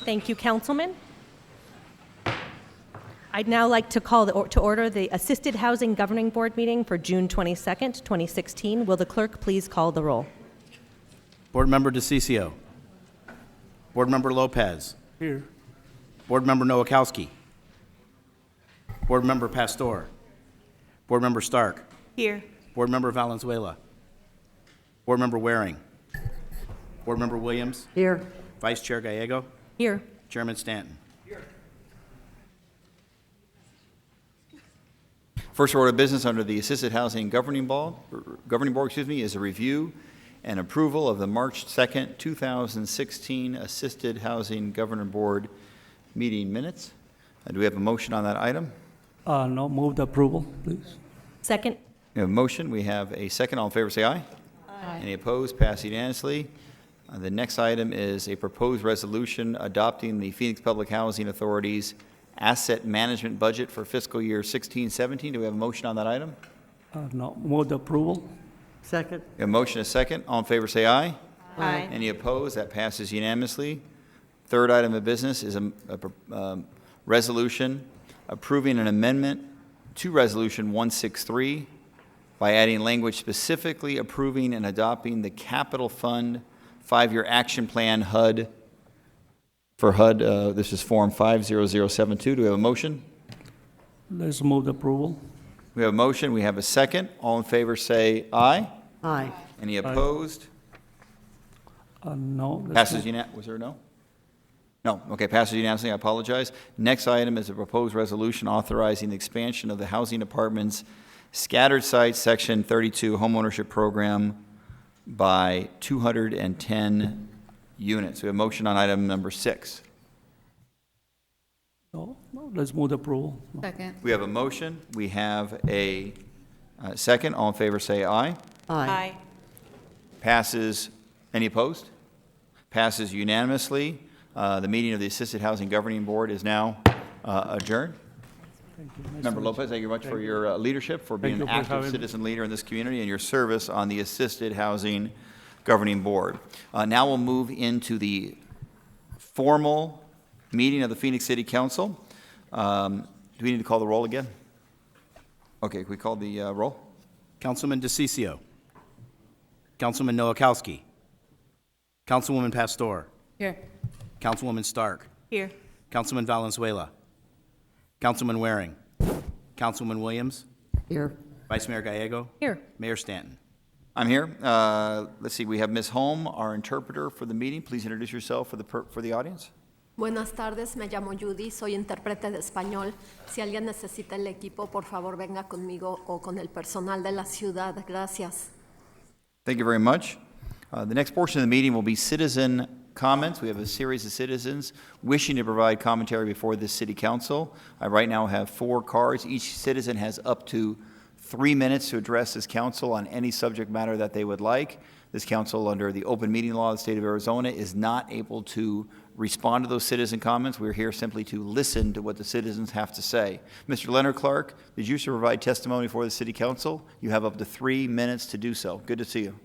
Thank you, Councilman. I'd now like to call to order the Assisted Housing Governing Board meeting for June 22nd, 2016. Will the clerk please call the roll? Board Member DeCiccio. Board Member Lopez. Here. Board Member Nowakowski. Board Member Pastor. Board Member Stark. Here. Board Member Valenzuela. Board Member Waring. Board Member Williams. Here. Vice Chair Gallego. Here. Chairman Stanton. First order of business under the Assisted Housing Governing Board, is a review and approval of the March 2nd, 2016 Assisted Housing Governing Board meeting minutes. Do we have a motion on that item? No, move the approval, please. Second. We have a motion. We have a second. All in favor, say aye. Aye. Any opposed? Passed unanimously. The next item is a proposed resolution adopting the Phoenix Public Housing Authority's asset management budget for fiscal year 16-17. Do we have a motion on that item? No, move the approval. Second. We have a motion and a second. All in favor, say aye. Aye. Any opposed? That passes unanimously. Third item of business is a resolution approving an amendment to Resolution 163 by adding language specifically approving and adopting the Capital Fund 5-year action plan HUD for HUD. This is Form 50072. Do we have a motion? Let's move the approval. We have a motion. We have a second. All in favor say aye. Aye. Any opposed? No. let's Passes move- unanimously. Was there a no? No. Okay, passes unanimously. I apologize. Next item is a proposed resolution authorizing the expansion of the Housing Department's Scattered Sites Section 32 homeownership program by 210 units. We have a motion on item number 6. No, let's move the approval. No. Second. We have a motion. We have a second. All in favor say aye. Aye. Passes. Any opposed? Passes unanimously. The meeting of the Assisted Housing Governing Board is now adjourned. Thank you. Nice Member to meet Lopez, thank you very much for your leadership, for being Thank an you for active having me. citizen leader in this community, and your service on the Assisted Housing Governing Board. Now we'll move into the formal meeting of the Phoenix City Council. Do we need to call the roll again? Okay, can we call the roll? Councilman DeCiccio. Councilman Nowakowski. Councilwoman Pastor. Here. Councilwoman Stark. Here. Councilman Valenzuela. Councilman Waring. Councilman Williams. Here. Vice Mayor Gallego. Here. Mayor Stanton. I'm here. Let's see, we have Ms. Holm, our interpreter for the meeting. Please introduce yourself for the audience. Buenas tardes, me llamo Judy, soy intérprete de español. Si alguien necesita el equipo, por favor venga conmigo o con el personal de la ciudad. Gracias. Thank you very much. The next portion of the meeting will be citizen comments. We have a series of citizens wishing to provide commentary before the City Council. I right now have 4 cards. Each citizen has up to 3 minutes to address this council on any subject matter that they would like. This council, under the open meeting law of the state of Arizona, is not able to respond to those citizen comments. We're here simply to listen to what the citizens have to say. Mr. Leonard Clark, did you provide testimony for the City Council? You have up to 3 minutes to do so. Good to see you.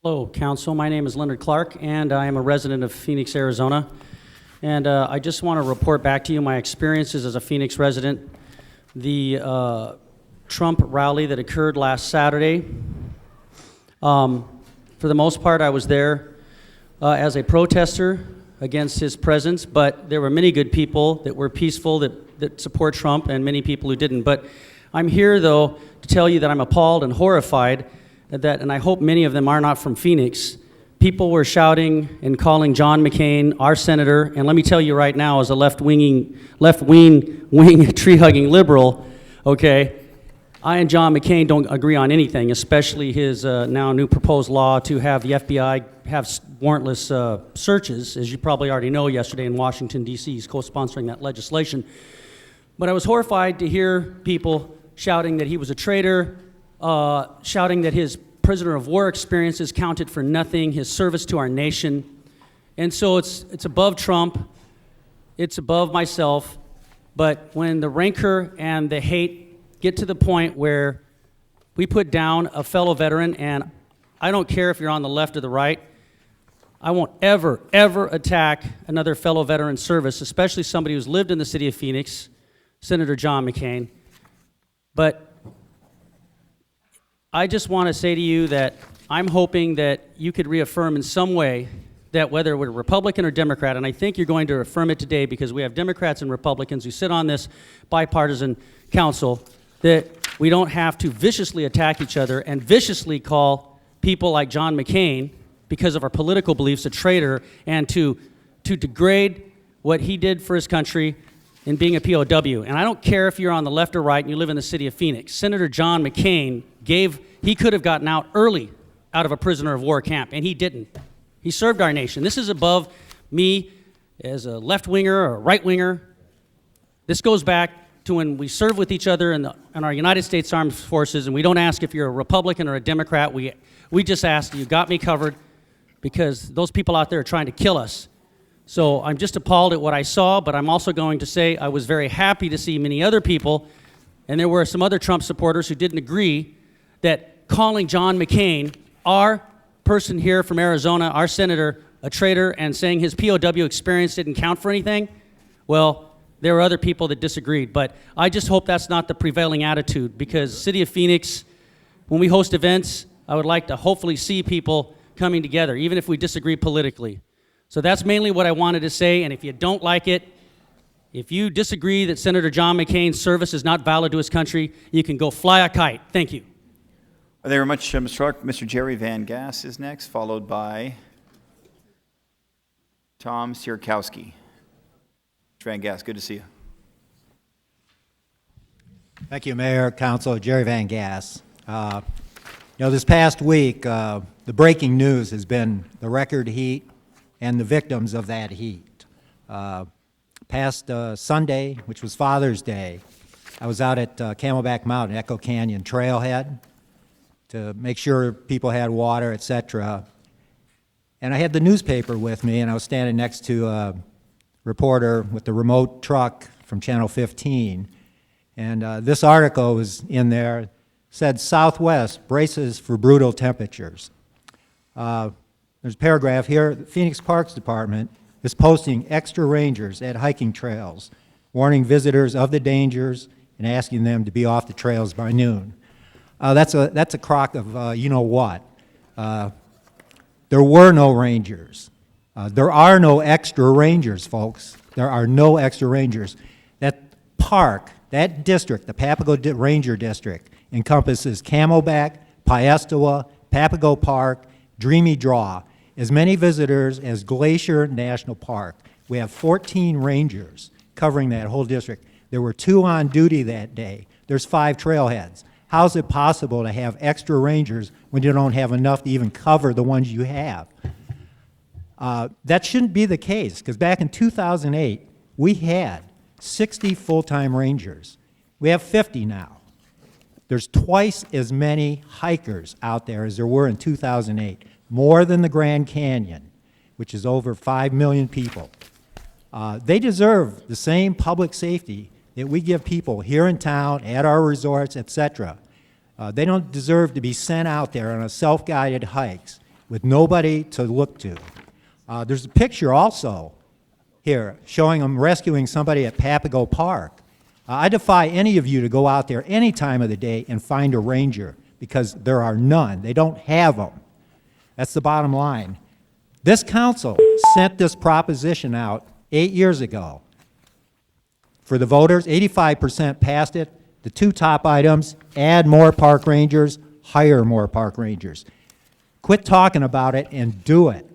Hello, Council. My name is Leonard Clark, and I am a resident of Phoenix, Arizona. And I just want to report back to you my experiences as a Phoenix resident. The Trump rally that occurred last Saturday, for the most part, I was there as a protester against his presence, but there were many good people that were peaceful, that support Trump, and many people who didn't. But I'm here, though, to tell you that I'm appalled and horrified that, and I hope many of them are not from Phoenix. People were shouting and calling John McCain our senator, and let me tell you right now, as a left-wing tree-hugging liberal, okay, I and John McCain don't agree on anything, especially his now new proposed law to have the FBI have warrantless searches. As you probably already know, yesterday in Washington, D.C., he's co-sponsoring that legislation. But I was horrified to hear people shouting that he was a traitor, shouting that his prisoner of war experiences counted for nothing, his service to our nation. And so it's above Trump, it's above myself, but when the rancor and the hate get to the point where we put down a fellow veteran, and I don't care if you're on the left or the right, I won't ever, ever attack another fellow veteran service, especially somebody who's lived in the city of Phoenix, Senator John McCain. But I just want to say to you that I'm hoping that you could reaffirm in some way that whether we're Republican or Democrat, and I think you're going to affirm it today because we have Democrats and Republicans who sit on this bipartisan council, that we don't have to viciously attack each other and viciously call people like John McCain, because of our political beliefs, a traitor, and to degrade what he did for his country in being a POW. And I don't care if you're on the left or right and you live in the city of Phoenix. Senator John McCain he could have gotten out early out of a prisoner of war camp, and he didn't. He served our nation. This is above me as a left-winger or a right-winger. This goes back to when we serve with each other in our United States Armed Forces, and we don't ask if you're a Republican or a Democrat. We just ask, you got me covered, because those people out there are trying to kill us. So I'm just appalled at what I saw, but I'm also going to say I was very happy to see many other people, and there were some other Trump supporters who didn't agree that calling John McCain, our person here from Arizona, our senator, a traitor, and saying his POW experience didn't count for anything. Well, there were other people that disagreed, but I just hope that's not the prevailing attitude, because City of Phoenix, when we host events, I would like to hopefully see people coming together, even if we disagree politically. So that's mainly what I wanted to say, and if you don't like it, if you disagree that Senator John McCain's service is not valid to his country, you can go fly a kite. Thank you. Thank you very much, Mr. Clark. Mr. Jerry Van Gass is next, followed by Tom Sierkowski. Mr. Van Gass, good to see you. Thank you, Mayor, Council. Jerry Van Gass. This past week, the breaking news has been the record heat and the victims of that heat. Past Sunday, which was Father's Day, I was out at Camelback Mountain, Echo Canyon Trailhead, to make sure people had water, etc. And I had the newspaper with me, and I was standing next to a reporter with the remote truck from Channel 15. And this article was in there, said Southwest braces for brutal temperatures. There's a paragraph here. The Phoenix Parks Department is posting extra rangers at hiking trails, warning visitors of the dangers and asking them to be off the trails by noon. That's a crock of you-know-what. There were no rangers. There are no extra rangers, folks. There are no extra rangers. That park, that district, the Papago Ranger District, encompasses Camelback, Piestewa, Papago Park, Dreamy Draw, as many visitors as Glacier National Park. We have 14 rangers covering that whole district. There were 2 on duty that day. There's 5 trailheads. How is it possible to have extra rangers when you don't have enough to even cover the ones you have? That shouldn't be the case, because back in 2008, we had 60 full-time rangers. We have 50 now. There's twice as many hikers out there as there were in 2008, more than the Grand Canyon, which is over 5 million people. They deserve the same public safety that we give people here in town, at our resorts, etc. They don't deserve to be sent out there on a self-guided hikes with nobody to look to. There's a picture also here showing them rescuing somebody at Papago Park. I defy any of you to go out there any time of the day and find a ranger, because there are none. They don't have them. That's the bottom line. This council sent this proposition out 8 years ago. For the voters, 85% passed it. The 2 top items: add more park rangers, hire more park rangers. Quit talking about it and do it.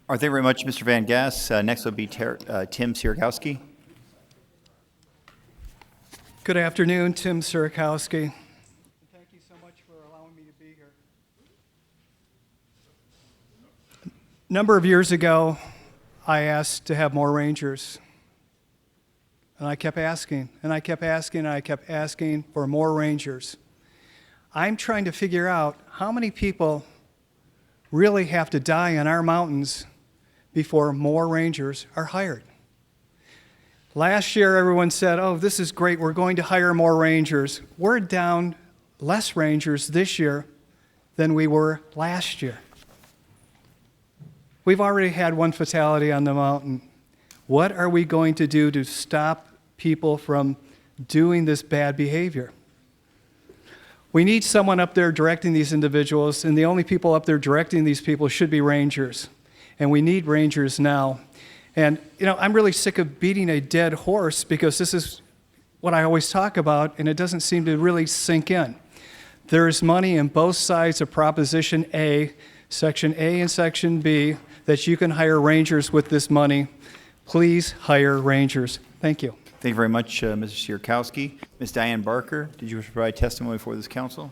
All right, thank you very much, Mr. Van Gass. Next will be Tim Sierkowski. Good afternoon, Tim Sierkowski. Thank you so much for allowing me to be here. A number of years ago, I asked to have more rangers. And I kept asking, and I kept asking, and I kept asking for more rangers. I'm trying to figure out how many people really have to die on our mountains before more rangers are hired. Last year, everyone said, oh, this is great, we're going to hire more rangers. We're down less rangers this year than we were last year. We've already had one fatality on the mountain. What are we going to do to stop people from doing this bad behavior? We need someone up there directing these individuals, and the only people up there directing these people should be rangers. And we need rangers now. And, I'm really sick of beating a dead horse because this is what I always talk about, and it doesn't seem to really sink in. There is money in both sides of Proposition A, Section A and Section B, that you can hire rangers with this money. Please hire rangers. Thank you. Thank you very much, Mr. Sierkowski. Ms. Diane Barker, did you wish to provide testimony before this council?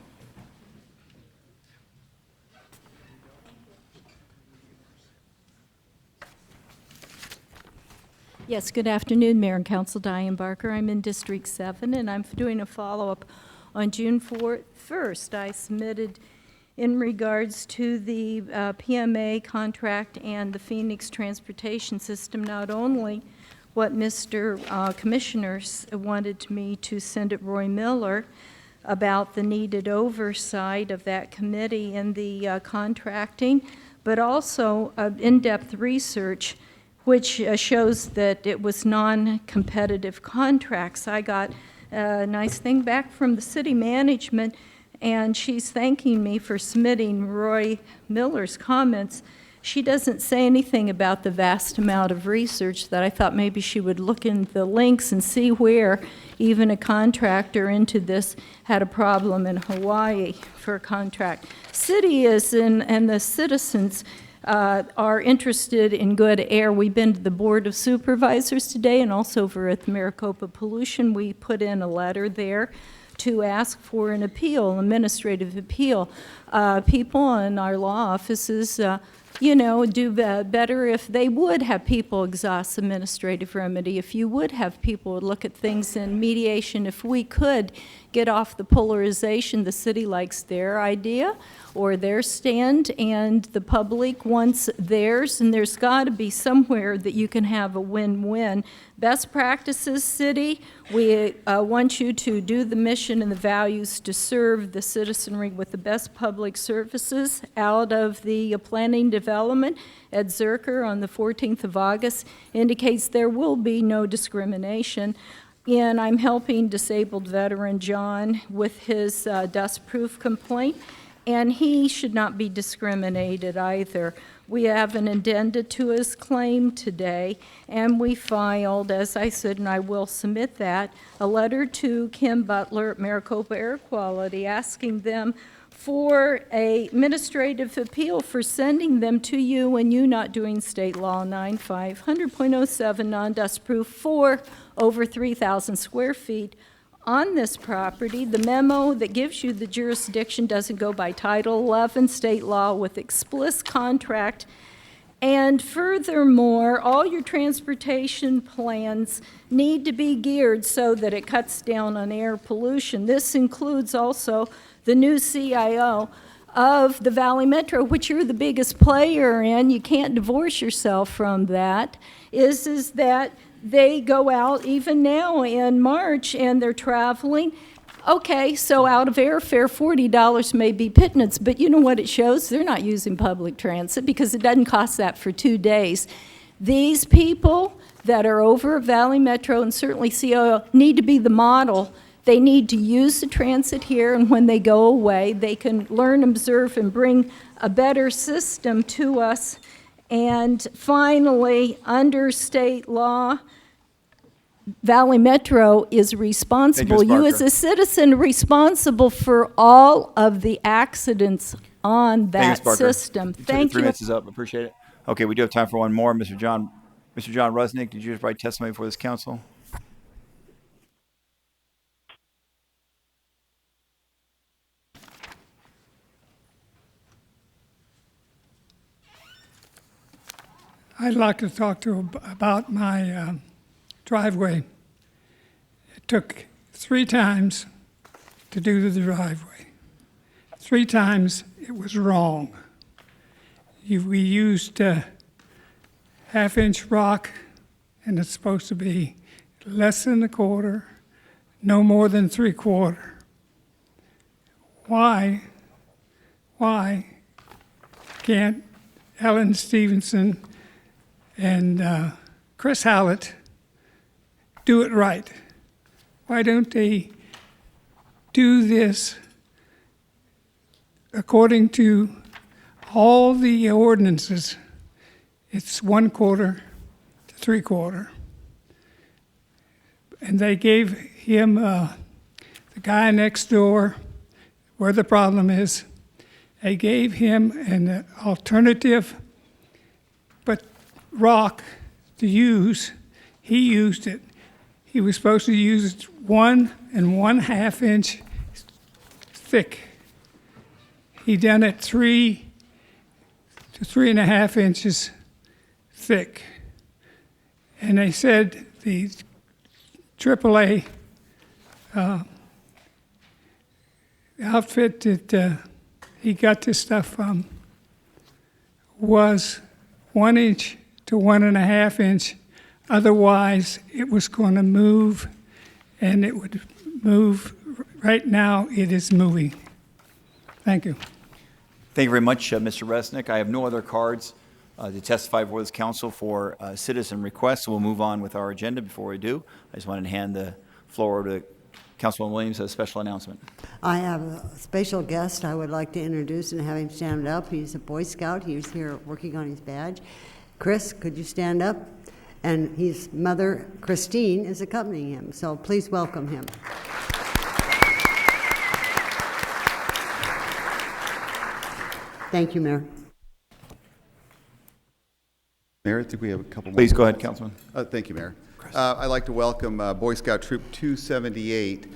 Yes, good afternoon, Mayor and Council. Diane Barker. I'm in District 7, and I'm doing a follow-up on June 1st. I submitted in regards to the PMA contract and the Phoenix transportation system, not only what Mr. Commissioners wanted me to send at Roy Miller about the needed oversight of that committee in the contracting, but also in-depth research which shows that it was non-competitive contracts. I got a nice thing back from the city management, and she's thanking me for submitting Roy Miller's comments. She doesn't say anything about the vast amount of research that I thought maybe she would look in the links and see where even a contractor into this had a problem in Hawaii for a contract. City is in, and the citizens are interested in good air. We've been to the Board of Supervisors today and also over at the Maricopa Pollution. We put in a letter there to ask for an appeal, administrative appeal. People in our law offices, do better if they would have people exhaust administrative remedy, if you would have people look at things in mediation, if we could get off the polarization. The city likes their idea or their stand, and the public wants theirs, and there's got to be somewhere that you can have a win-win. Best practices, city, we want you to do the mission and the values to serve the citizenry with the best public services out of the planning development. Ed Zerker on the 14th of August indicates there will be no discrimination. And I'm helping disabled veteran John with his dust-proof complaint, and he should not be discriminated either. We have an addenda to his claim today, and we filed, as I said, and I will submit that, a letter to Kim Butler at Maricopa Air Quality asking them for a administrative appeal for sending them to you and you not doing state law 9500.07 non-dust proof for over 3,000 square feet on this property. The memo that gives you the jurisdiction doesn't go by Title 11 state law with explicit contract. And furthermore, all your transportation plans need to be geared so that it cuts down on air pollution. This includes also the new CIO of the Valley Metro, which you're the biggest player in. You can't divorce yourself from that, is that they go out even now in March and they're traveling. Okay, so out of airfare, $40 may be pittance, but you know what it shows? They're not using public transit because it doesn't cost that for 2 days. These people that are over Valley Metro and certainly CIO need to be the model. They need to use the transit here, and when they go away, they can learn, observe, and bring a better system to us. And finally, under state law, Valley Metro is responsible, Thank you, you Ms. as a citizen, responsible for all of the accidents on that system. Thank 3 you. minutes is up. Appreciate it. Okay, we do have time for one more. Mr. John Rusnick, did you provide testimony before this council? I'd like to talk about my driveway. It took 3 times to do the driveway. 3 times it was wrong. We used half-inch rock, and it's supposed to be less than a quarter, no more than 3/4. Why can't Ellen Stevenson and Chris Howlett do it right? Why don't they do this according to all the ordinances? It's 1/4 to 3/4. And they gave him, the guy next door, where the problem is, they gave him an alternative, but rock to use. He used it. He was supposed to use it 1 1/2 inch thick. He done it 3 to 3.5 inches thick. And they said the AAA outfit that he got this stuff from was 1 inch to 1.5 inch. Otherwise, it was going to move, and it would move. Right now, it is moving. Thank you. Thank you very much, Mr. Resnick. I have no other cards to testify before this council for citizen requests, so we'll move on with our agenda. Before we do, I just wanted to hand the floor to Councilwoman Williams, a special announcement. I have a special guest I would like to introduce and have him stand up. He's a Boy Scout. He's here working on his badge. Chris, could you stand up? And his mother, Christine, is accompanying him, so please welcome him. Thank you, Mayor. Mayor, I think we have a couple more. Please go ahead, Councilman. Thank you, Mayor. I'd like to welcome Boy Scout Troop 278,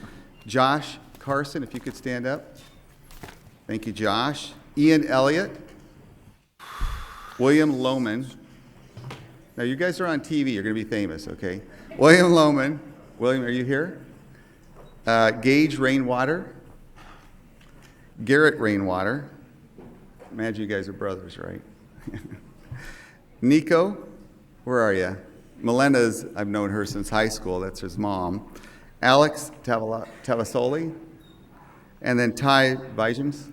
Josh Carson, if you could stand up. Thank you, Josh. Ian Elliott, William Lohman. Now, you guys are on TV. You're going to be famous, okay? William Lohman. William, are you here? Gage Rainwater. Garrett Rainwater. Imagine you guys are brothers, right? Nico, where are you? Melena's, I've known her since high school. That's his mom. Alex Tavasoli. And then Ty Bijams.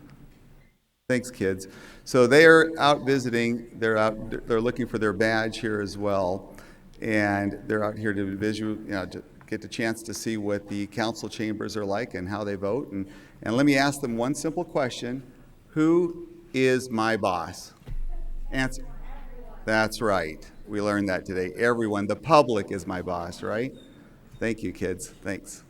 Thanks, kids. So they are out visiting. They're looking for their badge here as well. And they're out here to get the chance to see what the council chambers are like and how they vote. And let me ask them one simple question. Who is my boss? Answer. That's right. We learned that today. Everyone, the public is my boss, right? Thank you, kids. Thanks.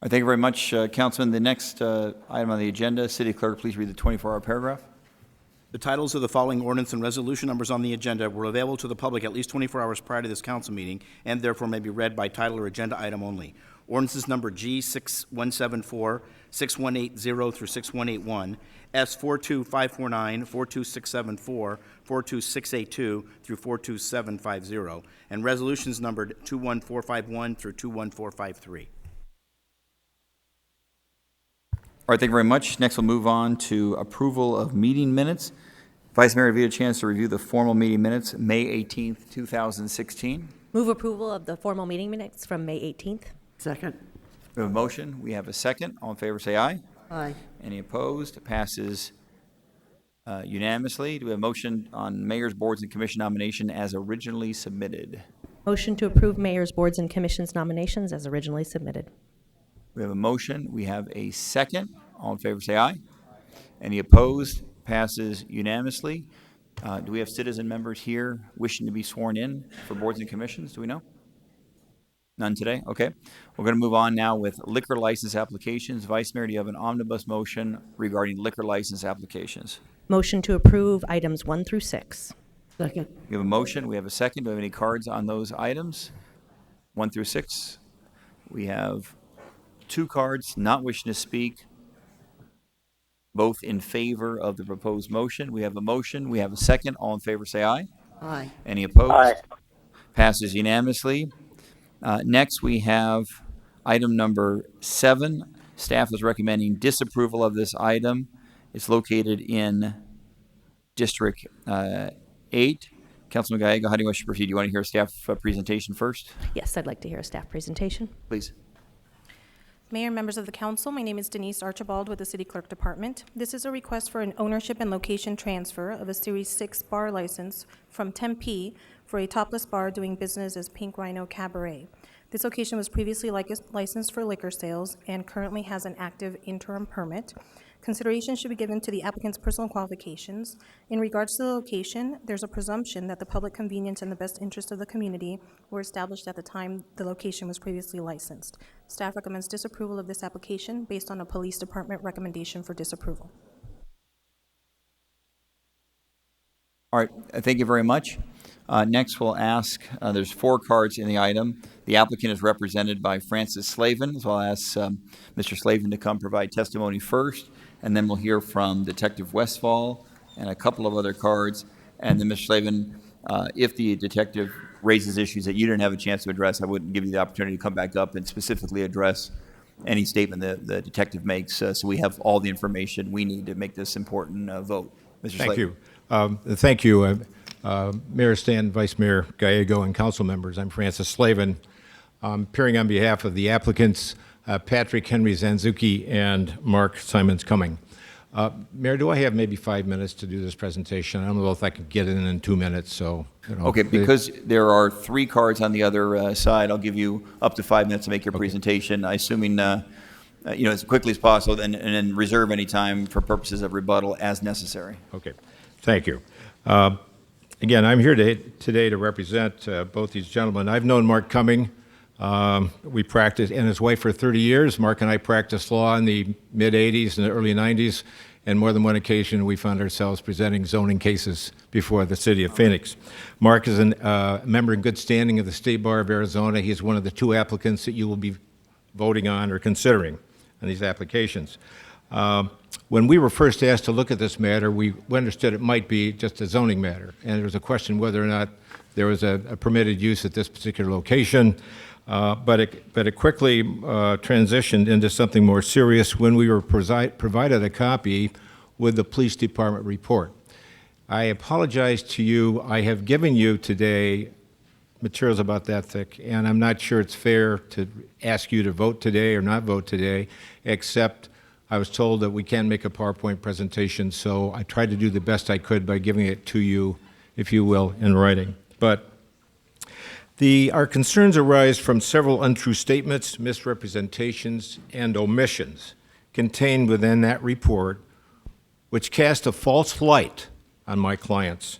Thank you very much, Councilman. The next item on the agenda, City Clerk, please read the 24-hour paragraph. The titles of the following ordinance and resolution numbers on the agenda were available to the public at least 24 hours prior to this council meeting and therefore may be read by title or agenda item only. Ordinances number G6174, 6180 through 6181, S42549, 42674, 42682 through 42750, and resolutions numbered 21451 through 21453. All right, thank you very much. Next, we'll move on to approval of meeting minutes. Vice Mayor, have you had a chance to review the formal meeting minutes, May 18th, 2016? Move approval of the formal meeting minutes from May 18th. Second. We have a motion. We have a second. All in favor, say aye. Aye. Any opposed? Passes unanimously. Do we have a motion on mayor's, boards, and commission nomination as originally submitted? Motion to approve mayor's, boards, and commissions nominations as originally submitted. We have a motion. We have a second. All in favor, say aye. Any opposed? Passes unanimously. Do we have citizen members here wishing to be sworn in for boards and commissions? Do we know? None today? Okay. We're going to move on now with liquor license applications. Vice Mayor, do you have an omnibus motion regarding liquor license applications? Motion to approve items 1 through 6. Second. We have a motion. We have a second. Do we have any cards on those items? 1 through 6. We have 2 cards not wishing to speak, both in favor of the proposed motion. We have a motion. We have a second. All in favor, say aye. Aye. Any opposed? Aye. Passes unanimously. Next, we have item number 7. Staff is recommending disapproval of this item. It's located in District 8. Councilman Gallego, how do you wish to proceed? Do you want to hear a staff presentation first? Yes, I'd like to hear a staff presentation. Please. Mayor, members of the council, my name is Denise Archibald with the City Clerk Department. This is a request for an ownership and location transfer of a Series 6 bar license from Tempe for a topless bar doing business as Pink Rhino Cabaret. This location was previously licensed for liquor sales and currently has an active interim permit. Consideration should be given to the applicant's personal qualifications. In regards to the location, there's a presumption that the public convenience and the best interest of the community were established at the time the location was previously licensed. Staff recommends disapproval of this application based on a police department recommendation for disapproval. All right, thank you very much. Next, we'll ask, there's 4 cards in the item. The applicant is represented by Francis Slavin, so I'll ask Mr. Slavin to come provide testimony first, and then we'll hear from Detective Westfall and a couple of other cards. And then, Mr. Slavin, if the detective raises issues that you didn't have a chance to address, I wouldn't give you the opportunity to come back up and specifically address any statement that the detective makes, so we have all the information we need to make this important vote. Mr. Slavin. Thank you. Mayor Stanton, Vice Mayor Gallego, and council members. I'm Francis Slavin. I'm appearing on behalf of the applicants, Patrick Henry Zanzuki and Mark Simons Cumming. Mayor, do I have maybe 5 minutes to do this presentation? I don't know if I can get it in 2 minutes, so. Okay, because there are 3 cards on the other side, I'll give you up to 5 minutes to make your presentation, assuming, as quickly as possible, and then reserve any time for purposes of rebuttal as necessary. Okay, thank you. Again, I'm here today to represent both these gentlemen. I've known Mark Cumming. We practiced, and his wife for 30 years. Mark and I practiced law in the mid-'80s and the early '90s, and more than one occasion we found ourselves presenting zoning cases before the city of Phoenix. Mark is a member in good standing of the State Bar of Arizona. He is one of the 2 applicants that you will be voting on or considering on these applications. When we were first asked to look at this matter, we understood it might be just a zoning matter, and there was a question whether or not there was a permitted use at this particular location, but it quickly transitioned into something more serious when we were provided a copy with the police department report. I apologize to you. I have given you today materials about that thick, and I'm not sure it's fair to ask you to vote today or not vote today, except I was told that we can't make a PowerPoint presentation, so I tried to do the best I could by giving it to you, if you will, in writing. But our concerns arise from several untrue statements, misrepresentations, and omissions contained within that report, which cast a false light on my clients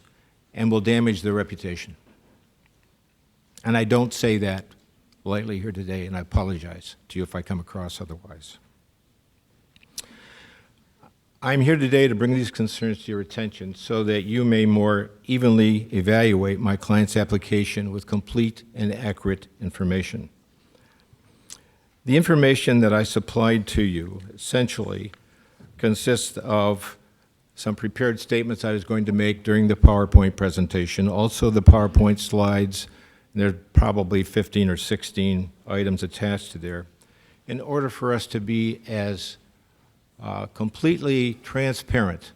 and will damage their reputation. And I don't say that lightly here today, and I apologize to you if I come across otherwise. I'm here today to bring these concerns to your attention so that you may more evenly evaluate my client's application with complete and accurate information. The information that I supplied to you essentially consists of some prepared statements I was going to make during the PowerPoint presentation, also the PowerPoint slides, and there are probably 15 or 16 items attached to there, in order for us to be as completely transparent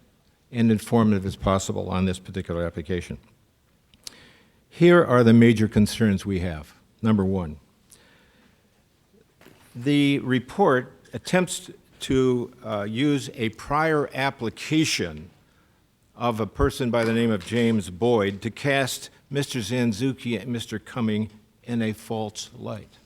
and informative as possible on this particular application. Here are the major concerns we have. Number 1, the report attempts to use a prior application of a person by the name of James Boyd to cast Mr. Zanzuki and Mr. Cumming in a false light,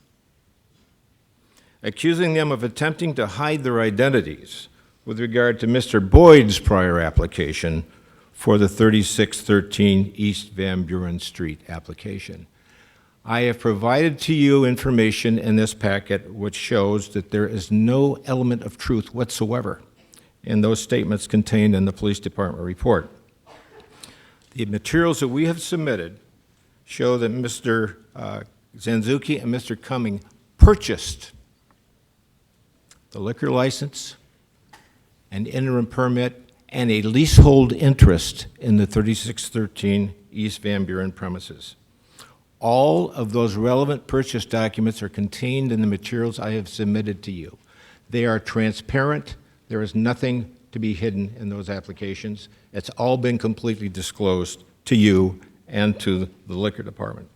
accusing them of attempting to hide their identities with regard to Mr. Boyd's prior application for the 3613 East Van Buren Street application. I have provided to you information in this packet which shows that there is no element of truth whatsoever in those statements contained in the police department report. The materials that we have submitted show that Mr. Zanzuki and Mr. Cumming purchased the liquor license, an interim permit, and a leasehold interest in the 3613 East Van Buren premises. All of those relevant purchase documents are contained in the materials I have submitted to you. They are transparent. There is nothing to be hidden in those applications. It's all been completely disclosed to you and to the liquor department.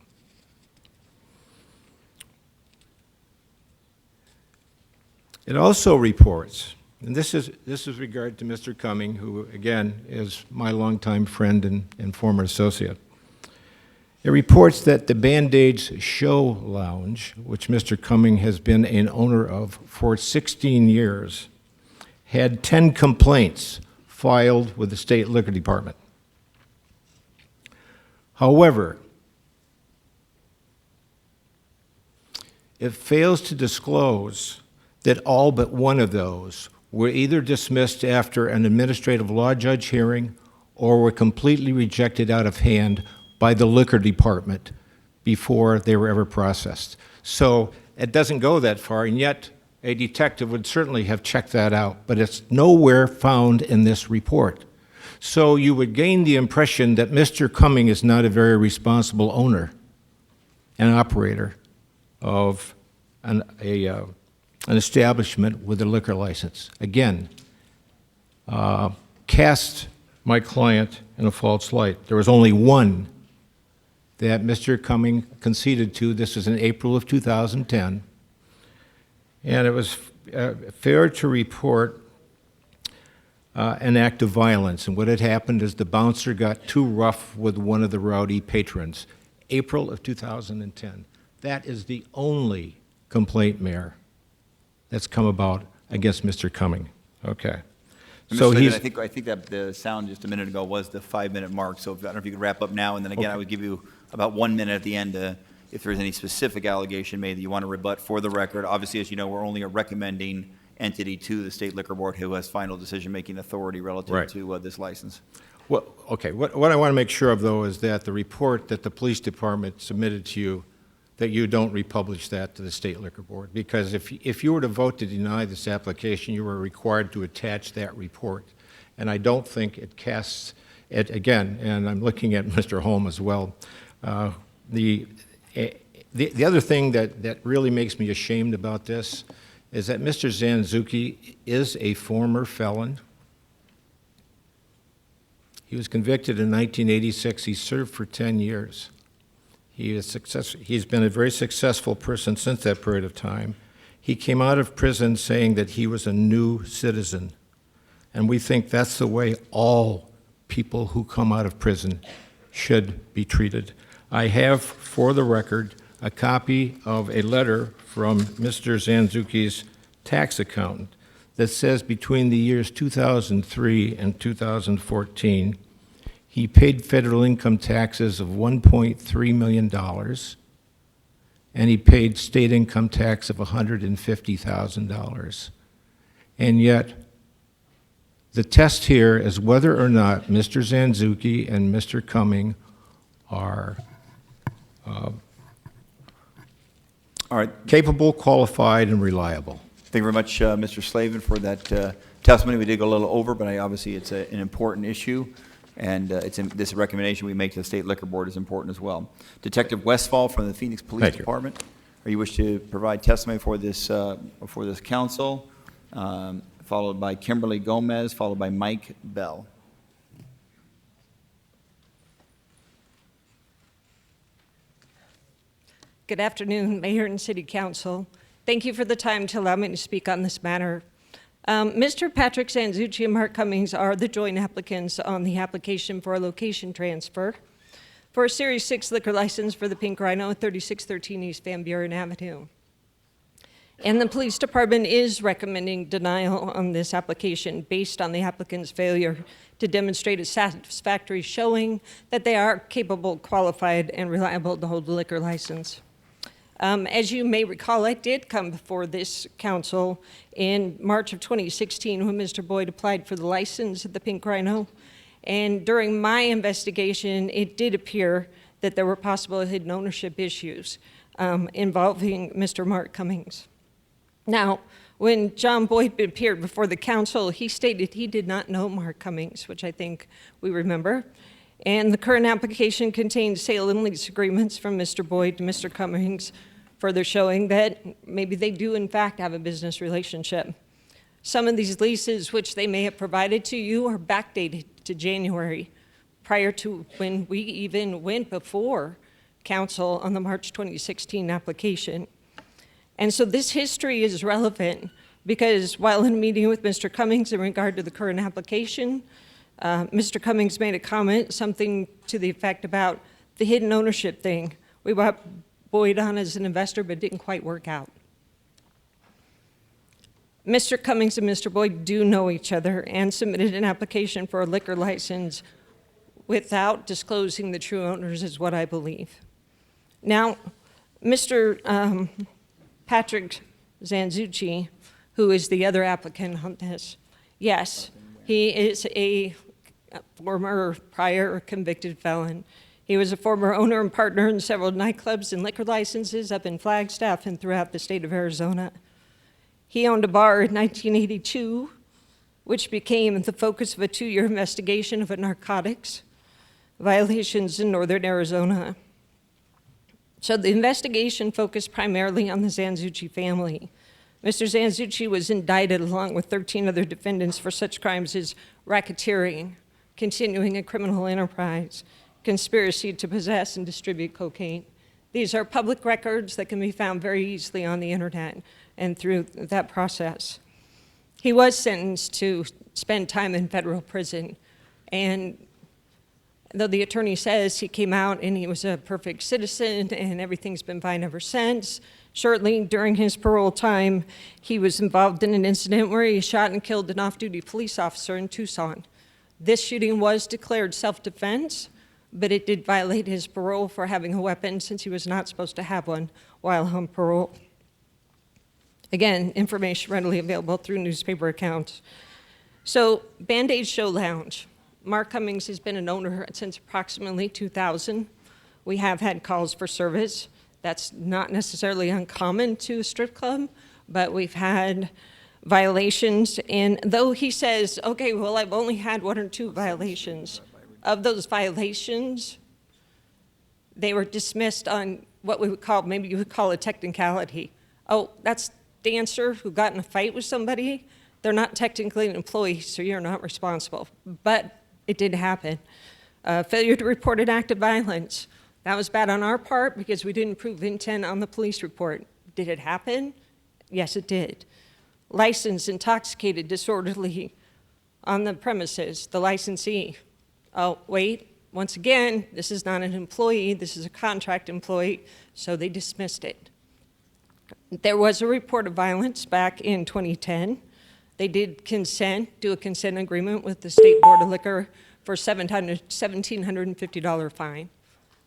It also reports, and this is regard to Mr. Cumming, who, again, is my longtime friend and former associate. It reports that the Band-Aids Show Lounge, which Mr. Cumming has been an owner of for 16 years, had 10 complaints filed with the state liquor department. However, it fails to disclose that all but one of those were either dismissed after an administrative law judge hearing or were completely rejected out of hand by the liquor department before they were ever processed. So it doesn't go that far, and yet a detective would certainly have checked that out, but it's nowhere found in this report. So you would gain the impression that Mr. Cumming is not a very responsible owner and operator of an establishment with a liquor license. Again, cast my client in a false light. There was only one that Mr. Cumming conceded to. This was in April of 2010. And it was fair to report an act of violence. And what had happened is the bouncer got too rough with one of the rowdy patrons. April of 2010. That is the only complaint, Mayor, that's come about against Mr. Cumming. Okay. So Mr. he's, Slavin, I think that the sound just a minute ago was the 5-minute mark, so I don't know if you could wrap up now, and then again, Okay. I would give you about 1 minute at the end if there's any specific allegation made that you want to rebut for the record. Obviously, as you know, we're only a recommending entity to the State Liquor Board who has final decision-making authority relative Right. to this license. well, okay, what I want to make sure of, though, is that the report that the police department submitted to you, that you don't republish that to the State Liquor Board, because if you were to vote to deny this application, you were required to attach that report. And I don't think it casts it, again, and I'm looking at Mr. Holm as well. The other thing that really makes me ashamed about this is that Mr. Zanzuki is a former felon. He was convicted in 1986. He served for 10 years. He's been a very successful person since that period of time. He came out of prison saying that he was a new citizen. And we think that's the way all people who come out of prison should be treated. I have, for the record, a copy of a letter from Mr. Zanzuki's tax accountant that says between the years 2003 and 2014, he paid federal income taxes of $1.3 million, and he paid state income tax of $150,000. And yet, the test here is whether or not Mr. Zanzuki and Mr. Cumming are capable, qualified, and reliable. Thank you very much, Mr. Slavin, for that testimony. We did go a little over, but obviously it's an important issue, and this recommendation we make to the State Liquor Board is important as well. Detective Westfall from the Phoenix Police Thank you. Department, are you wish to provide testimony for this council, followed by Kimberly Gomez, followed by Mike Bell. Good afternoon, Mayor and City Council. Thank you for the time to allow me to speak on this matter. Mr. Patrick Zanzucci and Mark Cummings are the joint applicants on the application for a location transfer for a Series 6 liquor license for the Pink Rhino at 3613 East Van Buren Avenue. And the police department is recommending denial on this application based on the applicant's failure to demonstrate a satisfactory showing that they are capable, qualified, and reliable to hold a liquor license. As you may recall, I did come before this council in March of 2016 when Mr. Boyd applied for the license at the Pink Rhino. And during my investigation, it did appear that there were possible hidden ownership issues involving Mr. Mark Cummings. Now, when John Boyd appeared before the council, he stated he did not know Mark Cummings, which I think we remember. And the current application contains sale and lease agreements from Mr. Boyd to Mr. Cummings, further showing that maybe they do in fact have a business relationship. Some of these leases, which they may have provided to you, are backdated to January, prior to when we even went before council on the March 2016 application. And so this history is relevant because while in a meeting with Mr. Cummings in regard to the current application, Mr. Cummings made a comment, something to the effect about the hidden ownership thing. We brought Boyd on as an investor, but it didn't quite work out. Mr. Cummings and Mr. Boyd do know each other and submitted an application for a liquor license without disclosing the true owners, is what I believe. Now, Mr. Patrick Zanzucci, who is the other applicant on this, yes, he is a former prior convicted felon. He was a former owner and partner in several nightclubs and liquor licenses up in Flagstaff and throughout the state of Arizona. He owned a bar in 1982, which became the focus of a 2-year investigation of narcotics violations in northern Arizona. So the investigation focused primarily on the Zanzucci family. Mr. Zanzucci was indicted along with 13 other defendants for such crimes as racketeering, continuing a criminal enterprise, conspiracy to possess and distribute cocaine. These are public records that can be found very easily on the internet and through that process. He was sentenced to spend time in federal prison, and though the attorney says he came out and he was a perfect citizen and everything's been fine ever since, shortly during his parole time, he was involved in an incident where he shot and killed an off-duty police officer in Tucson. This shooting was declared self-defense, but it did violate his parole for having a weapon since he was not supposed to have one while on parole. Again, information readily available through newspaper accounts. So, Band-Aid Show Lounge. Mark Cummings has been an owner since approximately 2000. We have had calls for service. That's not necessarily uncommon to a strip club, but we've had violations. And though he says, okay, well, I've only had 1 or 2 violations, of those violations, they were dismissed on what we would call, maybe you would call a technicality. Oh, that's dancer who got in a fight with somebody. They're not technically an employee, so you're not responsible. But it did happen. Failure to report an act of violence. That was bad on our part because we didn't prove intent on the police report. Did it happen? Yes, it did. Licensed, intoxicated, disorderly on the premises, the licensee. Oh, wait, once again, this is not an employee, this is a contract employee, so they dismissed it. There was a report of violence back in 2010. They did do a consent agreement with the State Board of Liquor for $1,750 fine.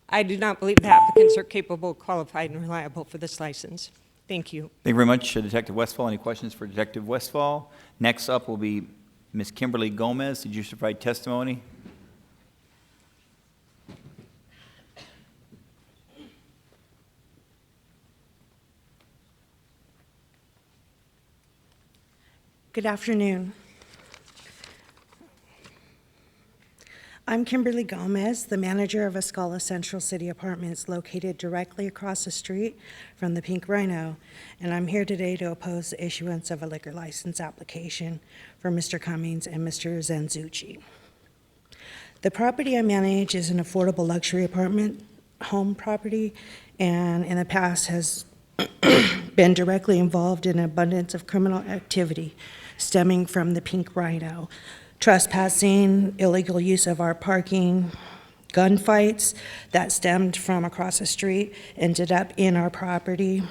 I do not believe the applicants are capable, qualified, and reliable for this license. Thank you. Thank you very much, Detective Westfall. Any questions for Detective Westfall? Next up will be Ms. Kimberly Gomez. Did you provide testimony? Good afternoon. I'm Kimberly Gomez, the manager of Escala Central City Apartments located directly across the street from the Pink Rhino, and I'm here today to oppose the issuance of a liquor license application for Mr. Cummings and Mr. Zanzucci. The property I manage is an affordable luxury apartment home property, and in the past has been directly involved in an abundance of criminal activity stemming from the Pink Rhino, trespassing, illegal use of our parking, gunfights that stemmed from across the street, ended up in our property,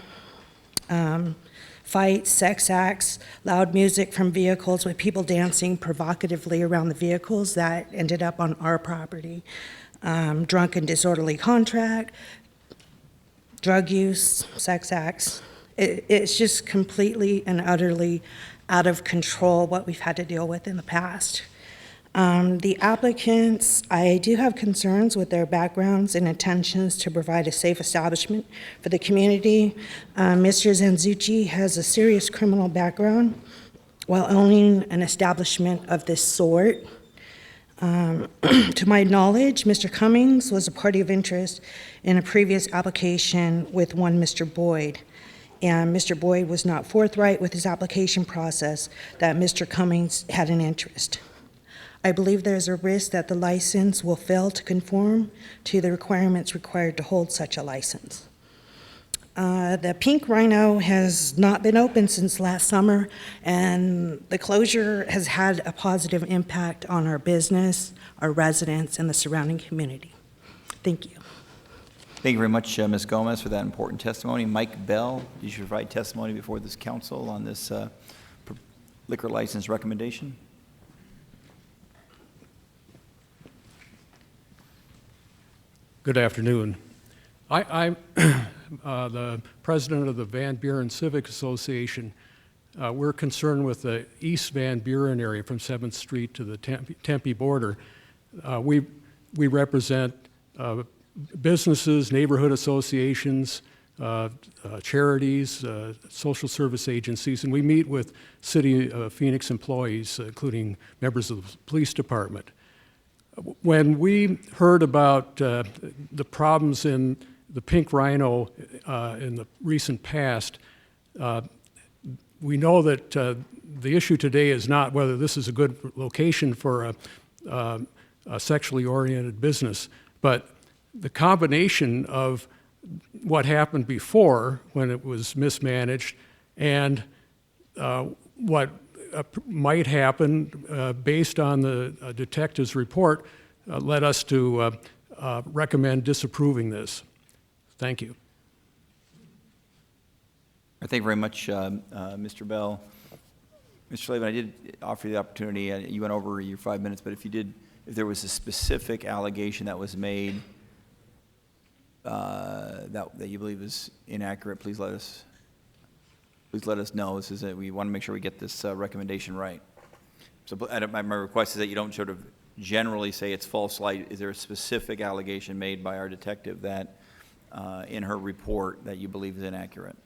fights, sex acts, loud music from vehicles with people dancing provocatively around the vehicles that ended up on our property, drunk and disorderly contract, drug use, sex acts. It's just completely and utterly out of control what we've had to deal with in the past. The applicants, I do have concerns with their backgrounds and intentions to provide a safe establishment for the community. Mr. Zanzucci has a serious criminal background while owning an establishment of this sort. To my knowledge, Mr. Cummings was a party of interest in a previous application with one Mr. Boyd. And Mr. Boyd was not forthright with his application process that Mr. Cummings had an interest. I believe there's a risk that the license will fail to conform to the requirements required to hold such a license. The Pink Rhino has not been open since last summer, and the closure has had a positive impact on our business, our residents, and the surrounding community. Thank you. Thank you very much, Ms. Gomez, for that important testimony. Mike Bell, you should provide testimony before this council on this liquor license recommendation. Good afternoon. I'm the president of the Van Buren Civic Association. We're concerned with the East Van Buren area from 7th Street to the Tempe border. We represent businesses, neighborhood associations, charities, social service agencies, and we meet with City of Phoenix employees, including members of the police department. When we heard about the problems in the Pink Rhino in the recent past, we know that the issue today is not whether this is a good location for a sexually oriented business, but the combination of what happened before when it was mismanaged and what might happen based on the detective's report led us to recommend disapproving this. Thank you. Thank you very much, Mr. Bell. Mr. Slavin, I did offer you the opportunity, you went over your 5 minutes, but if there was a specific allegation that was made that you believe is inaccurate, please let us know. We want to make sure we get this recommendation right. So my request is that you don't sort of generally say it's false light. Is there a specific allegation made by our detective that in her report that you believe is inaccurate?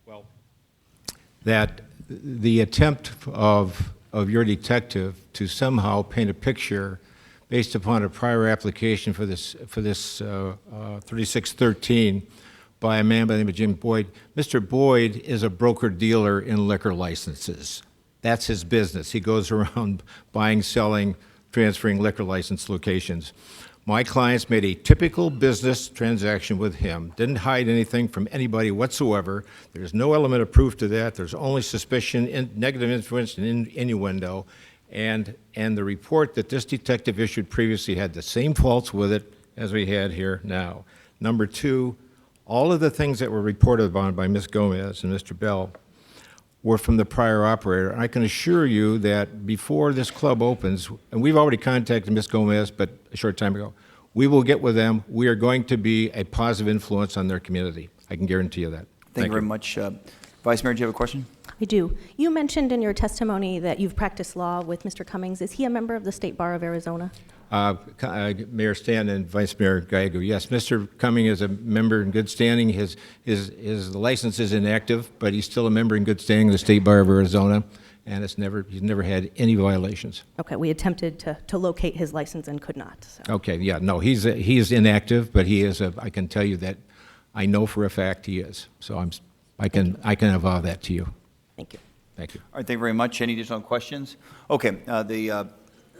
Well, that the attempt of your detective to somehow paint a picture based upon a prior application for this 3613 by a man by the name of Jim Boyd. Mr. Boyd is a broker-dealer in liquor licenses. That's his business. He goes around buying, selling, transferring liquor license locations. My clients made a typical business transaction with him, didn't hide anything from anybody whatsoever. There's no element of proof to that. There's only suspicion, negative influence, and innuendo. And the report that this detective issued previously had the same faults with it as we had here now. Number two, all of the things that were reported upon by Ms. Gomez and Mr. Bell were from the prior operator. And I can assure you that before this club opens, and we've already contacted Ms. Gomez, but a short time ago, we will get with them. We are going to be a positive influence on their community. I can guarantee you that. Thank you very much. Vice Mayor, do you have a question? I do. You mentioned in your testimony that you've practiced law with Mr. Cummings. Is he a member of the State Bar of Arizona? Mayor Stanton and Vice Mayor Gallego, yes. Mr. Cummings is a member in good standing. His license is inactive, but he's still a member in good standing of the State Bar of Arizona, and he's never had any violations. Okay, we attempted to locate his license and could not. So. Okay, yeah, no, he's inactive, but he is I can tell you that I know for a fact he is. So I can avow that to you. Thank you. Thank you. All right, thank you very much. Any additional questions? Okay,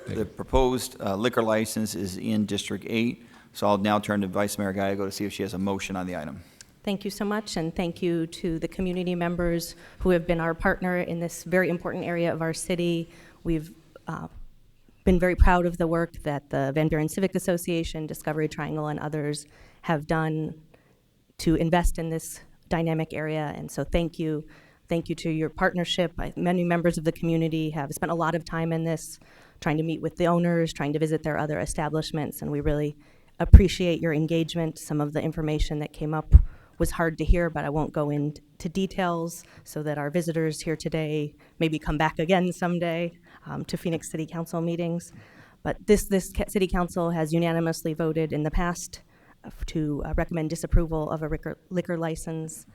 the proposed liquor license is in District 8, so I'll now turn to Vice Mayor Gallego to see if she has a motion on the item. Thank you so much, and thank you to the community members who have been our partner in this very important area of our city. We've been very proud of the work that the Van Buren Civic Association, Discovery Triangle, and others have done to invest in this dynamic area, and so thank you. Thank you to your partnership. Many members of the community have spent a lot of time in this, trying to meet with the owners, trying to visit their other establishments, and we really appreciate your engagement. Some of the information that came up was hard to hear, but I won't go into details so that our visitors here today maybe come back again someday to Phoenix City Council meetings. But this City Council has unanimously voted in the past to recommend disapproval of a liquor license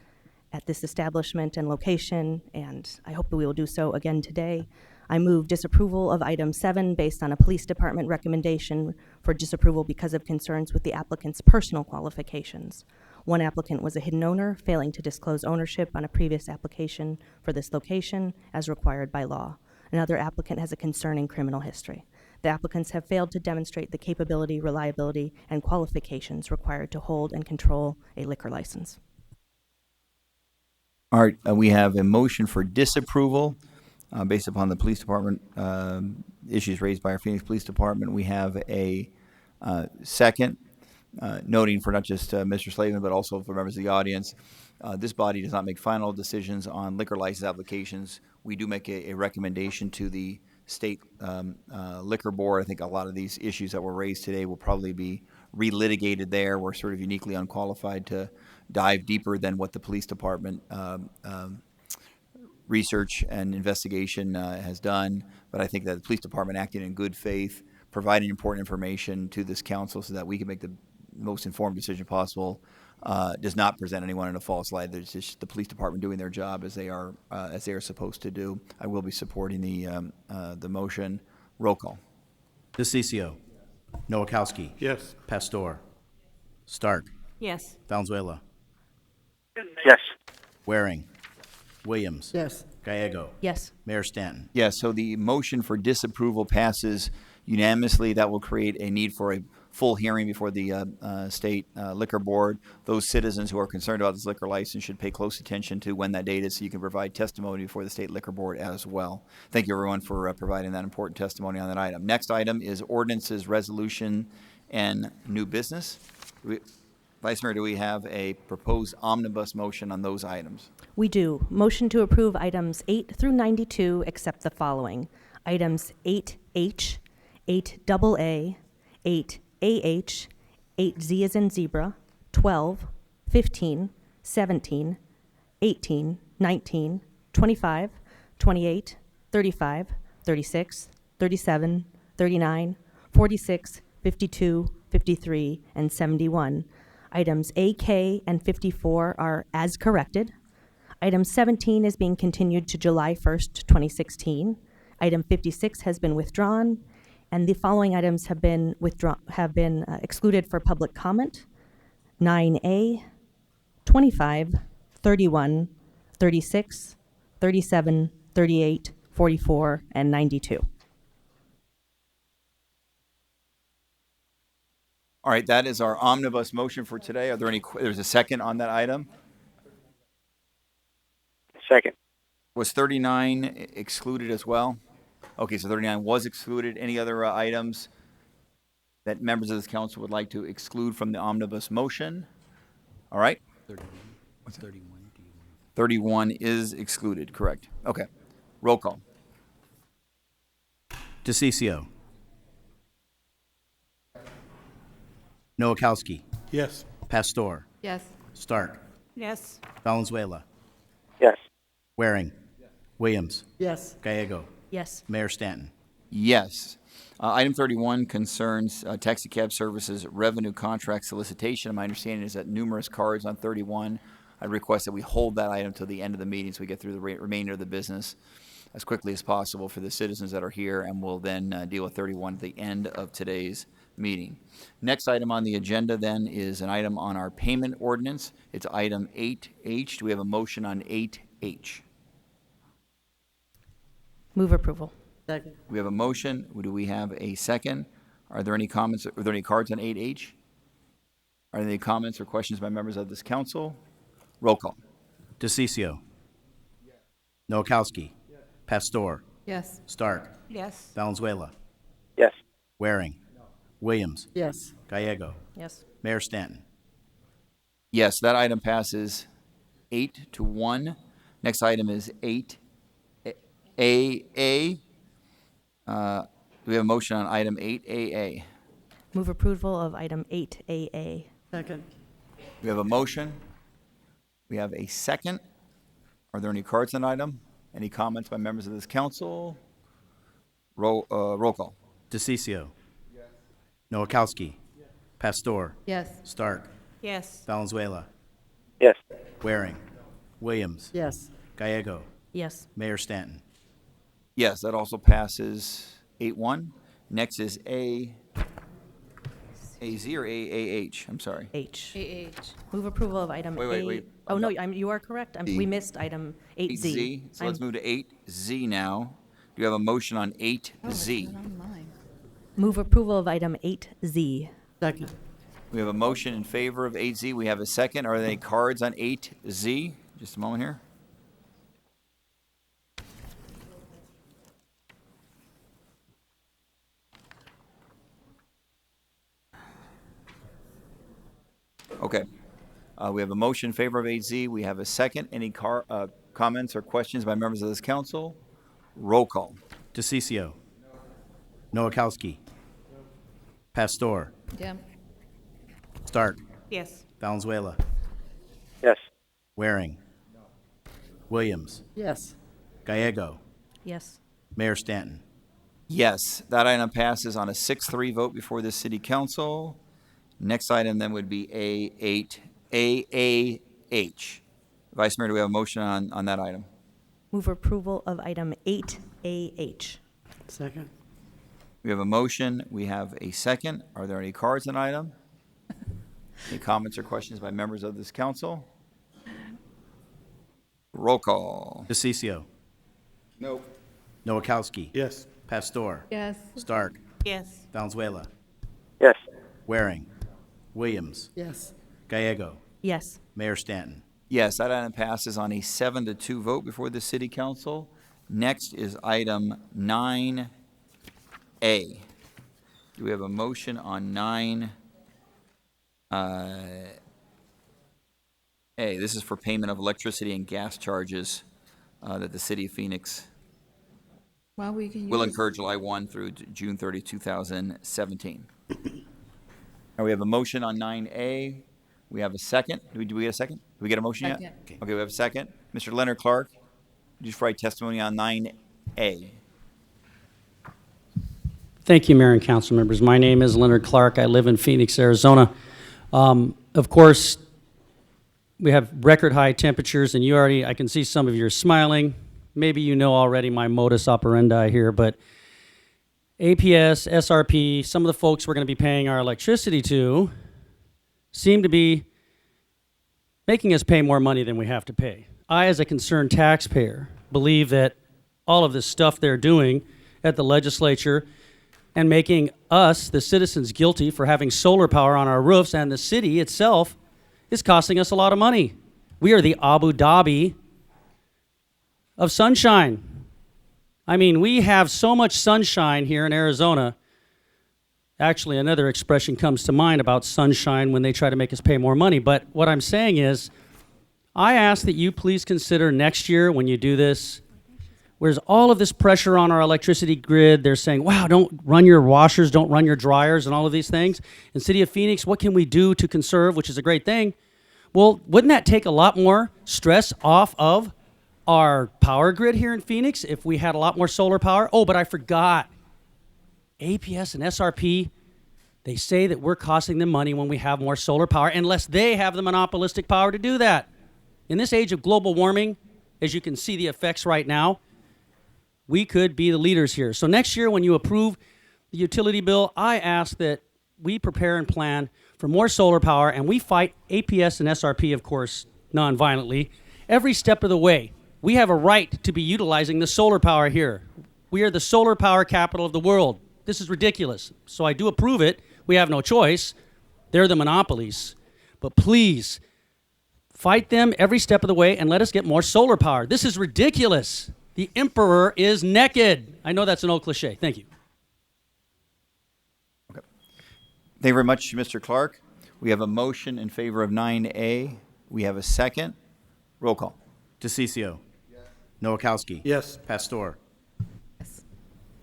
at this establishment and location, and I hope that we will do so again today. I move disapproval of item 7 based on a police department recommendation for disapproval because of concerns with the applicant's personal qualifications. One applicant was a hidden owner, failing to disclose ownership on a previous application for this location as required by law. Another applicant has a concerning criminal history. the applicants have failed to demonstrate the capability, reliability, and qualifications required to hold and control a liquor license. All right, we have a motion for disapproval based upon the police department issues raised by our Phoenix Police Department. We have a second, noting for not just Mr. Slavin, but also for members of the audience, this body does not make final decisions on liquor license applications. We do make a recommendation to the state liquor board. I think a lot of these issues that were raised today will probably be relitigated there. We're sort of uniquely unqualified to dive deeper than what the police department research and investigation has done. But I think that the police department acting in good faith, providing important information to this council so that we can make the most informed decision possible, does not present anyone in a false light. There's just the police department doing their job as they are supposed to do. I will be supporting the motion. Roll call. DeCiccio. Nowakowski. Yes. Pastor. Stark. Yes. Valenzuela. Yes. Waring. Williams. Yes. Gallego. Yes. Mayor Stanton. Yes, so the motion for disapproval passes unanimously. That will create a need for a full hearing before the state liquor board. Those citizens who are concerned about this liquor license should pay close attention to when that date is so you can provide testimony before the state liquor board as well. Thank you, everyone, for providing that important testimony on that item. Next item is ordinances, resolution, and new business. Vice Mayor, do we have a proposed omnibus motion on those items? We do. Motion to approve items 8 through 92, except the following. Items 8H, 8AA, 8AH, 8Z as in zebra, 12, 15, 17, 18, 19, 25, 28, 35, 36, 37, 39, 46, 52, 53, and 71. Items AK and 54 are as corrected. Item 17 is being continued to July 1st, 2016. Item 56 has been withdrawn, and the following items have been excluded for public comment. 9A, 25, 31, 36, 37, 38, 44, and 92. All right, that is our omnibus motion for today. Are there any, there's a second on that item? Second. Was 39 excluded as well? Okay, so 39 was excluded. Any other items that members of this council would like to exclude from the omnibus motion? All right. 31 is excluded, correct. Okay. Roll call. DeCiccio. Nowakowski. Yes. Pastor. Yes. Stark. Yes. Valenzuela. Yes. Waring. Williams. Yes. Gallego. Yes. Mayor Stanton. Yes. Item 31 concerns taxi cab services revenue contract solicitation. My understanding is that numerous cards on 31. I request that we hold that item till the end of the meeting so we get through the remainder of the business as quickly as possible for the citizens that are here, and we'll then deal with 31 at the end of today's meeting. Next item on the agenda then is an item on our payment ordinance. It's item 8H. Do we have a motion on 8H? Move approval. Second. We have a motion. Do we have a second? Are there any comments? Are there any cards on 8H? Are there any comments or questions by members of this council? Roll call. DeCiccio. Nowakowski. Pastor. Yes. Stark. Yes. Valenzuela. Yes. Waring. Yes. Williams. Gallego. Yes. Mayor Stanton. Yes, that item passes 8-1. Next item is 8AA. We have a motion on item 8AA. Move approval of item 8AA. Second. We have a motion. We have a second. Are there any cards on item? Any comments by members of this council? Roll call. DeCiccio. Nowakowski. Pastor. Yes. Stark. Yes. Valenzuela. Yes. Waring. Williams. Yes. Gallego. Yes. Mayor Stanton. Yes, that also passes 8-1. Next is AZ or AAH? I'm sorry. H. AH. Move approval of item Wait. Oh, no, you are correct. We missed item 8Z. 8Z. So let's move to 8Z now. Do you have a motion on 8Z? Move approval of item 8Z. Second. We have a motion in favor of 8Z. We have a second. Are there any cards on 8Z? Just a moment here. Okay. We have a motion in favor of 8Z. We have a second. Any comments or questions by members of this council? Roll call. DeCiccio. Noakowski. Pastor. Yeah. Stark. Yes. Valenzuela. Yes. Waring. Williams. Yes. Gallego. Yes. Mayor Stanton. Yes, that item passes on a 6-3 vote before the city council. Next item then would be A8, AAH. Vice Mayor, do we have a motion on that item? Move approval of item 8AH. Second. We have a motion, we have a second. Are there any cards on the item? Any comments or questions by members of this council? Roll call. DeCiccio. No. Noakowski. Yes. Pastor. Yes. Stark. Yes. Valenzuela. Yes. Waring. Williams. Yes. Gallego. Yes. Mayor Stanton. Yes, that item passes on a 7-2 vote before the city council. Next is item 9A. Do we have a motion on 9A? This is for payment of electricity and gas charges that the city of Phoenix Well, we can will use- incur July 1 through June 30, 2017. Now we have a motion on 9A. We have a second. Do we get a second? Do we get a motion yet? Second. Okay, we have a second. Mr. Leonard Clark, would you provide testimony on 9A? Thank you, Mayor and council members. My name is Leonard Clark. I live in Phoenix, Arizona. Of course, we have record high temperatures, and I can see some of you are smiling. Maybe you know already my modus operandi here, but APS, SRP, some of the folks we're going to be paying our electricity to seem to be making us pay more money than we have to pay. I, as a concerned taxpayer, believe that all of this stuff they're doing at the legislature and making us, the citizens, guilty for having solar power on our roofs, and the city itself is costing us a lot of money. We are the Abu Dhabi of sunshine. I mean, we have so much sunshine here in Arizona. Actually, another expression comes to mind about sunshine when they try to make us pay more money. But what I'm saying is, I ask that you please consider next year when you do this, where's all of this pressure on our electricity grid, they're saying, wow, don't run your washers, don't run your dryers, and all of these things. In City of Phoenix, what can we do to conserve, which is a great thing? Well, wouldn't that take a lot more stress off of our power grid here in Phoenix if we had a lot more solar power? Oh, but I forgot. APS and SRP, they say that we're costing them money when we have more solar power, unless they have the monopolistic power to do that. In this age of global warming, as you can see the effects right now, we could be the leaders here. So next year when you approve the utility bill, I ask that we prepare and plan for more solar power, and we fight APS and SRP, of course, non-violently, every step of the way. We have a right to be utilizing the solar power here. We are the solar power capital of the world. This is ridiculous. So I do approve it. We have no choice. They're the monopolies. But please, fight them every step of the way and let us get more solar power. This is ridiculous. The emperor is naked. I know that's an old cliche. Thank you. Okay. Thank you very much, Mr. Clark. We have a motion in favor of 9A. We have a second. Roll call. DeCiccio. Yes. Noakowski. Yes. Pastor. Yes.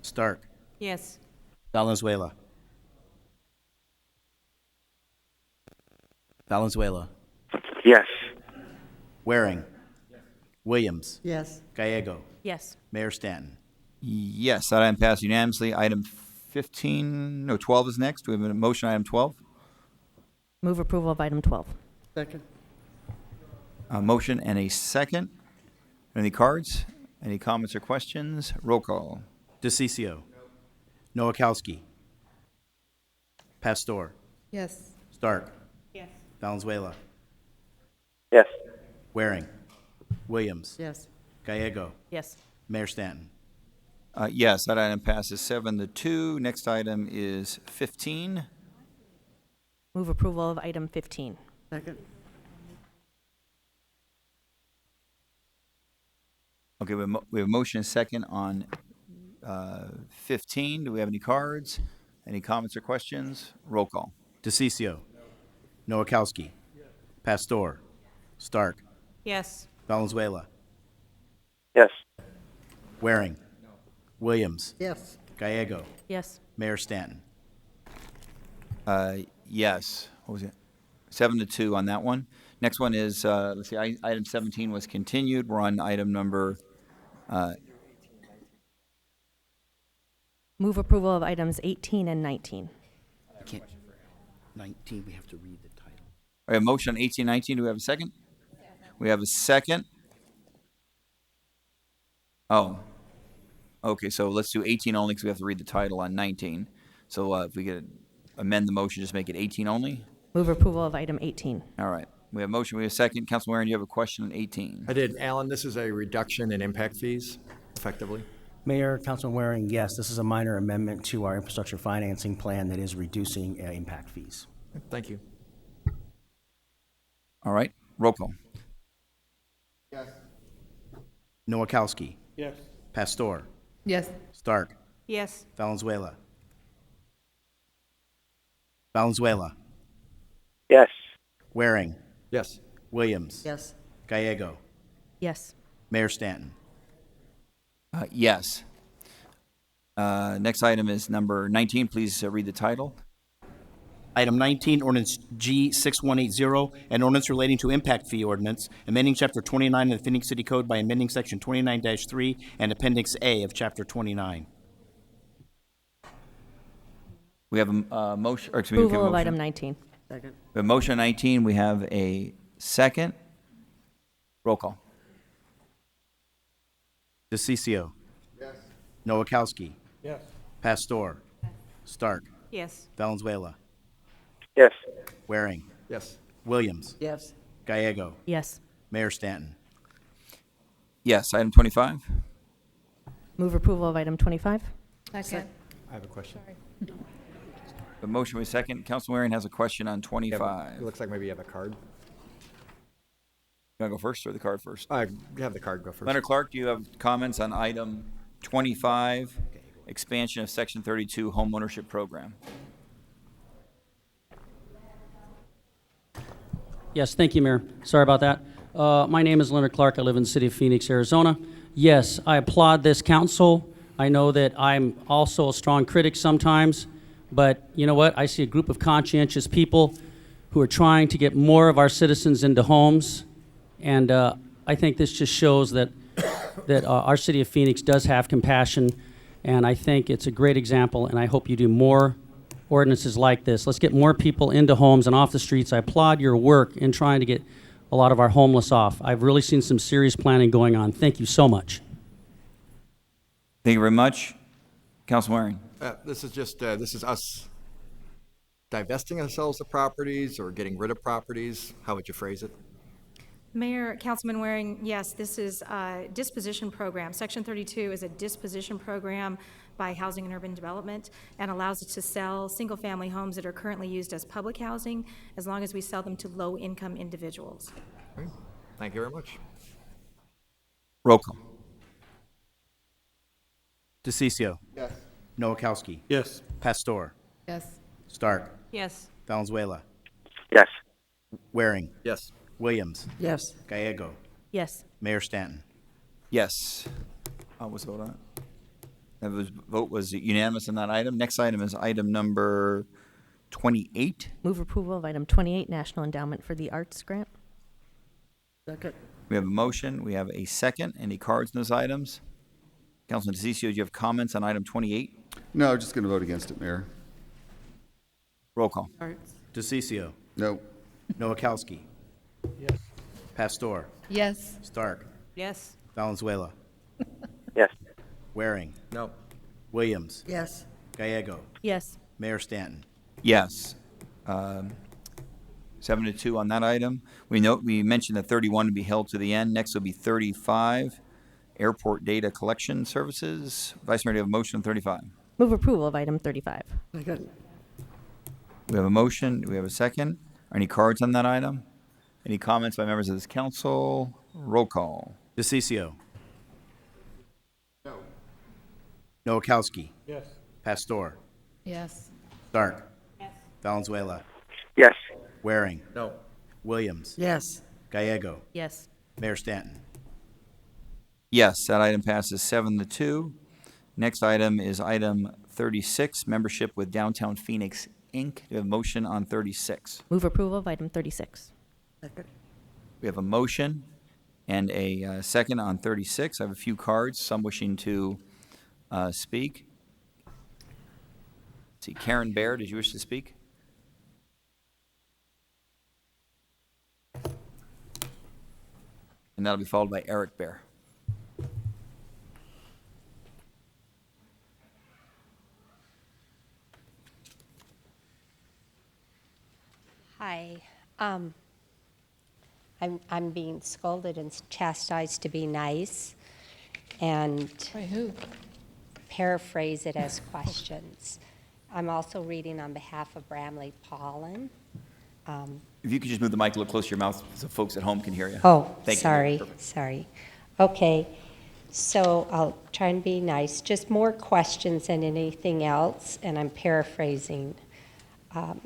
Stark. Yes. Valenzuela. Valenzuela. Yes. Waring. Williams. Yes. Gallego. Yes. Mayor Stanton. Yes, that item passed unanimously. Item 12 is next. We have a motion, item 12. Move approval of item 12. Second. A motion and a second. Any cards? Any comments or questions? Roll call. DeCiccio. Noakowski. Pastor. Yes. Stark. Yes. Valenzuela. Yes. Waring. Williams. Yes. Gallego. Yes. Mayor Stanton. Yes, that item passes 7-2. Next item is 15. Move approval of item 15. Second. Okay, we have a motion and a second on 15. Do we have any cards? Any comments or questions? Roll call. DeCiccio. Noakowski. Pastor. Stark. Yes. Valenzuela. Yes. Waring. Williams. Yes. Gallego. Yes. Mayor Stanton. Yes. What was it? 7-2 on that one. Next one is, let's see, item 17 was continued. We're on item number, Move approval of items 18 and 19. I can't. 19, we have to read the title. we have a motion on 18, 19. Do we have a second? We have a second. Oh. Okay, so let's do 18 only because we have to read the title on 19. So if we could amend the motion, just make it 18 only. Move approval of item 18. All right. We have a motion. We have a second. Councilman Warren, you have a question on 18. I did. Alan, this is a reduction in impact fees, effectively? Mayor, Councilman Waring, yes, this is a minor amendment to our infrastructure financing plan that is reducing impact fees. Thank you. All right. Roll call. Yes. Noakowski. Yes. Pastor. Yes. Stark. Yes. Valenzuela. Valenzuela. Yes. Waring. Yes. Williams. Yes. Gallego. Yes. Mayor Stanton. Yes. Next item is number 19. Please read the title. Item 19, ordinance G6180, an ordinance relating to impact fee ordinance, amending Chapter 29 of the Phoenix City Code by amending Section 29-3 and Appendix A of Chapter 29. We have a motion. Or excuse me, we have a Approval of motion. item 19. Second. We have a motion on 19. We have a second. Roll call. DeCiccio. Yes. Noakowski. Yes. Pastor. Stark. Yes. Valenzuela. Yes. Waring. Yes. Williams. Yes. Gallego. Yes. Mayor Stanton. Yes. Item 25. Move approval of item 25. Second. I have a question. The motion was second. Councilman Waring has a question on It 25. looks like maybe you have a card. You want to go first or the card first? Have the card go first. Leonard Clark, do you have comments on item 25, expansion of Section 32 homeownership program? Yes, thank you, Mayor. Sorry about that. My name is Leonard Clark. I live in the city of Phoenix, Arizona. Yes, I applaud this council. I know that I'm also a strong critic sometimes, but you know what? I see a group of conscientious people who are trying to get more of our citizens into homes, and I think this just shows that our city of Phoenix does have compassion, and I think it's a great example, and I hope you do more ordinances like this. Let's get more people into homes and off the streets. I applaud your work in trying to get a lot of our homeless off. I've really seen some serious planning going on. Thank you so much. Thank you very much. Councilman Waring. This is us divesting ourselves of properties or getting rid of properties. How would you phrase it? Mayor, Councilman Waring, yes, this is a disposition program. Section 32 is a disposition program by Housing and Urban Development and allows us to sell single-family homes that are currently used as public housing as long as we sell them to low-income individuals. Okay. Thank you very much. Roll call. DeCiccio. Yes. Noakowski. Yes. Pastor. Yes. Stark. Yes. Valenzuela. Yes. Waring. Yes. Williams. Yes. Gallego. Yes. Mayor Stanton. Yes. What's the vote on it? The vote was unanimous on that item. Next item is item number 28. Move approval of item 28, National Endowment for the Arts Grant. Second. We have a motion. We have a second. Any cards in those items? Councilman DeCiccio, do you have comments on item 28? No, I'm just going to vote against it, Mayor. Roll call. DeCiccio. No. Noakowski. Yes. Pastor. Yes. Stark. Yes. Valenzuela. Yes. Waring. No. Williams. Yes. Gallego. Yes. Mayor Stanton. Yes. 7-2 on that item. We mentioned that 31 to be held to the end. Next will be 35. Airport Data Collection Services. Vice Mayor, do you have a motion on 35? Move approval of item 35. Second. We have a motion. Do we have a second? Are any cards on that item? Any comments by members of this council? Roll call. DeCiccio. Noakowski. Yes. Pastor. Yes. Stark. Valenzuela. Yes. Waring. No. Williams. Yes. Gallego. Yes. Mayor Stanton. Yes, that item passes 7-2. Next item is item 36, membership with Downtown Phoenix, Inc. Do we have a motion on 36? Move approval of item 36. Second. We have a motion and a second on 36. I have a few cards, some wishing to speak. Let's see, Karen Baird, did you wish to speak? And that'll be followed by Eric Bear. Hi. I'm being scolded and chastised to be nice and By who? paraphrase it as questions. I'm also reading on behalf of Bramley Pollen. If you could just move the mic a little closer to your mouth so folks at home can hear you. Oh, Thank you. sorry, Perfect. sorry. Okay, so I'll try and be nice. Just more questions than anything else, and I'm paraphrasing.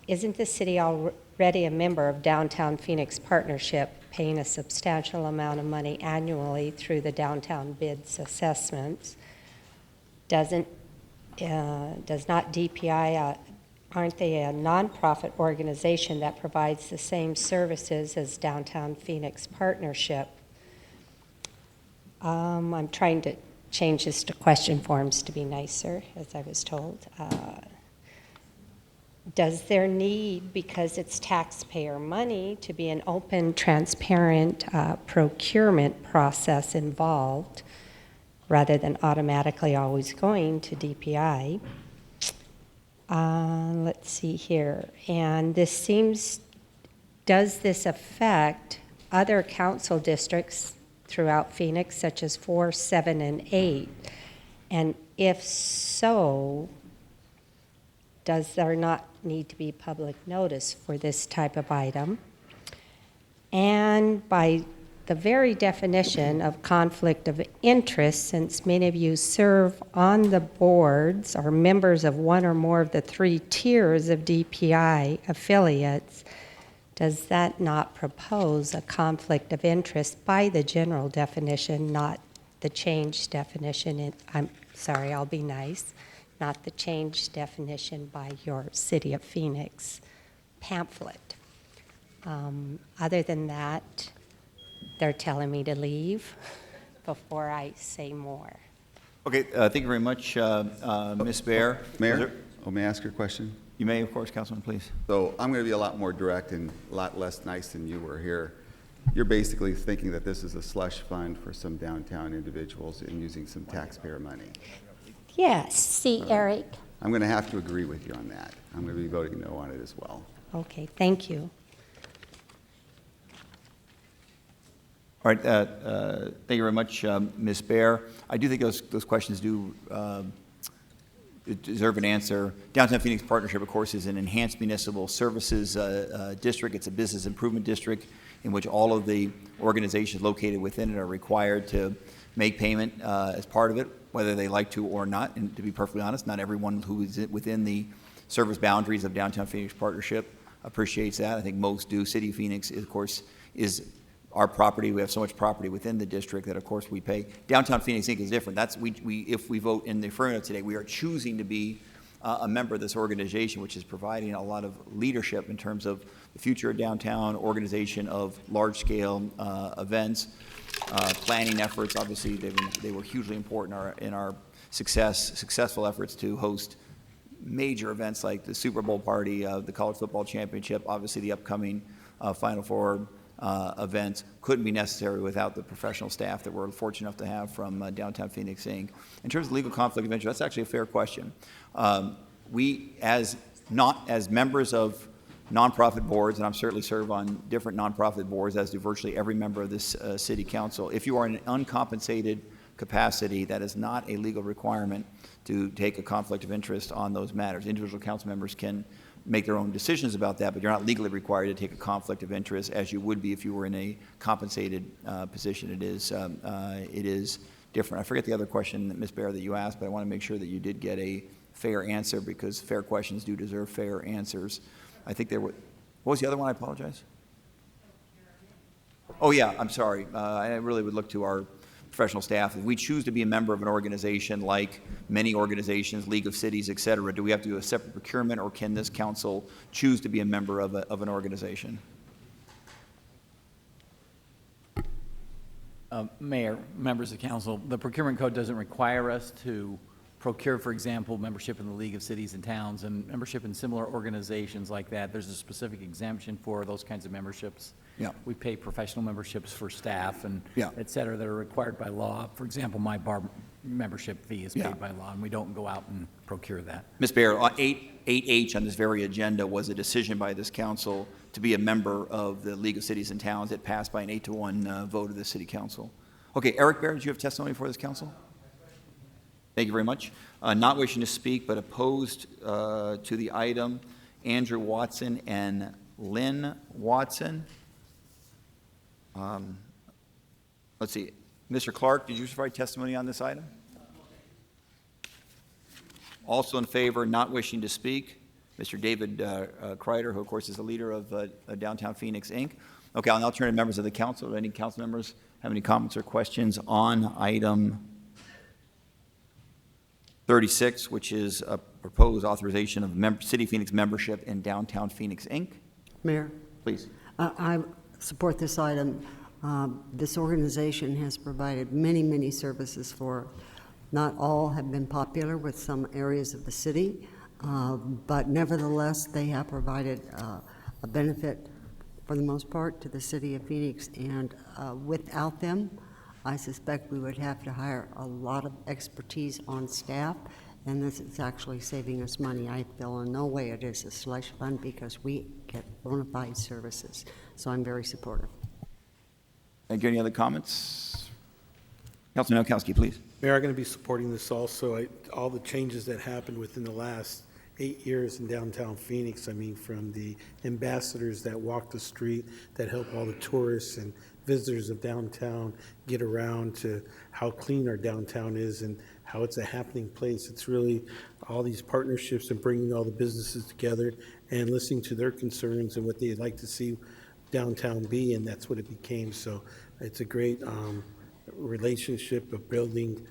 Isn't the city already a member of Downtown Phoenix Partnership, paying a substantial amount of money annually through the downtown bids assessments? Does not DPI, aren't they a nonprofit organization that provides the same services as Downtown Phoenix Partnership? I'm trying to change this to question forms to be nicer, as I was told. Does there need, because it's taxpayer money, to be an open, transparent procurement process involved rather than automatically always going to DPI? Let's see here. And this seems, does this affect other council districts throughout Phoenix, such as 4, 7, and 8? And if so, does there not need to be public notice for this type of item? And by the very definition of conflict of interest, since many of you serve on the boards, are members of one or more of the 3 tiers of DPI affiliates, does that not propose a conflict of interest by the general definition, not the changed definition? I'm sorry, I'll be nice. Not the changed definition by your City of Phoenix pamphlet. Other than that, they're telling me to leave before I say more. Okay, thank you very much, Ms. Bear. Mayor, may I ask your question? You may, of course, Councilman, please. So I'm going to be a lot more direct and a lot less nice than you were here. You're basically thinking that this is a slush fund for some downtown individuals and using some taxpayer money. Yes, see, Eric? I'm going to have to agree with you on that. I'm going to be voting no on it as well. Okay, thank you. All right, thank you very much, Ms. Bear. I do think those questions do deserve an answer. Downtown Phoenix Partnership, of course, is an enhanced municipal services district. It's a business improvement district in which all of the organizations located within it are required to make payment as part of it, whether they like to or not. And to be perfectly honest, not everyone who is within the service boundaries of Downtown Phoenix Partnership appreciates that. I think most do. City of Phoenix, of course, is our property. We have so much property within the district that, of course, we pay. Downtown Phoenix Inc. is different. That's if we vote in the affirmative today, we are choosing to be a member of this organization, which is providing a lot of leadership in terms of the future of downtown, organization of large-scale events, planning efforts. Obviously, they were hugely important in our successful efforts to host major events like the Super Bowl party, the College Football Championship, obviously the upcoming Final Four events couldn't be necessary without the professional staff that we're fortunate enough to have from Downtown Phoenix Inc. In terms of legal conflict of interest, that's actually a fair question. We, as members of nonprofit boards, and I'm certainly serve on different nonprofit boards, as do virtually every member of this city council, if you are an uncompensated capacity, that is not a legal requirement to take a conflict of interest on those matters. Individual council members can make their own decisions about that, but you're not legally required to take a conflict of interest as you would be if you were in a compensated position. It is different. I forget the other question, Ms. Baer, that you asked, but I want to make sure that you did get a fair answer, because fair questions do deserve fair answers. I think there were, what was the other one? I apologize. Oh, yeah, I'm sorry. I really would look to our professional staff. If we choose to be a member of an organization like many organizations, League of Cities, et cetera, do we have to do a separate procurement, or can this council choose to be a member of an organization? Mayor, members of council, the procurement code doesn't require us to procure, for example, membership in the League of Cities and Towns and membership in similar organizations like that. There's a specific exemption for those kinds of memberships. Yeah. We pay professional memberships for staff and Yeah. et cetera that are required by law. For example, my bar membership fee is paid Yeah. by law, and we don't go out and procure that. Ms. Baer, 8H on this very agenda was a decision by this council to be a member of the League of Cities and Towns. It passed by an 8-1 vote of the city council. Okay, Eric Baer, did you have testimony for this council? Thank you very much. Not wishing to speak, but opposed to the item, Andrew Watson and Lynn Watson. Let's see. Mr. Clark, did you provide testimony on this item? Also in favor, not wishing to speak, Mr. David Kreider, who of course is the leader of Downtown Phoenix, Inc. Okay, I'll now turn to members of the council. Do any council members have any comments or questions on item 36, which is a proposed authorization of City of Phoenix membership in Downtown Phoenix, Inc.? Mayor, Please. I support this item. This organization has provided many, many services for, not all have been popular with some areas of the city, but nevertheless, they have provided a benefit for the most part to the city of Phoenix, and without them, I suspect we would have to hire a lot of expertise on staff, and this is actually saving us money. I feel in no way it is a slush fund because we get bona fide services, so I'm very supportive. Thank you. Any other comments? Councilman Nowakowski, please. Mayor, I'm going to be supporting this also. All the changes that happened within the last 8 years in downtown Phoenix, I mean, from the ambassadors that walk the street, that help all the tourists and visitors of downtown get around, to how clean our downtown is and how it's a happening place. It's really all these partnerships and bringing all the businesses together and listening to their concerns and what they'd like to see downtown be, and that's what it became. So it's a great relationship of building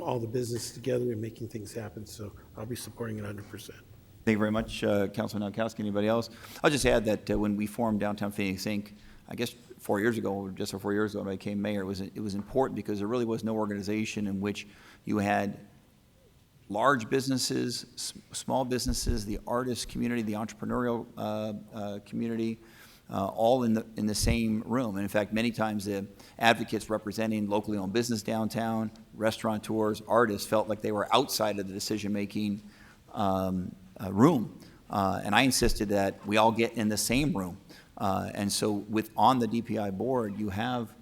all the business together and making things happen. So I'll be supporting it 100%. Thank you very much, Councilman Nowakowski. Anybody else? I'll just add that when we formed Downtown Phoenix, Inc., I guess 4 years ago, just over 4 years ago when I became mayor, it was important because there really was no organization in which you had large businesses, small businesses, the artist community, the entrepreneurial community, all in the same room. And in fact, many times the advocates representing locally owned business downtown, restaurateurs, artists felt like they were outside of the decision-making room. And I insisted that we all get in the same room. And so on the DPI board, you have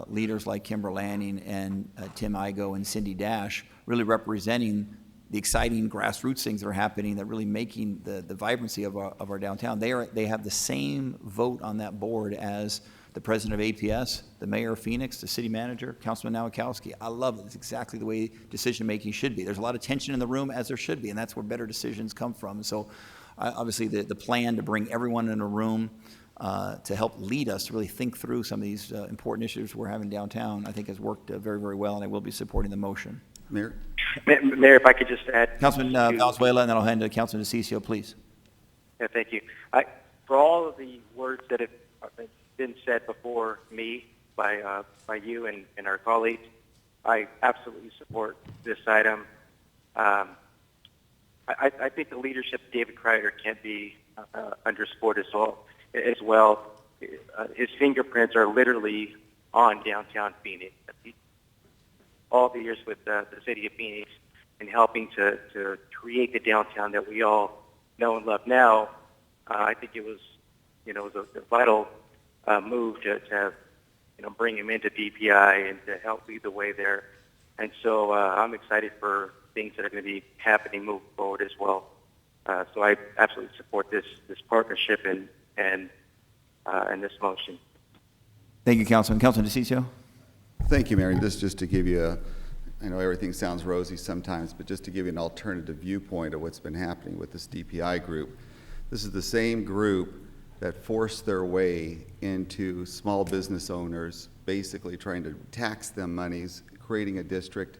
leaders like Kimber Lanning and Tim Igo and Cindy Dash really representing the exciting grassroots things that are happening that are really making the vibrancy of our downtown. They have the same vote on that board as the president of APS, the mayor of Phoenix, the city manager, Councilman Nowakowski. I love it. It's exactly the way decision-making should be. There's a lot of tension in the room, as there should be, and that's where better decisions come from. And so obviously the plan to bring everyone in a room to help lead us to really think through some of these important issues we're having downtown, I think has worked very, very well, and I will be supporting the motion. Mayor? Mayor, if I could just add. Councilman Valenzuela, and then I'll hand it to Councilman DeCiccio, please. Yeah, thank you. For all of the words that have been said before me by you and our colleagues, I absolutely support this item. I think the leadership of David Kreider can't be underscored as well. His fingerprints are literally on downtown Phoenix. All the years with the city of Phoenix and helping to create the downtown that we all know and love now, I think it was a vital move to have, bring him into DPI and to help lead the way there. And so I'm excited for things that are going to be happening moving forward as well. So I absolutely support this partnership and this motion. Thank you, Councilman. Councilman DeCiccio? Thank you, Mayor. This is just to give you I know everything sounds rosy sometimes, but just to give you an alternative viewpoint of what's been happening with this DPI group. This is the same group that forced their way into small business owners, basically trying to tax them monies, creating a district.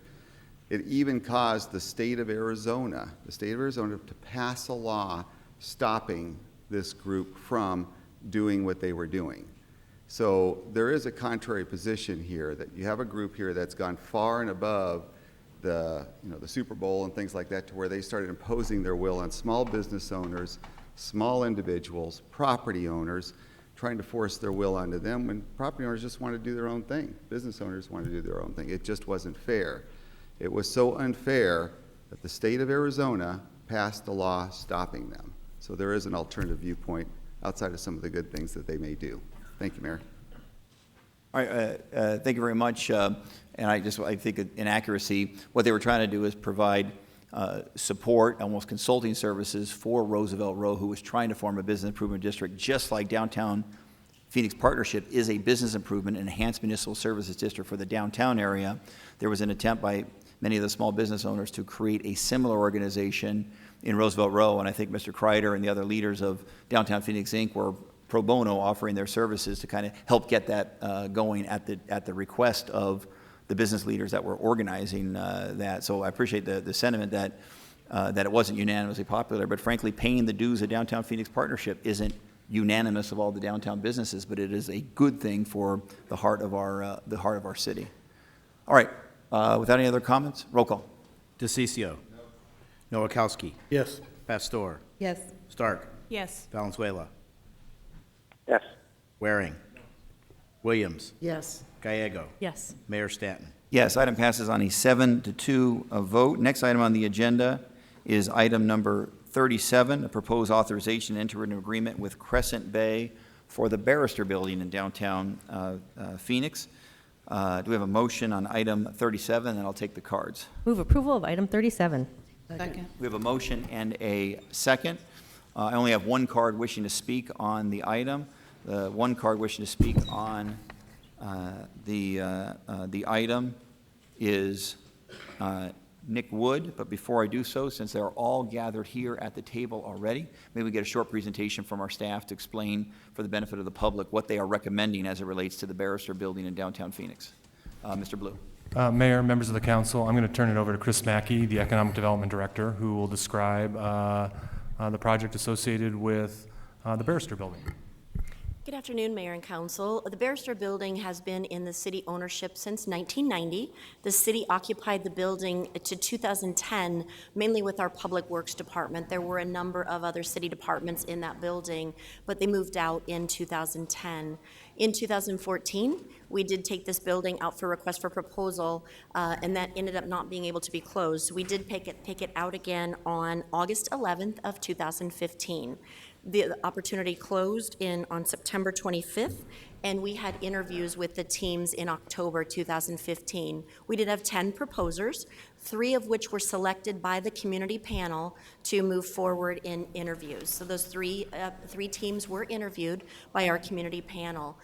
It even caused the state of Arizona to pass a law stopping this group from doing what they were doing. So there is a contrary position here, that you have a group here that's gone far and above the Super Bowl and things like that, to where they started imposing their will on small business owners, small individuals, property owners, trying to force their will onto them when property owners just want to do their own thing. Business owners want to do their own thing. It just wasn't fair. It was so unfair that the state of Arizona passed a law stopping them. So there is an alternative viewpoint outside of some of the good things that they may do. Thank you, Mayor. All right, thank you very much. And I think in accuracy, what they were trying to do is provide support, almost consulting services for Roosevelt Row, who was trying to form a business improvement district, just like Downtown Phoenix Partnership is a business improvement and enhanced municipal services district for the downtown area. There was an attempt by many of the small business owners to create a similar organization in Roosevelt Row, and I think Mr. Kreider and the other leaders of Downtown Phoenix Inc. were pro bono offering their services to kind of help get that going at the request of the business leaders that were organizing that. So I appreciate the sentiment that it wasn't unanimously popular, but frankly, paying the dues of Downtown Phoenix Partnership isn't unanimous of all the downtown businesses, but it is a good thing for the heart of our city. All right, without any other comments, roll call. DeCiccio. No. Nowakowski. Yes. Pastor. Yes. Stark. Yes. Valenzuela. Yes. Waring. Williams. Yes. Gallego. Yes. Mayor Stanton. Yes, item passes on a 7-2 vote. Next item on the agenda is item number 37, a proposed authorization to enter an agreement with Crescent Bay for the Barrister Building in downtown Phoenix. Do we have a motion on item 37? And I'll take the cards. Move approval of item 37. Second. We have a motion and a second. I only have one card wishing to speak on the item. The one card wishing to speak on the item is Nick Wood, but before I do so, since they're all gathered here at the table already, maybe we get a short presentation from our staff to explain for the benefit of the public what they are recommending as it relates to the Barrister Building in downtown Phoenix. Mr. Blue. Mayor, members of the council, I'm going to turn it over to Chris Mackey, the Economic Development Director, who will describe the project associated with the Barrister Building. Good afternoon, Mayor and Council. The Barrister Building has been in the city ownership since 1990. The city occupied the building to 2010, mainly with our Public Works Department. There were a number of other city departments in that building, but they moved out in 2010. In 2014, we did take this building out for request for proposal, and that ended up not being able to be closed. So we did take it out again on August 11th of 2015. The opportunity closed on September 25th, and we had interviews with the teams in October 2015. We did have 10 proposers, 3 of which were selected by the community panel to move forward in interviews. So those three teams were interviewed by our community panel.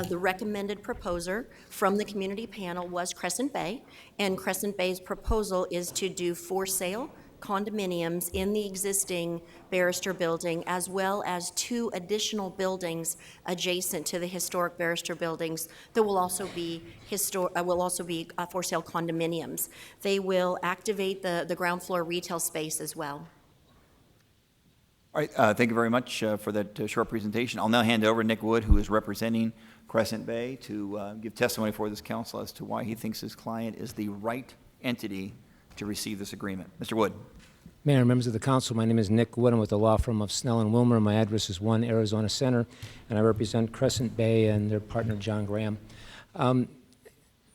The recommended proposer from the community panel was Crescent Bay, and Crescent Bay's proposal is to do for sale condominiums in the existing Barrister Building, as well as 2 additional buildings adjacent to the historic Barrister buildings that will also be for sale condominiums. They will activate the ground floor retail space as well. All right, thank you very much for that short presentation. I'll now hand it over to Nick Wood, who is representing Crescent Bay, to give testimony for this council as to why he thinks his client is the right entity to receive this agreement. Mr. Wood. Mayor and members of the council, my name is Nick Wood. I'm with the law firm of Snell and Wilmer. My address is 1 Arizona Center, and I represent Crescent Bay and their partner, John Graham.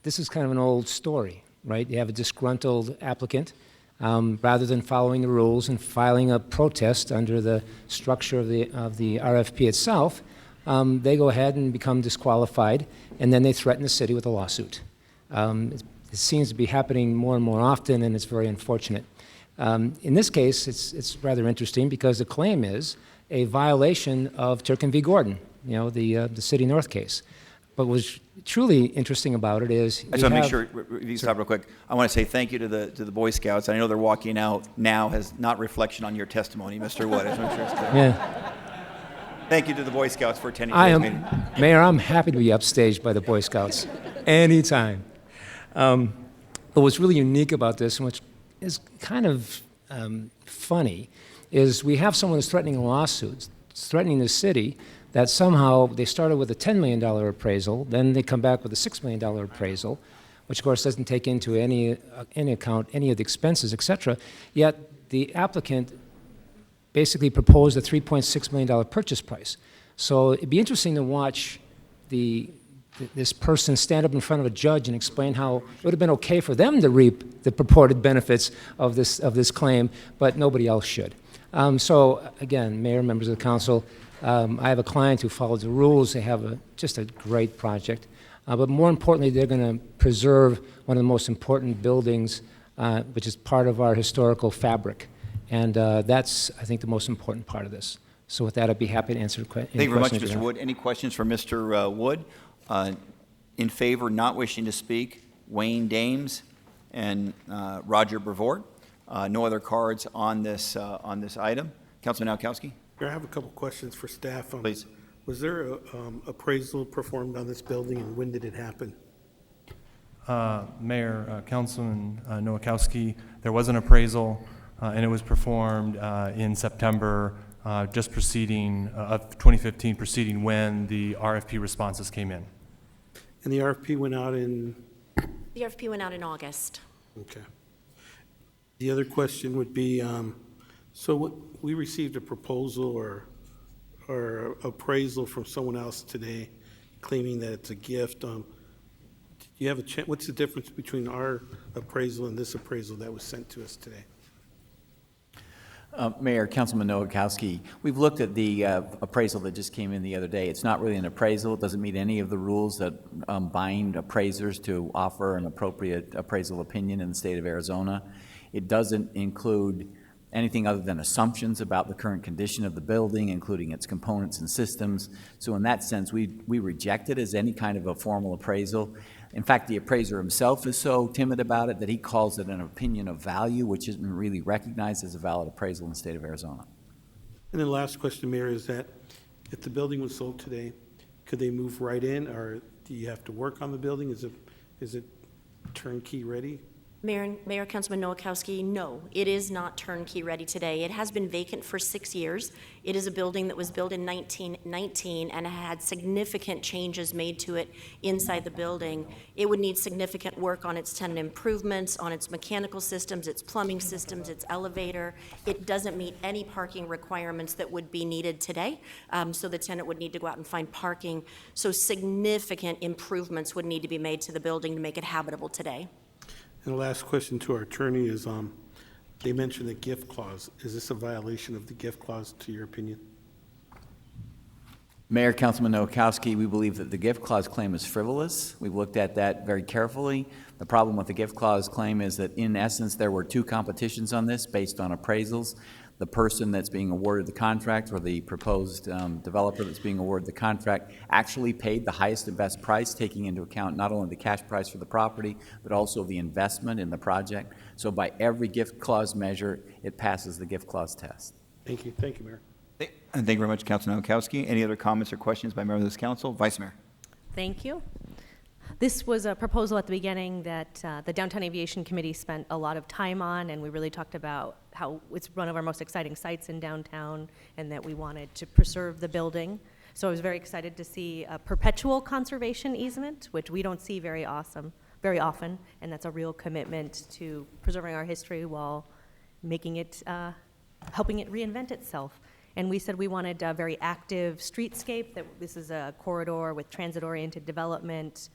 This is kind of an old story, right? You have a disgruntled applicant. Rather than following the rules and filing a protest under the structure of the RFP itself, they go ahead and become disqualified, and then they threaten the city with a lawsuit. It seems to be happening more and more often, and it's very unfortunate. In this case, it's rather interesting because the claim is a violation of Turkin v. Gordon, the City North case. But what's truly interesting about it is I just want to make sure, if you stop real quick, I want to say thank you to the Boy Scouts. I know they're walking out now as not reflection on your testimony, Mr. Wood. I just want to make sure it's clear. Yeah. Thank you to the Boy Scouts for attending today's meeting. Mayor, I'm happy to be upstaged by the Boy Scouts anytime. But what's really unique about this, and which is kind of funny, is we have someone who's threatening a lawsuit, threatening the city, that somehow they started with a $10 million appraisal, then they come back with a $6 million appraisal, which of course doesn't take into any account any of the expenses, et cetera. Yet the applicant basically proposed a $3.6 million purchase price. So it'd be interesting to watch this person stand up in front of a judge and explain how it would have been okay for them to reap the purported benefits of this claim, but nobody else should. So again, Mayor, members of the council, I have a client who follows the rules. They have just a great project. But more importantly, they're going to preserve one of the most important buildings, which is part of our historical fabric. And that's, I think, the most important part of this. So with that, I'd be happy to answer any questions. Thank you very much, Mr. Wood. Any questions for Mr. Wood? In favor, not wishing to speak, Wayne Dames and Roger Brevoort. No other cards on this item. Councilman Nowakowski? I have a couple questions for staff. Please. Was there an appraisal performed on this building, and when did it happen? Mayor, Councilman Nowakowski, there was an appraisal, and it was performed in September, just preceding, of 2015, preceding when the RFP responses came in. And the RFP went out in? The RFP went out in August. Okay. The other question would be, we received a proposal or appraisal from someone else today claiming that it's a gift. Do you have what's the difference between our appraisal and this appraisal that was sent to us today? Mayor, Councilman Nowakowski, we've looked at the appraisal that just came in the other day. It's not really an appraisal. It doesn't meet any of the rules that bind appraisers to offer an appropriate appraisal opinion in the state of Arizona. It doesn't include anything other than assumptions about the current condition of the building, including its components and systems. So in that sense, we reject it as any kind of a formal appraisal. In fact, the appraiser himself is so timid about it that he calls it an opinion of value, which isn't really recognized as a valid appraisal in the state of Arizona. And then the last question, Mayor, is that if the building was sold today, could they move right in, or do you have to work on the building? Is it turnkey ready? Mayor, Councilman Nowakowski, no, it is not turnkey ready today. It has been vacant for 6 years. It is a building that was built in 1919 and had significant changes made to it inside the building. It would need significant work on its tenant improvements, on its mechanical systems, its plumbing systems, its elevator. It doesn't meet any parking requirements that would be needed today, so the tenant would need to go out and find parking. So significant improvements would need to be made to the building to make it habitable today. And the last question to our attorney is, they mentioned the gift clause. Is this a violation of the gift clause, to your opinion? Mayor, Councilman Nowakowski, we believe that the gift clause claim is frivolous. We've looked at that very carefully. The problem with the gift clause claim is that, in essence, there were two competitions on this based on appraisals. The person that's being awarded the contract, or the proposed developer that's being awarded the contract, actually paid the highest and best price, taking into account not only the cash price for the property, but also the investment in the project. So by every gift clause measure, it passes the gift clause test. Thank you. Thank you, Mayor. Thank you very much, Councilman Nowakowski. Any other comments or questions by members of this council? Vice Mayor. Thank you. This was a proposal at the beginning that the Downtown Aviation Committee spent a lot of time on, and we really talked about how it's one of our most exciting sites in downtown and that we wanted to preserve the building. So I was very excited to see a perpetual conservation easement, which we don't see very often, and that's a real commitment to preserving our history while making it, helping it reinvent itself. And we said we wanted a very active streetscape, that this is a corridor with transit-oriented development.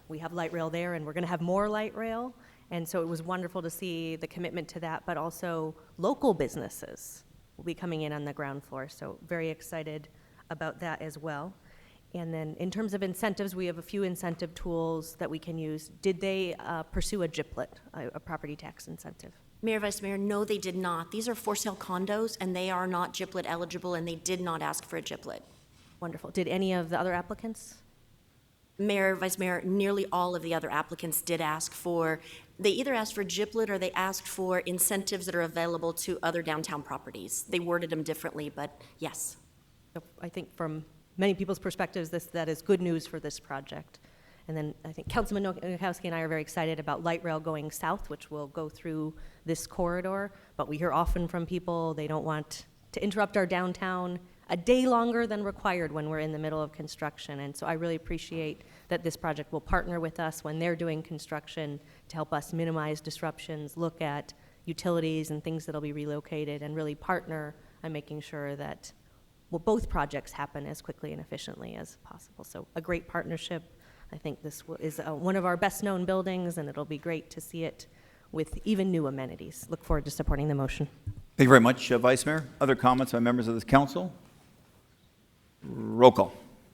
We have light rail there, and we're going to have more light rail. And so it was wonderful to see the commitment to that, but also local businesses will be coming in on the ground floor. So very excited about that as well. And then in terms of incentives, we have a few incentive tools that we can use. Did they pursue a GIPLET, a property tax incentive? Mayor, Vice Mayor, no, they did not. These are for sale condos, and they are not GIPLET eligible, and they did not ask for a GIPLET. Wonderful. Did any of the other applicants? Mayor, Vice Mayor, nearly all of the other applicants did ask for, they either asked for GIPLET or they asked for incentives that are available to other downtown properties. They worded them differently, but yes. So I think from many people's perspectives, that is good news for this project. And then I think Councilman Nowakowski and I are very excited about light rail going south, which will go through this corridor. But we hear often from people, they don't want to interrupt our downtown a day longer than required when we're in the middle of construction. And so I really appreciate that this project will partner with us when they're doing construction to help us minimize disruptions, look at utilities and things that'll be relocated, and really partner on making sure that both projects happen as quickly and efficiently as possible. So a great partnership. I think this is one of our best-known buildings, and it'll be great to see it with even new amenities. Look forward to supporting the motion. Thank you very much, Vice Mayor. Other comments by members of this council? Roll call.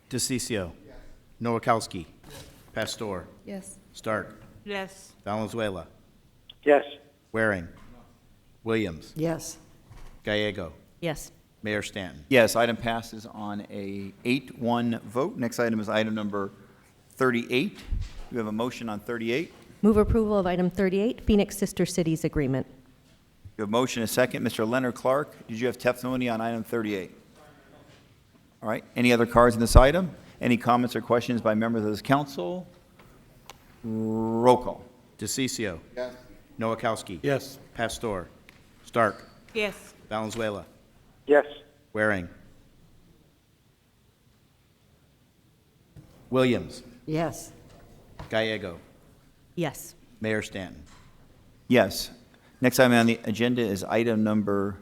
DeCiccio. Yes. Nowakowski. Yes. Pastor. Yes. Stark. Yes. Valenzuela. Yes. Waring. Williams. Yes. Gallego. Yes. Mayor Stanton. Yes, item passes on a 8-1 vote. Next item is item number 38. We have a motion on 38. Move approval of item 38, Phoenix Sister Cities Agreement. We have a motion, a second. Mr. Leonard Clark, did you have testimony on item 38? All right. Any other cards in this item? Any comments or questions by members of this council? Roll call. DeCiccio. Yes. Nowakowski. Yes. Pastor. Stark. Yes. Valenzuela. Yes. Waring. Williams. Yes. Gallego. Yes. Mayor Stanton. Yes. Next item on the agenda is item number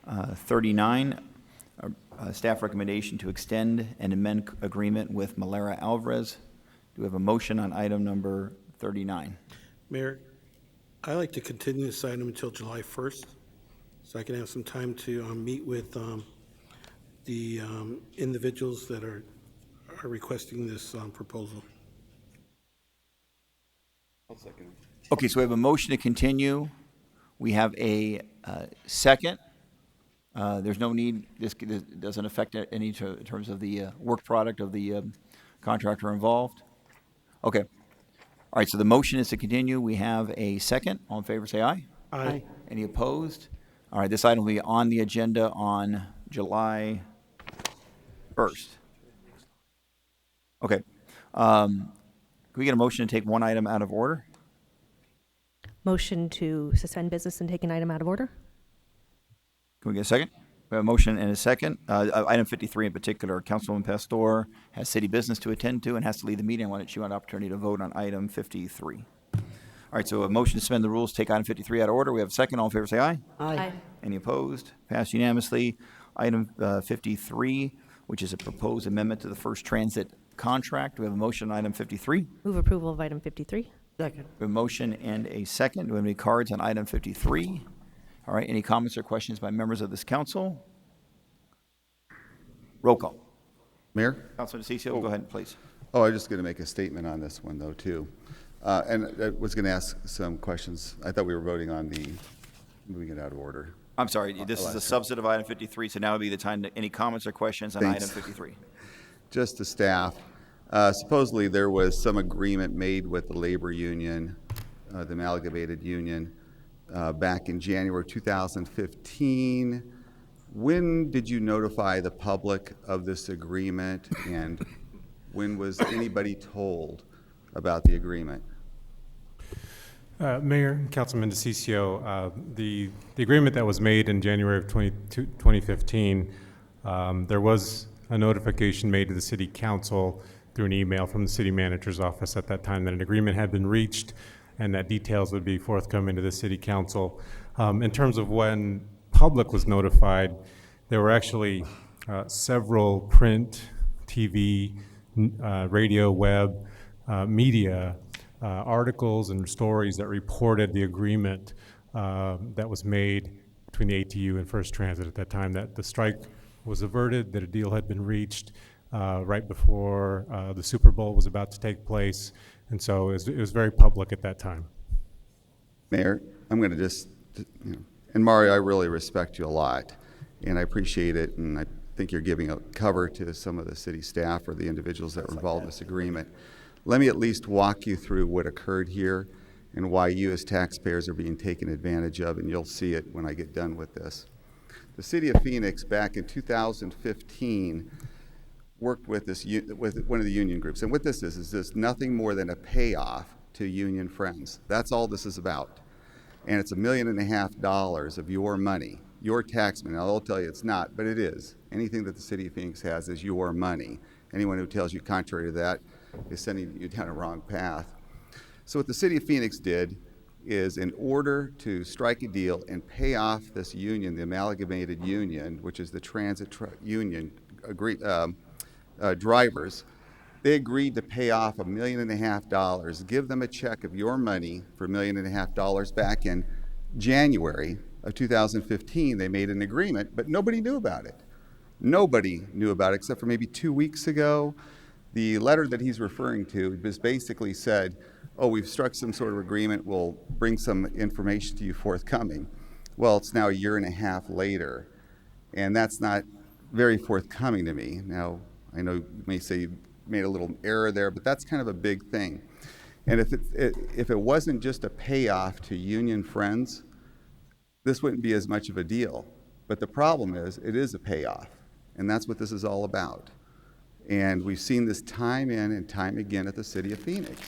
39, staff recommendation to extend and amend agreement with Malera Alvarez. Do we have a motion on item number 39? Mayor, I'd like to continue this item until July 1st, so I can have some time to meet with the individuals that are requesting this proposal. Okay, so we have a motion to continue. We have a second. There's no need, this doesn't affect any in terms of the work product of the contractor involved. Okay. All right, so the motion is to continue. We have a second. All in favor, say aye. Aye. Any opposed? All right, this item will be on the agenda on July 1st. Okay. Can we get a motion to take one item out of order? Motion to suspend business and take an item out of order? Can we get a second? We have a motion and a second. Item 53 in particular, Councilwoman Pastor has city business to attend to and has to leave the meeting. I wanted she want an opportunity to vote on item 53. All right, so a motion to suspend the rules, take item 53 out of order. We have a second. All in favor, say aye. Aye. Any opposed? Passed unanimously. Item 53, which is a proposed amendment to the First Transit contract. Do we have a motion on item 53? Move approval of item 53. Second. We have a motion and a second. Do we have any cards on item 53? All right, any comments or questions by members of this council? Roll call. Mayor? Councilman DeCiccio, go ahead, please. Oh, I was just going to make a statement on this one, though, too. And I was going to ask some questions. I thought we were voting on the moving it out of order. I'm sorry, this is a subset of item 53, so now would be the time to, any comments or questions on Thanks. item 53? Just to staff, supposedly there was some agreement made with the labor union, the amalgamated union, back in January 2015. When did you notify the public of this agreement, and when was anybody told about the agreement? Mayor, Councilman DeCiccio, the agreement that was made in January of 2015, there was a notification made to the city council through an email from the city manager's office at that time that an agreement had been reached and that details would be forthcoming to the city council. In terms of when public was notified, there were actually several print, TV, radio, web, media articles and stories that reported the agreement that was made between the ATU and First Transit at that time, that the strike was averted, that a deal had been reached, right before the Super Bowl was about to take place, and so it was very public at that time. Mayor, I'm going to just, and Mario, I really respect you a lot, and I appreciate it, and I think you're giving a cover to some of the city staff or the individuals that were involved in this agreement. Let me at least walk you through what occurred here and why you as taxpayers are being taken advantage of, and you'll see it when I get done with this. The City of Phoenix, back in 2015, worked with with one of the union groups, and what this is this nothing more than a payoff to union friends. That's all this is about. And it's $1.5 million of your money, your tax money. Now, they'll tell you it's not, but it is. Anything that the City of Phoenix has is your money. Anyone who tells you contrary to that is sending you down a wrong path. So what the City of Phoenix did is, in order to strike a deal and pay off this union, the amalgamated union, which is the transit union drivers, they agreed to pay off $1.5 million, give them a check of your money for $1.5 million back in January of 2015. They made an agreement, but nobody knew about it. Nobody knew about it except for maybe 2 weeks ago. The letter that he's referring to just basically said, oh, we've struck some sort of agreement, we'll bring some information to you forthcoming. Well, it's now 1.5 years later, and that's not very forthcoming to me. Now, I know you may say you made a little error there, but that's kind of a big thing. And if it wasn't just a payoff to union friends, this wouldn't be as much of a deal. But the problem is, it is a payoff, and that's what this is all about. And we've seen this time in and time again at the City of Phoenix.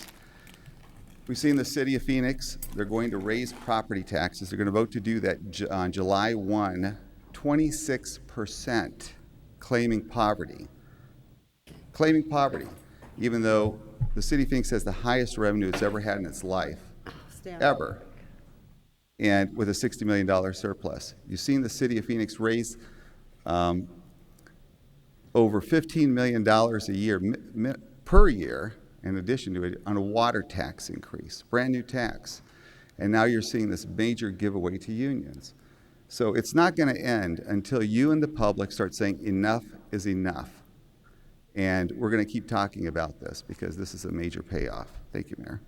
We've seen the City of Phoenix, they're going to raise property taxes. They're going to vote to do that on July 1, 26%, claiming poverty. Claiming poverty, even though the City of Phoenix has the highest revenue it's ever had in its life, ever, and with a $60 million surplus. You've seen the City of Phoenix raise over $15 million a year, per year, in addition to it, on a water tax increase, brand new tax. And now you're seeing this major giveaway to unions. So it's not going to end until you and the public start saying enough is enough. And we're going to keep talking about this because this is a major payoff. Thank you, Mayor.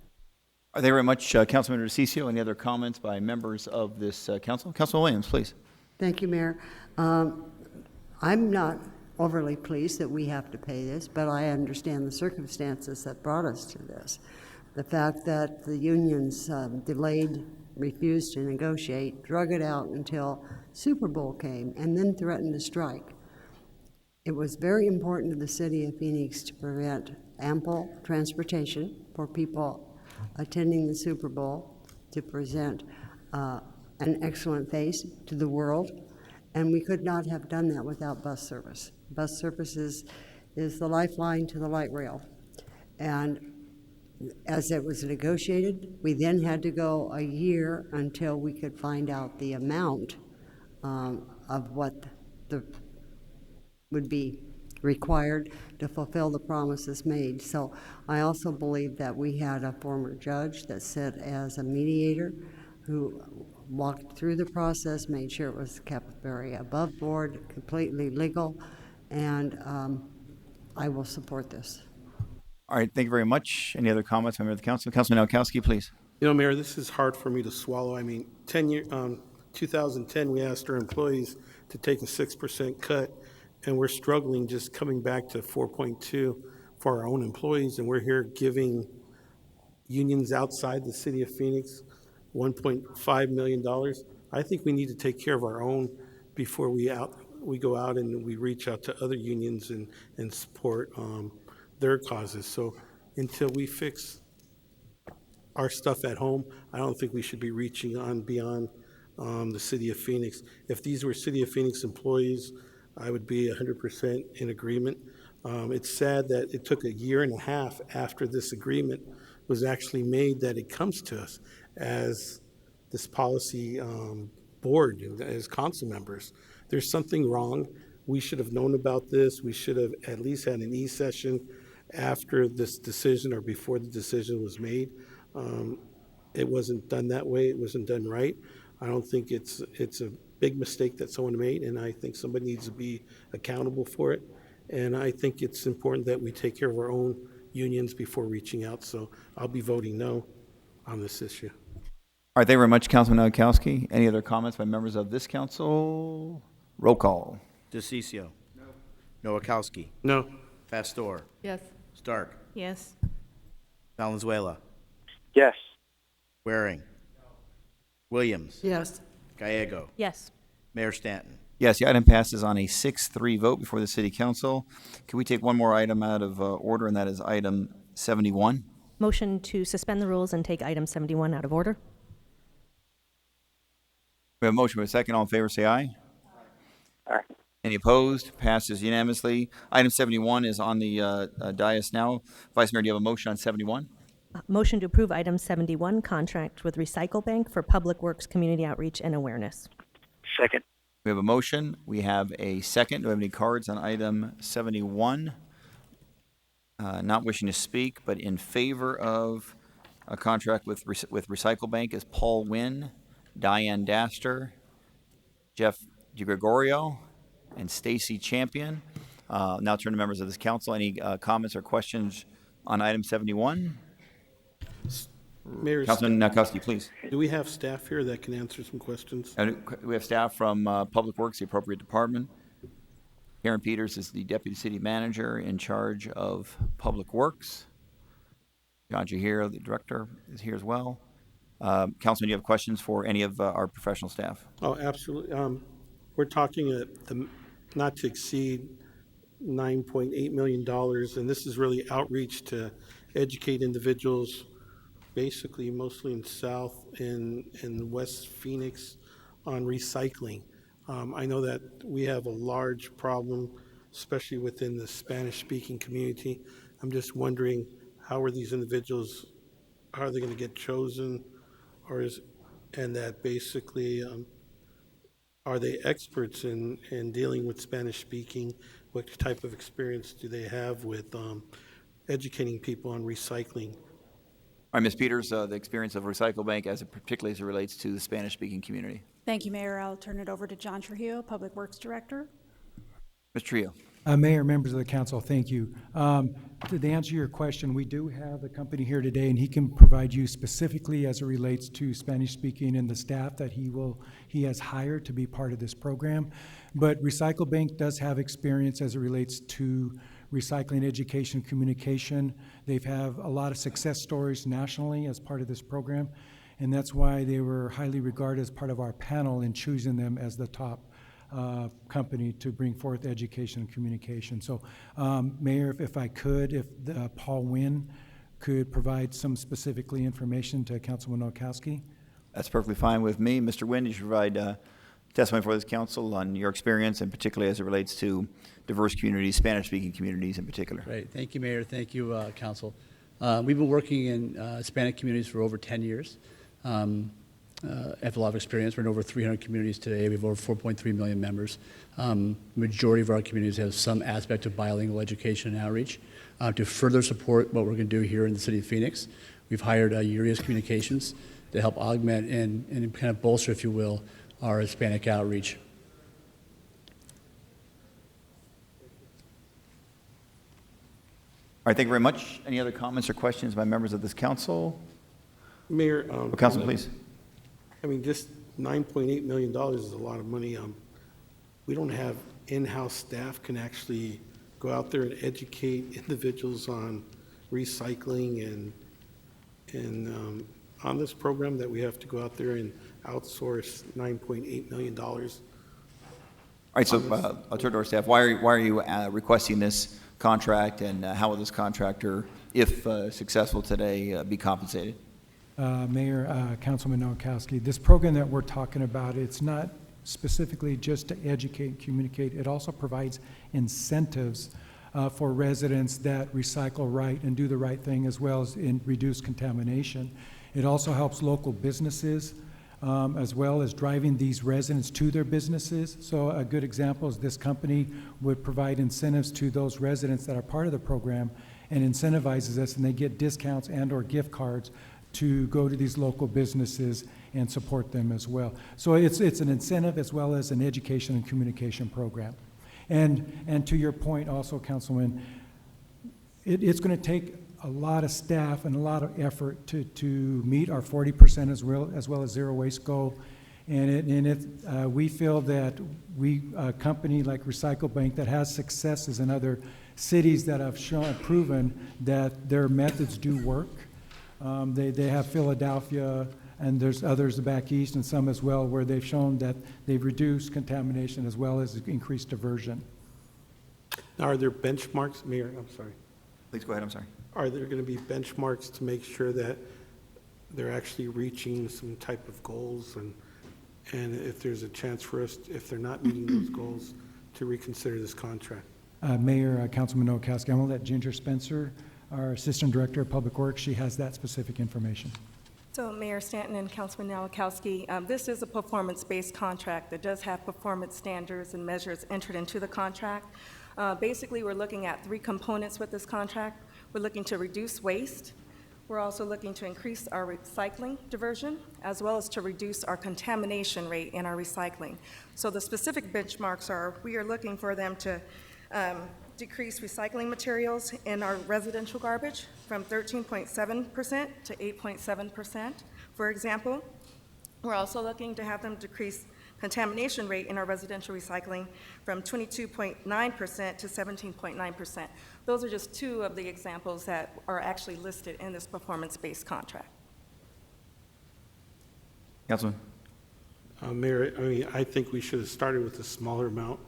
Thank you very much, Councilmember DeCiccio. Any other comments by members of this council? Councilman Williams, please. Thank you, Mayor. I'm not overly pleased that we have to pay this, but I understand the circumstances that brought us to this. The fact that the unions delayed, refused to negotiate, drug it out until Super Bowl came, and then threatened to strike. It was very important to the City of Phoenix to prevent ample transportation for people attending the Super Bowl, to present an excellent face to the world, and we could not have done that without bus service. Bus services is the lifeline to the light rail. And as it was negotiated, we then had to go a year until we could find out the amount of what would be required to fulfill the promises made. So I also believe that we had a former judge that sat as a mediator who walked through the process, made sure it was kept very above board, completely legal, and I will support this. All right, thank you very much. Any other comments, member of the council? Councilman Nowakowski, please. You know, Mayor, this is hard for me to swallow. I mean, 2010, we asked our employees to take a 6% cut, and we're struggling just coming back to 4.2 for our own employees, and we're here giving unions outside the City of Phoenix $1.5 million. I think we need to take care of our own before we go out and we reach out to other unions and support their causes. So until we fix our stuff at home, I don't think we should be reaching on beyond the City of Phoenix. If these were City of Phoenix employees, I would be 100% in agreement. It's sad that it took 1.5 years after this agreement was actually made that it comes to us as this policy board, as council members. There's something wrong. We should have known about this. We should have at least had an e-session after this decision or before the decision was made. It wasn't done that way. It wasn't done right. I don't think it's a big mistake that someone made, and I think somebody needs to be accountable for it. And I think it's important that we take care of our own unions before reaching out. So I'll be voting no on this issue. All right, thank you very much, Councilman Nowakowski. Any other comments by members of this council? Roll call. DeCiccio. No. Nowakowski. No. Pastor. Yes. Stark. Yes. Valenzuela. Yes. Waring. Williams. Yes. Gallego. Yes. Mayor Stanton. Yes, the item passes on a 6-3 vote before the city council. Can we take one more item out of order, and that is item 71? Motion to suspend the rules and take item 71 out of order. We have a motion with a second. All in favor, say aye. Aye. Any opposed? Passes unanimously. Item 71 is on the dais now. Vice Mayor, do you have a motion on 71? Motion to approve item 71, contract with Recycle Bank for Public Works Community Outreach and Awareness. Second. We have a motion. We have a second. Do we have any cards on item 71? Not wishing to speak, but in favor of a contract with Recycle Bank is Paul Wynn, Diane Daster, Jeff DiGregorio, and Stacy Champion. Now turn to members of this council. Any comments or questions on item 71? Mayor, Councilman Nowakowski, please. do we have staff here that can answer some questions? We have staff from Public Works, the appropriate department. Karen Peters is the Deputy City Manager in charge of Public Works. John Jahir, the Director, is here as well. Councilman, do you have questions for any of our professional staff? Oh, absolutely. We're talking not to exceed $9.8 million, and this is really outreach to educate individuals, basically mostly in South and West Phoenix, on recycling. I know that we have a large problem, especially within the Spanish-speaking community. I'm just wondering, how are these individuals, how are they going to get chosen? And that basically, are they experts in dealing with Spanish-speaking? What type of experience do they have with educating people on recycling? All right, Ms. Peters, the experience of Recycle Bank, particularly as it relates to the Spanish-speaking community. Thank you, Mayor. I'll turn it over to John Trujillo, Public Works Director. Mr. Trio. Mayor, members of the council, thank you. To answer your question, we do have the company here today, and he can provide you specifically as it relates to Spanish-speaking and the staff that he has hired to be part of this program. But Recycle Bank does have experience as it relates to recycling education communication. They've have a lot of success stories nationally as part of this program, and that's why they were highly regarded as part of our panel in choosing them as the top company to bring forth education and communication. So, Mayor, if I could, if Paul Wynn could provide some specifically information to Councilman Nowakowski. That's perfectly fine with me. Mr. Wynn, you should provide testimony for this council on your experience, and particularly as it relates to diverse communities, Spanish-speaking communities in particular. Great. Thank you, Mayor. Thank you, Council. We've been working in Hispanic communities for over 10 years. Have a lot of experience. We're in over 300 communities today. We have over 4.3 million members. Majority of our communities have some aspect of bilingual education and outreach. To further support what we're going to do here in the city of Phoenix, we've hired Urias Communications to help augment and kind of bolster, if you will, our Hispanic outreach. All right, thank you very much. Any other comments or questions by members of this council? Mayor. Councilman, please. I mean, just $9.8 million is a lot of money. We don't have in-house staff can actually go out there and educate individuals on recycling and on this program that we have to go out there and outsource $9.8 million. All right, so I'll turn to our staff. Why are you requesting this contract, and how will this contractor, if successful today, be compensated? Mayor, Councilman Nowakowski, this program that we're talking about, it's not specifically just to educate and communicate. It also provides incentives for residents that recycle right and do the right thing, as well as reduce contamination. It also helps local businesses, as well as driving these residents to their businesses. So a good example is this company would provide incentives to those residents that are part of the program and incentivizes us, and they get discounts and or gift cards to go to these local businesses and support them as well. So it's an incentive as well as an education and communication program. And to your point also, Councilman, it's going to take a lot of staff and a lot of effort to meet our 40% as well as zero waste goal. And we feel that a company like Recycle Bank that has successes in other cities that have proven that their methods do work. They have Philadelphia, and there's others back east and some as well where they've shown that they've reduced contamination as well as increased diversion. Now, are there benchmarks, Mayor, I'm sorry. Please go ahead, I'm sorry. Are there going to be benchmarks to make sure that they're actually reaching some type of goals, and if there's a chance for us, if they're not meeting those goals, to reconsider this contract? Mayor, Councilman Nowakowski, I'm going to let Ginger Spencer, our Assistant Director of Public Works, she has that specific information. So Mayor Stanton and Councilman Nowakowski, this is a performance-based contract that does have performance standards and measures entered into the contract. Basically, we're looking at 3 components with this contract. We're looking to reduce waste. We're also looking to increase our recycling diversion, as well as to reduce our contamination rate in our recycling. So the specific benchmarks are, we are looking for them to decrease recycling materials in our residential garbage from 13.7% to 8.7%, for example. We're also looking to have them decrease contamination rate in our residential recycling from 22.9% to 17.9%. Those are just 2 of the examples that are actually listed in this performance-based contract. Councilman? Mayor, I think we should have started with a smaller amount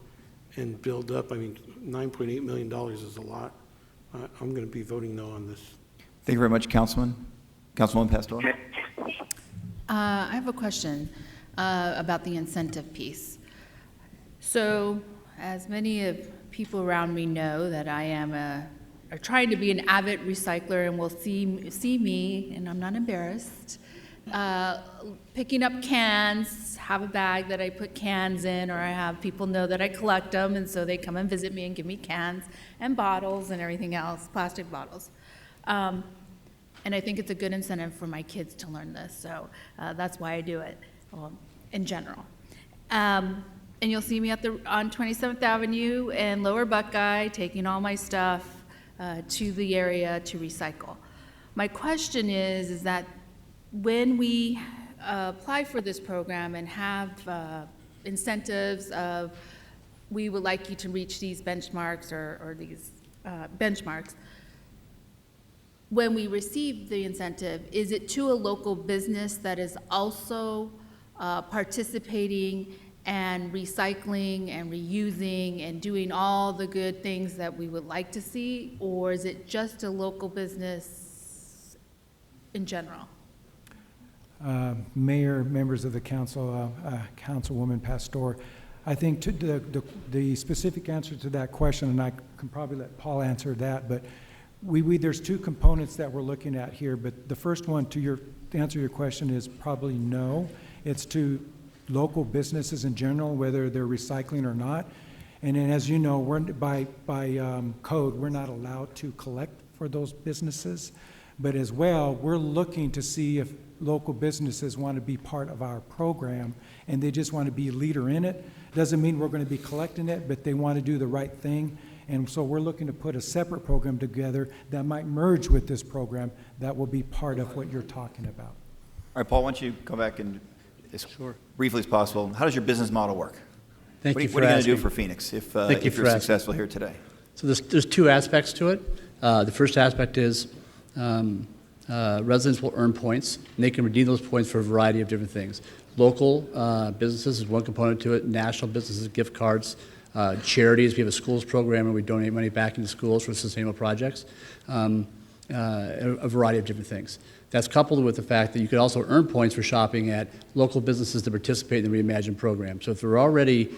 and build up. $9.8 million is a lot. I'm going to be voting no on this. Thank you very much, Councilman. Councilwoman Pastor. I have a question about the incentive piece. So, as many of people around me know, that I am are trying to be an avid recycler, and will see me, and I'm not embarrassed, picking up cans, have a bag that I put cans in, or I have people know that I collect them, and so they come and visit me and give me cans and bottles and everything else, plastic bottles. And I think it's a good incentive for my kids to learn this, so that's why I do it, in general. And you'll see me on 27th Avenue and Lower Buckeye taking all my stuff to the area to recycle. My question is that when we apply for this program and have incentives of, we would like you to reach these benchmarks or these benchmarks, when we receive the incentive, is it to a local business that is also participating and recycling and reusing and doing all the good things that we would like to see, or is it just a local business in general? Mayor, members of the council, Councilwoman Pastor, I think the specific answer to that question, and I can probably let Paul answer that, but there's 2 components that we're looking at here, but the first one to answer your question is probably no. It's to local businesses in general, whether they're recycling or not. And then, as you know, by code, we're not allowed to collect for those businesses. But as well, we're looking to see if local businesses want to be part of our program, and they just want to be a leader in it. Doesn't mean we're going to be collecting it, but they want to do the right thing. And so we're looking to put a separate program together that might merge with this program that will be part of what you're talking about. All right, Paul, why don't you come back and as briefly as possible, how does your business model work? Thank you for asking. What are you going to do for Phoenix if you're successful here today? So there's 2 aspects to it. The first aspect is residents will earn points, and they can redeem those points for a variety of different things. Local businesses is one component to it. National businesses, gift cards, charities. We have a schools program where we donate money back into schools for sustainable projects. A variety of different things. That's coupled with the fact that you could also earn points for shopping at local businesses that participate in the Reimagine program. So if they're already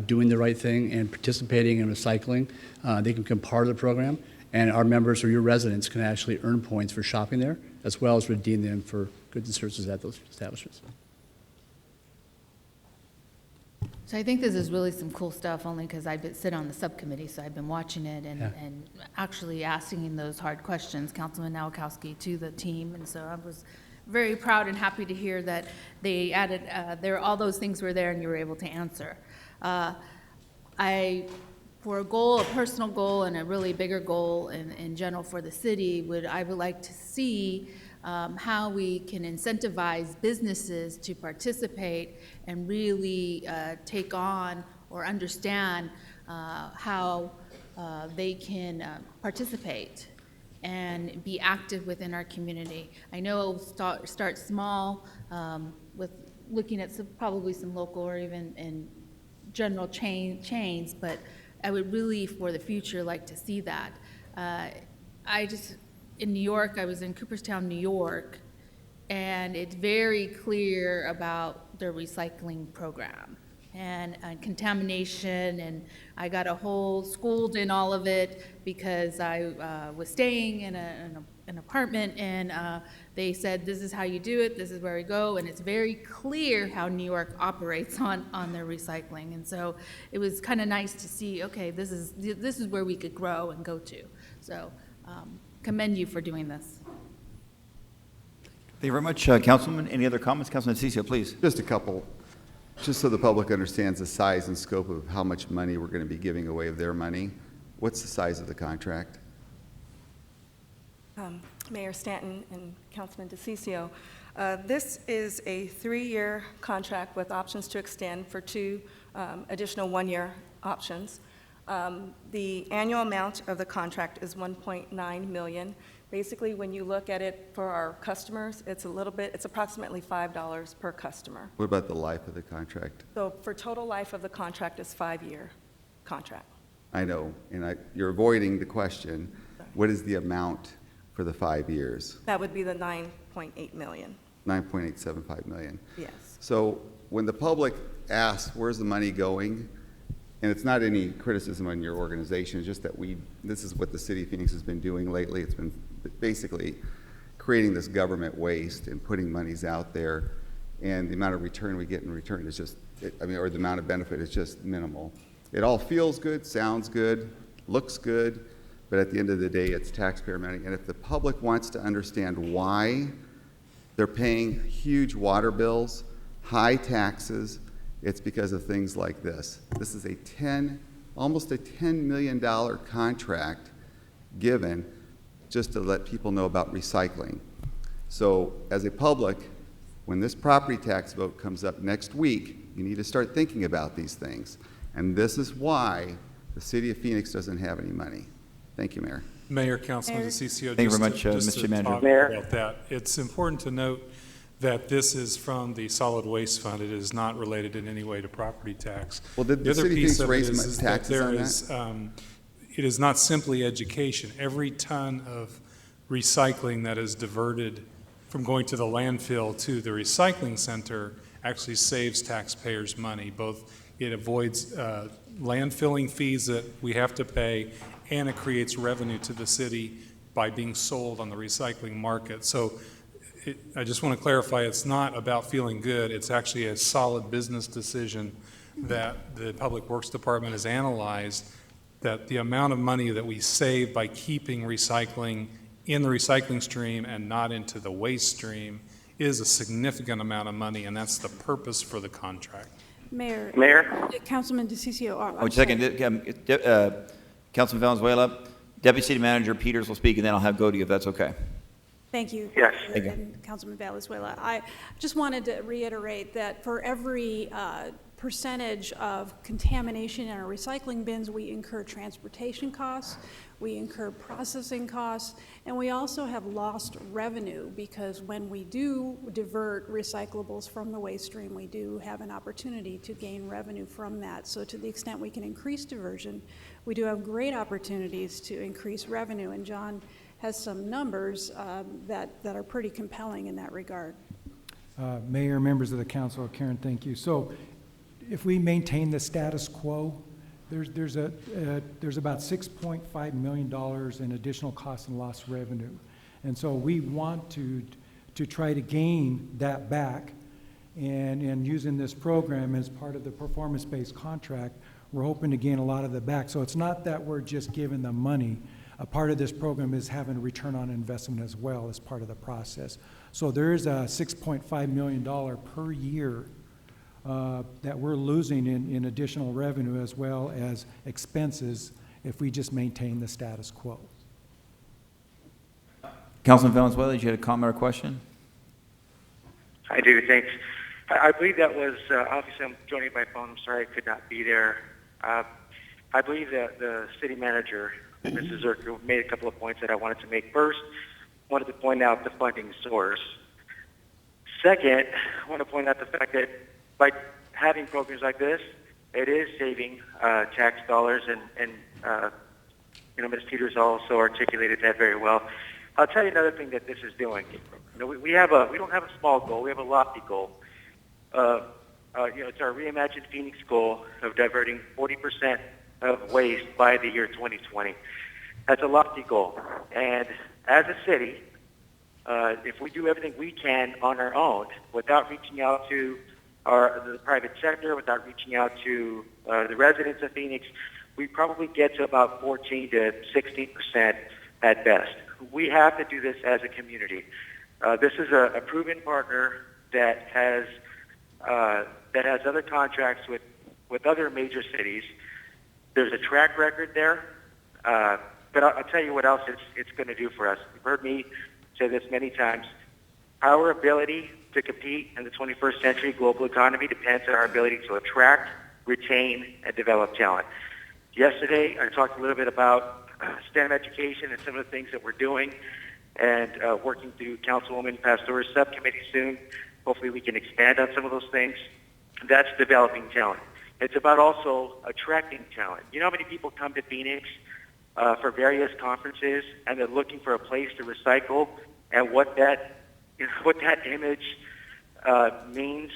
doing the right thing and participating in recycling, they can become part of the program, and our members or your residents can actually earn points for shopping there, as well as redeem them for goods and services at those establishments. So I think this is really some cool stuff, only because I sit on the subcommittee, so I've been watching it and actually asking those hard questions, Councilman Nowakowski, to the team. And so I was very proud and happy to hear that they added, all those things were there and you were able to answer. I for a goal, a personal goal, and a really bigger goal in general for the city, I would like to see how we can incentivize businesses to participate and really take on or understand how they can participate and be active within our community. I know it'll start small with looking at probably some local or even in general chains, but I would really, for the future, like to see that. In New York, I was in Cooperstown, New York, and it's very clear about their recycling program and contamination, and I got schooled in all of it because I was staying in an apartment, and they said, this is how you do it, this is where we go, and it's very clear how New York operates on their recycling. And so it was kind of nice to see, okay, this is where we could grow and go to. So commend you for doing this. Thank you very much, Councilman. Any other comments? Councilman DeCiccio, please. Just a couple, just so the public understands the size and scope of how much money we're going to be giving away of their money. What's the size of the contract? Mayor Stanton and Councilman DeCiccio, this is a 3-year contract with options to extend for 2 additional 1-year options. The annual amount of the contract is $1.9 million. Basically, when you look at it for our customers, it's approximately $5 per customer. What about the life of the contract? So for total life of the contract is 5-year contract. I know, and you're avoiding the question. What is the amount for the 5 years? That would be the $9.8 million. $9.875 million. Yes. So when the public asks, where's the money going? And it's not any criticism on your organization, it's just that this is what the city of Phoenix has been doing lately. It's been basically creating this government waste and putting monies out there, and the amount of return we get in return is just, or the amount of benefit is just minimal. It all feels good, sounds good, looks good, but at the end of the day, it's taxpayer money. And if the public wants to understand why they're paying huge water bills, high taxes, it's because of things like this. This is almost a $10 million contract given just to let people know about recycling. So as a public, when this property tax vote comes up next week, you need to start thinking about these things. And this is why the city of Phoenix doesn't have any money. Thank you, Mayor. Mayor, Councilman DeCiccio, Thank you very much, Mr. Manager. Mayor. About that. It's important to note that this is from the solid waste fund. It is not related in any way to property tax. Well, did the city of Phoenix raise taxes on that? It is not simply education. Every ton of recycling that is diverted from going to the landfill to the recycling center actually saves taxpayers money. Both it avoids landfilling fees that we have to pay, and it creates revenue to the city by being sold on the recycling market. So I just want to clarify, it's not about feeling good. It's actually a solid business decision that the Public Works Department has analyzed, that the amount of money that we save by keeping recycling in the recycling stream and not into the waste stream is a significant amount of money, and that's the purpose for the contract. Mayor. Councilman DeCiccio. Wait a second. Councilman Valenzuela, Deputy City Manager Peters will speak, and then I'll go to you if that's okay. Thank you. Yes. Thank you. Councilman Valenzuela. I just wanted to reiterate that for every percentage of contamination in our recycling bins, we incur transportation costs, we incur processing costs, and we also have lost revenue because when we do divert recyclables from the waste stream, we do have an opportunity to gain revenue from that. So to the extent we can increase diversion, we do have great opportunities to increase revenue, and John has some numbers that are pretty compelling in that regard. Mayor, members of the council, Karen, thank you. So if we maintain the status quo, there's about $6.5 million in additional cost and lost revenue. And so we want to try to gain that back, and using this program as part of the performance-based contract, we're hoping to gain a lot of that back. So it's not that we're just giving them money. A part of this program is having a return on investment as well as part of the process. So there is a $6.5 million per year that we're losing in additional revenue as well as expenses if we just maintain the status quo. Councilman Valenzuela, did you have a comment or question? I do, thanks. I believe that was, obviously I'm joining by phone, I'm sorry I could not be there. I believe that the city manager, Mrs. Zerker, made a couple of points that I wanted to make. First, I wanted to point out the funding source. Second, I want to point out the fact that by having programs like this, it is saving tax dollars, and Ms. Peters also articulated that very well. I'll tell you another thing that this is doing. We don't have a small goal, we have a lofty goal. It's our Reimagined Phoenix goal of diverting 40% of waste by the year 2020. That's a lofty goal. And as a city, if we do everything we can on our own without reaching out to the private sector, without reaching out to the residents of Phoenix, we probably get to about 14 to 16% at best. We have to do this as a community. This is a proven partner that has other contracts with other major cities. There's a track record there, but I'll tell you what else it's going to do for us. You've heard me say this many times. Our ability to compete in the 21st century global economy depends on our ability to attract, retain, and develop talent. Yesterday, I talked a little bit about STEM education and some of the things that we're doing, and working through Councilwoman Pastor's subcommittee soon. Hopefully we can expand on some of those things. That's developing talent. It's about also attracting talent. You know how many people come to Phoenix for various conferences, and they're looking for a place to recycle, and what that image means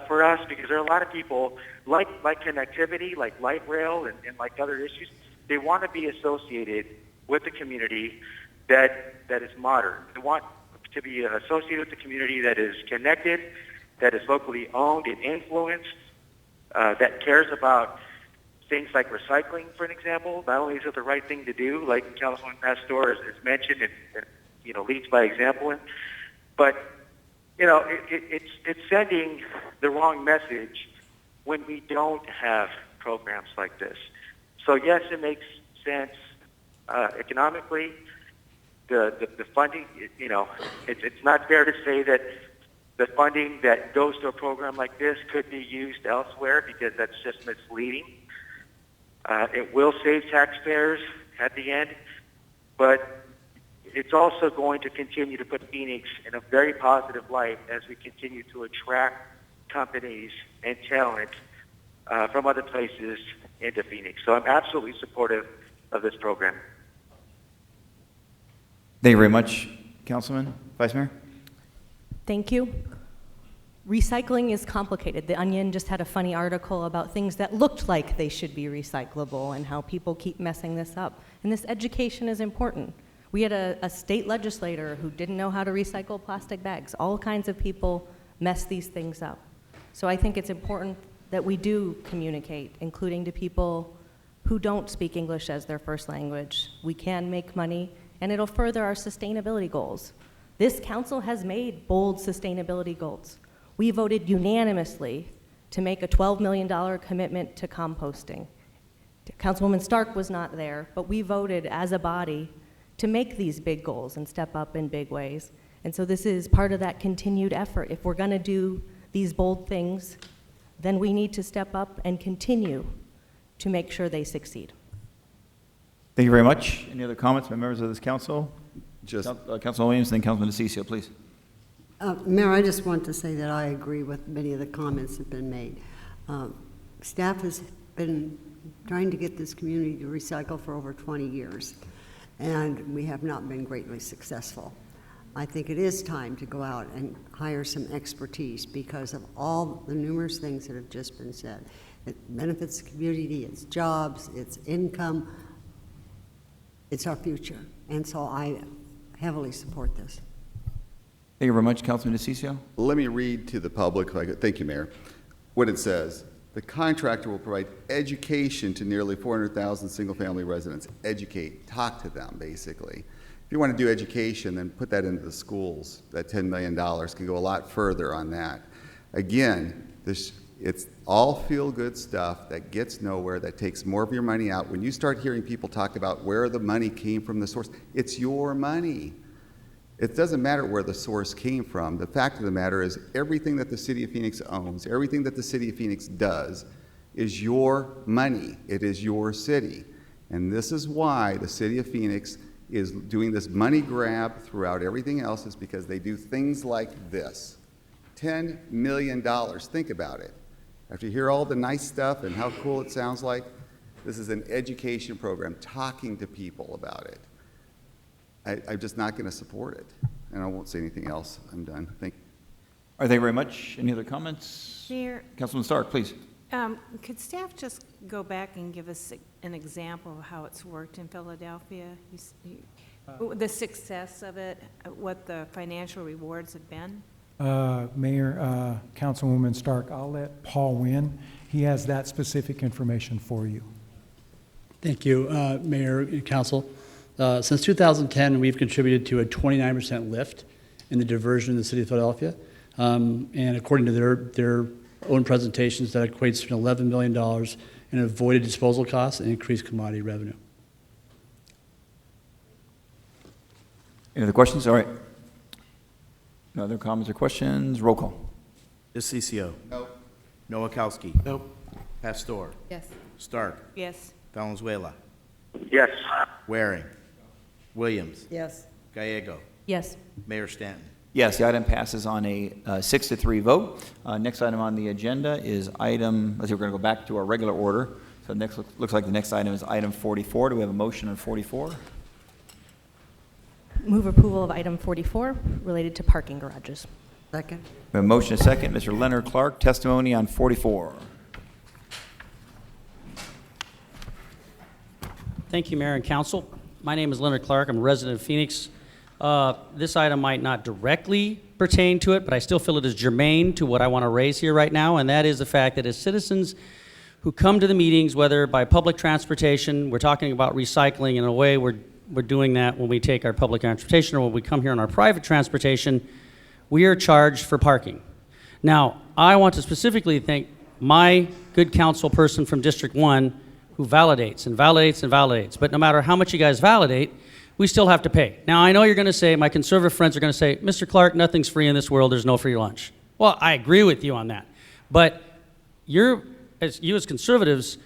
for us? Because there are a lot of people, like connectivity, like light rail, and like other issues, they want to be associated with the community that is modern. They want to be associated with the community that is connected, that is locally owned and influenced, that cares about things like recycling, for an example. Not only is it the right thing to do, like Councilman Pastor has mentioned, and leads by example, but it's sending the wrong message when we don't have programs like this. So yes, it makes sense economically. The funding, it's not fair to say that the funding that goes to a program like this could be used elsewhere, because that's just misleading. It will save taxpayers at the end, but it's also going to continue to put Phoenix in a very positive light as we continue to attract companies and talent from other places into Phoenix. So I'm absolutely supportive of this program. Thank you very much, Councilman. Vice Mayor? Thank you. Recycling is complicated. The Onion just had a funny article about things that looked like they should be recyclable and how people keep messing this up. And this education is important. We had a state legislator who didn't know how to recycle plastic bags. All kinds of people mess these things up. So I think it's important that we do communicate, including to people who don't speak English as their first language. We can make money, and it'll further our sustainability goals. This council has made bold sustainability goals. We voted unanimously to make a $12 million commitment to composting. Councilwoman Stark was not there, but we voted as a body to make these big goals and step up in big ways. And so this is part of that continued effort. If we're going to do these bold things, then we need to step up and continue to make sure they succeed. Thank you very much. Any other comments by members of this council? Councilman Williams, then Councilman DeCiccio, please. Mayor, I just want to say that I agree with many of the comments that have been made. Staff has been trying to get this community to recycle for over 20 years, and we have not been greatly successful. I think it is time to go out and hire some expertise because of all the numerous things that have just been said. It benefits the community, it's jobs, it's income, it's our future. And so I heavily support this. Thank you very much, Councilman DeCiccio. Let me read to the public, thank you, Mayor, what it says. The contractor will provide education to nearly 400,000 single-family residents. Educate, talk to them, basically. If you want to do education, then put that into the schools. That $10 million can go a lot further on that. Again, this It's all feel-good stuff that gets nowhere, that takes more of your money out. When you start hearing people talk about where the money came from, the source, it's your money. It doesn't matter where the source came from. The fact of the matter is everything that the city of Phoenix owns, everything that the city of Phoenix does is your money. It is your city. And this is why the city of Phoenix is doing this money grab throughout everything else, is because they do things like this. $10 million, think about it. After you hear all the nice stuff and how cool it sounds like, this is an education program, talking to people about it. I'm just not going to support it. And I won't say anything else. I'm done. Thank you. All right, thank you very much. Any other comments? Mayor, Councilman Stark, please. could staff just go back and give us an example of how it's worked in Philadelphia? The success of it, what the financial rewards have been? Mayor, Councilwoman Stark, I'll let Paul win. He has that specific information for you. Thank you, Mayor and Council. Since 2010, we've contributed to a 29% lift in the diversion in the city of Philadelphia. And according to their own presentations, that equates to $11 million in avoided disposal costs and increased commodity revenue. Any other questions? All right. No other comments or questions? Roll call. DeCiccio. No. Noakowski. Nope. Pastor. Yes. Stark. Yes. Valenzuela. Yes. Waring. Williams. Yes. Gallego. Yes. Mayor Stanton. Yes, the item passes on a 6-3 vote. Next item on the agenda is item, let's see, we're going to go back to our regular order. So next, looks like the next item is item 44. Do we have a motion on 44? Move approval of item 44 related to parking garages. Second. We have a motion and a second. Mr. Leonard Clark, testimony on 44. Thank you, Mayor and Council. My name is Leonard Clark. I'm a resident of Phoenix. This item might not directly pertain to it, but I still feel it is germane to what I want to raise here right now, and that is the fact that as citizens who come to the meetings, whether by public transportation, we're talking about recycling. In a way, we're doing that when we take our public transportation, or when we come here on our private transportation, we are charged for parking. Now, I want to specifically thank my good council person from District 1 who validates and validates and validates. But no matter how much you guys validate, we still have to pay. Now, I know you're going to say, my conservative friends are going to say, Mr. Clark, nothing's free in this world. There's no free lunch. Well, I agree with you on that. But you as conservatives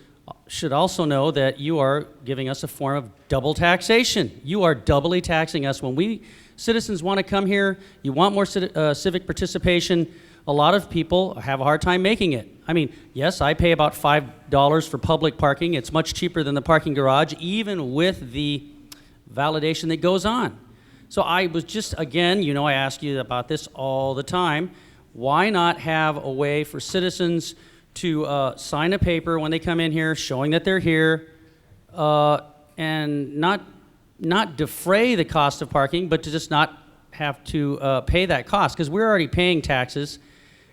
should also know that you are giving us a form of double taxation. You are doubly taxing us. When we citizens want to come here, you want more civic participation, a lot of people have a hard time making it. I mean, yes, I pay about $5 for public parking. It's much cheaper than the parking garage, even with the validation that goes on. So I was just, again, you know, I ask you about this all the time. Why not have a way for citizens to sign a paper when they come in here showing that they're here and not defray the cost of parking, but to just not have to pay that cost, because we're already paying taxes.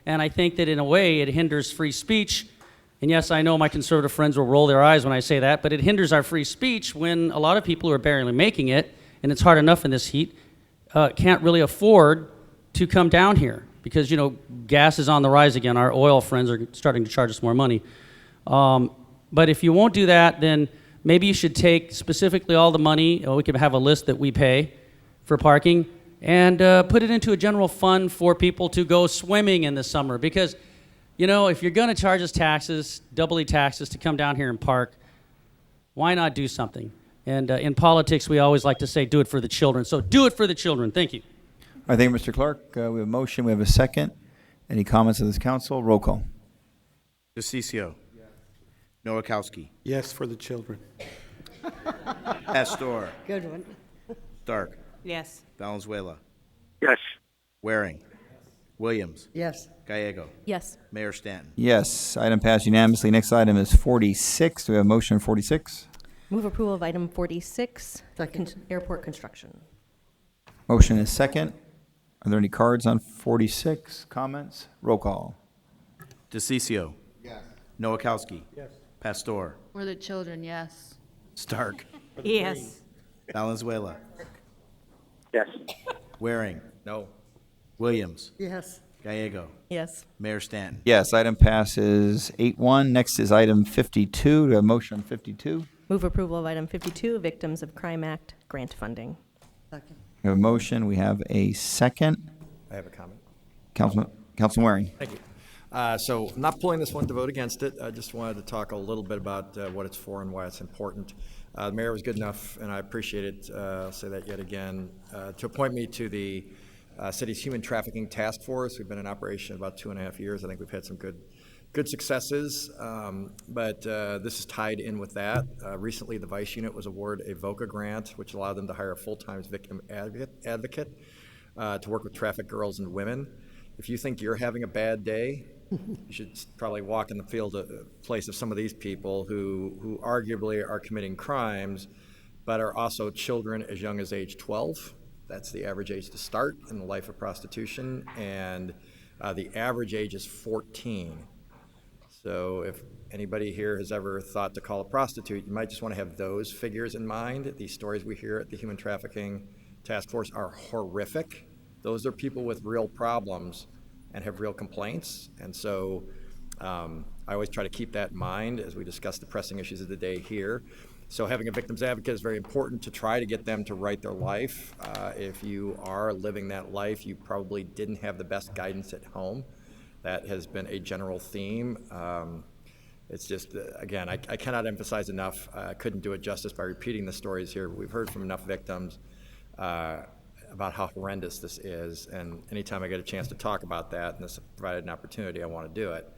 And I think that in a way it hinders free speech. And yes, I know my conservative friends will roll their eyes when I say that, but it hinders our free speech when a lot of people who are barely making it, and it's hard enough in this heat, can't really afford to come down here because, you know, gas is on the rise again. Our oil friends are starting to charge us more money. But if you won't do that, then maybe you should take specifically all the money, or we could have a list that we pay for parking, and put it into a general fund for people to go swimming in the summer. Because, you know, if you're going to charge us taxes, doubly taxes to come down here and park, why not do something? And in politics, we always like to say, do it for the children. So do it for the children. Thank you. All right, thank you, Mr. Clark. We have a motion. We have a second. Any comments of this council? Roll call. DeCiccio. Yes. Noakowski. Yes, for the children. Pastor. Good one. Stark. Yes. Valenzuela. Yes. Waring. Williams. Yes. Gallego. Yes. Mayor Stanton. Yes, item passed unanimously. Next item is 46. Do we have a motion on 46? Move approval of item 46, airport construction. Motion is second. Are there any cards on 46? Comments? Roll call. DeCiccio. Yes. Noakowski. Yes. Pastor. For the children, yes. Stark. Yes. Valenzuela. Yes. Waring. No. Williams. Yes. Gallego. Yes. Mayor Stanton. Yes, item passes 8-1. Next is item 52. Do we have a motion on 52? Move approval of item 52, Victims of Crime Act grant funding. Second. We have a motion. We have a second. I have a comment. Councilman Waring. Thank you. So I'm not pulling this one to vote against it. I just wanted to talk a little bit about what it's for and why it's important. The mayor was good enough, and I appreciate it, I'll say that yet again, to appoint me to the city's human trafficking task force. We've been in operation about 2.5 years. I think we've had some good successes, but this is tied in with that. Recently, the Vice Unit was awarded a VOCA grant, which allowed them to hire a full-time victim advocate to work with trafficked girls and women. If you think you're having a bad day, you should probably walk in the place of some of these people who arguably are committing crimes, but are also children as young as age 12. That's the average age to start in the life of prostitution, and the average age is 14. So if anybody here has ever thought to call a prostitute, you might just want to have those figures in mind. These stories we hear at the Human Trafficking Task Force are horrific. Those are people with real problems and have real complaints. And so I always try to keep that in mind as we discuss the pressing issues of the day here. So having a victim's advocate is very important to try to get them to right their life. If you are living that life, you probably didn't have the best guidance at home. That has been a general theme. It's just, again, I cannot emphasize enough. I couldn't do it justice by repeating the stories here. We've heard from enough victims about how horrendous this is, and anytime I get a chance to talk about that, and this provided an opportunity, I want to do it.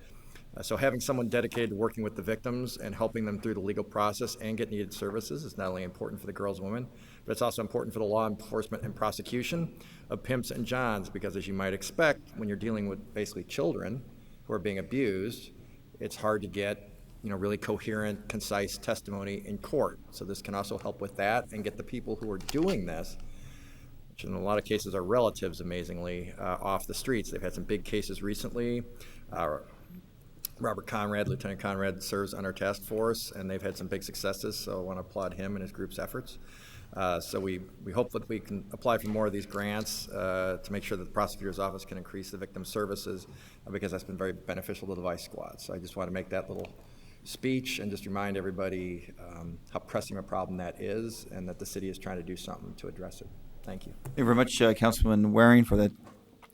So having someone dedicated to working with the victims and helping them through the legal process and get needed services is not only important for the girls and women, but it's also important for the law enforcement and prosecution of pimps and johns, because as you might expect, when you're dealing with basically children who are being abused, it's hard to get really coherent, concise testimony in court. So this can also help with that and get the people who are doing this, which in a lot of cases are relatives, amazingly, off the streets. They've had some big cases recently. Robert Conrad, Lieutenant Conrad, serves on our task force, and they've had some big successes, so I want to applaud him and his group's efforts. So we hope that we can apply for more of these grants to make sure that the prosecutor's office can increase the victim services, because that's been very beneficial to the Vice Squad. So I just want to make that little speech and just remind everybody how pressing a problem that is, and that the city is trying to do something to address it. Thank you. Thank you very much, Councilman Waring, for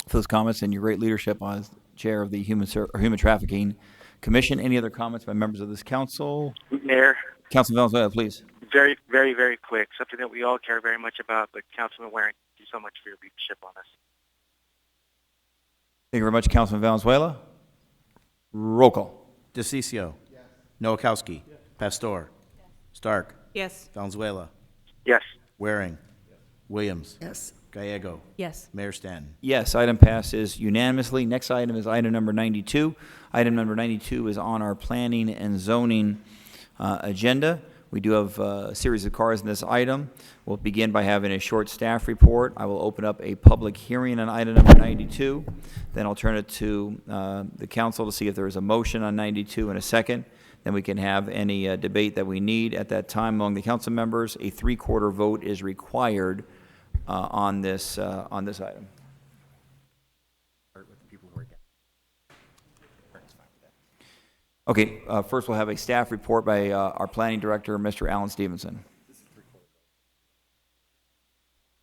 those comments and your great leadership as chair of the Human Trafficking Commission. Any other comments by members of this council? Mayor, Councilman Valenzuela, please. very, very, very quick, something that we all care very much about, but Councilman Waring, thank you so much for your leadership on this. Thank you very much, Councilman Valenzuela. Roll call. DeCiccio. Yes. Nowakowski. Yes. Pastor. Yes. Stark. Yes. Valenzuela. Yes. Waring. Yes. Williams. Yes. Gallego. Yes. Mayor Stanton. Yes, item passes unanimously. Next item is item number 92. Item number 92 is on our planning and zoning agenda. We do have a series of cars in this item. We'll begin by having a short staff report. I will open up a public hearing on item number 92. Then I'll turn it to the council to see if there is a motion on 92 in a second. Then we can have any debate that we need at that time among the council members. A 3/4 vote is required on this item. Okay, first we'll have a staff report by our planning director, Mr. Alan Stevenson.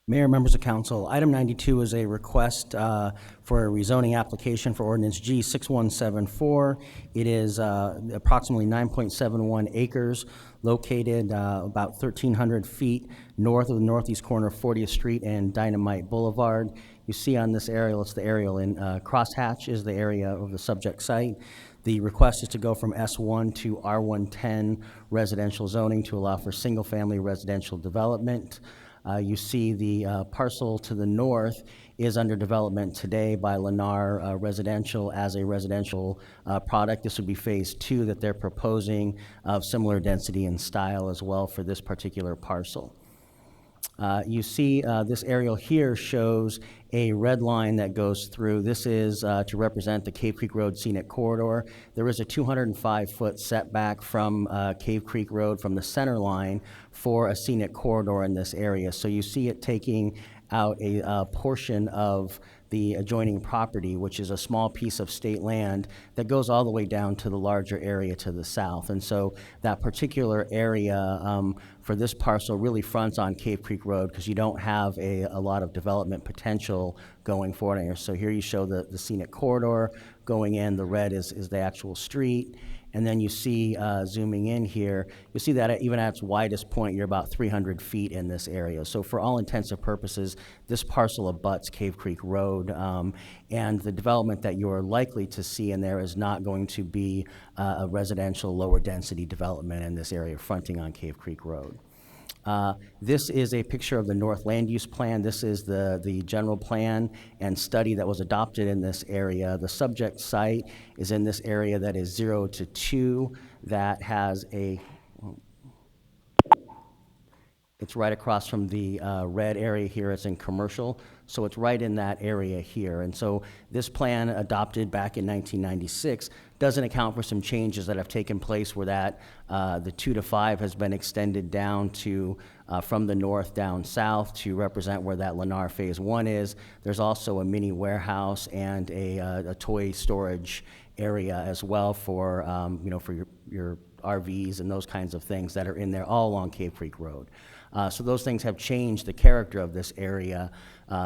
Mayor, members of council, item 92 is a request for a rezoning application for ordinance G6174. It is approximately 9.71 acres located about 1,300 feet north of the northeast corner of 40th Street and Dynamite Boulevard. You see on this aerial, it's the aerial in crosshatch is the area of the subject site. The request is to go from S1 to R110 residential zoning to allow for single-family residential development. You see the parcel to the north is under development today by Lennar Residential as a residential product. This would be phase 2 that they're proposing of similar density and style as well for this particular parcel. You see this aerial here shows a red line that goes through. This is to represent the Cave Creek Road Scenic Corridor. There is a 205-foot setback from Cave Creek Road from the center line for a scenic corridor in this area. So you see it taking out a portion of the adjoining property, which is a small piece of state land that goes all the way down to the larger area to the south. And so that particular area for this parcel really fronts on Cave Creek Road because you don't have a lot of development potential going forward here. So here you show the scenic corridor going in. The red is the actual street. And then you see, zooming in here, you see that even at its widest point, you're about 300 feet in this area. So for all intents and purposes, this parcel abuts Cave Creek Road, and the development that you're likely to see in there is not going to be a residential lower density development in this area fronting on Cave Creek Road. This is a picture of the North Land Use Plan. This is the general plan and study that was adopted in this area. The subject site is in this area that is 0 to 2 that has it's right across from the red area here. It's in commercial, so it's right in that area here. And so this plan adopted back in 1996 doesn't account for some changes that have taken place where that the 2 to 5 has been extended down to from the north down south to represent where that Lennar Phase 1 is. There's also a mini warehouse and a toy storage area as well for for your RVs and those kinds of things that are in there all along Cave Creek Road. So those things have changed the character of this area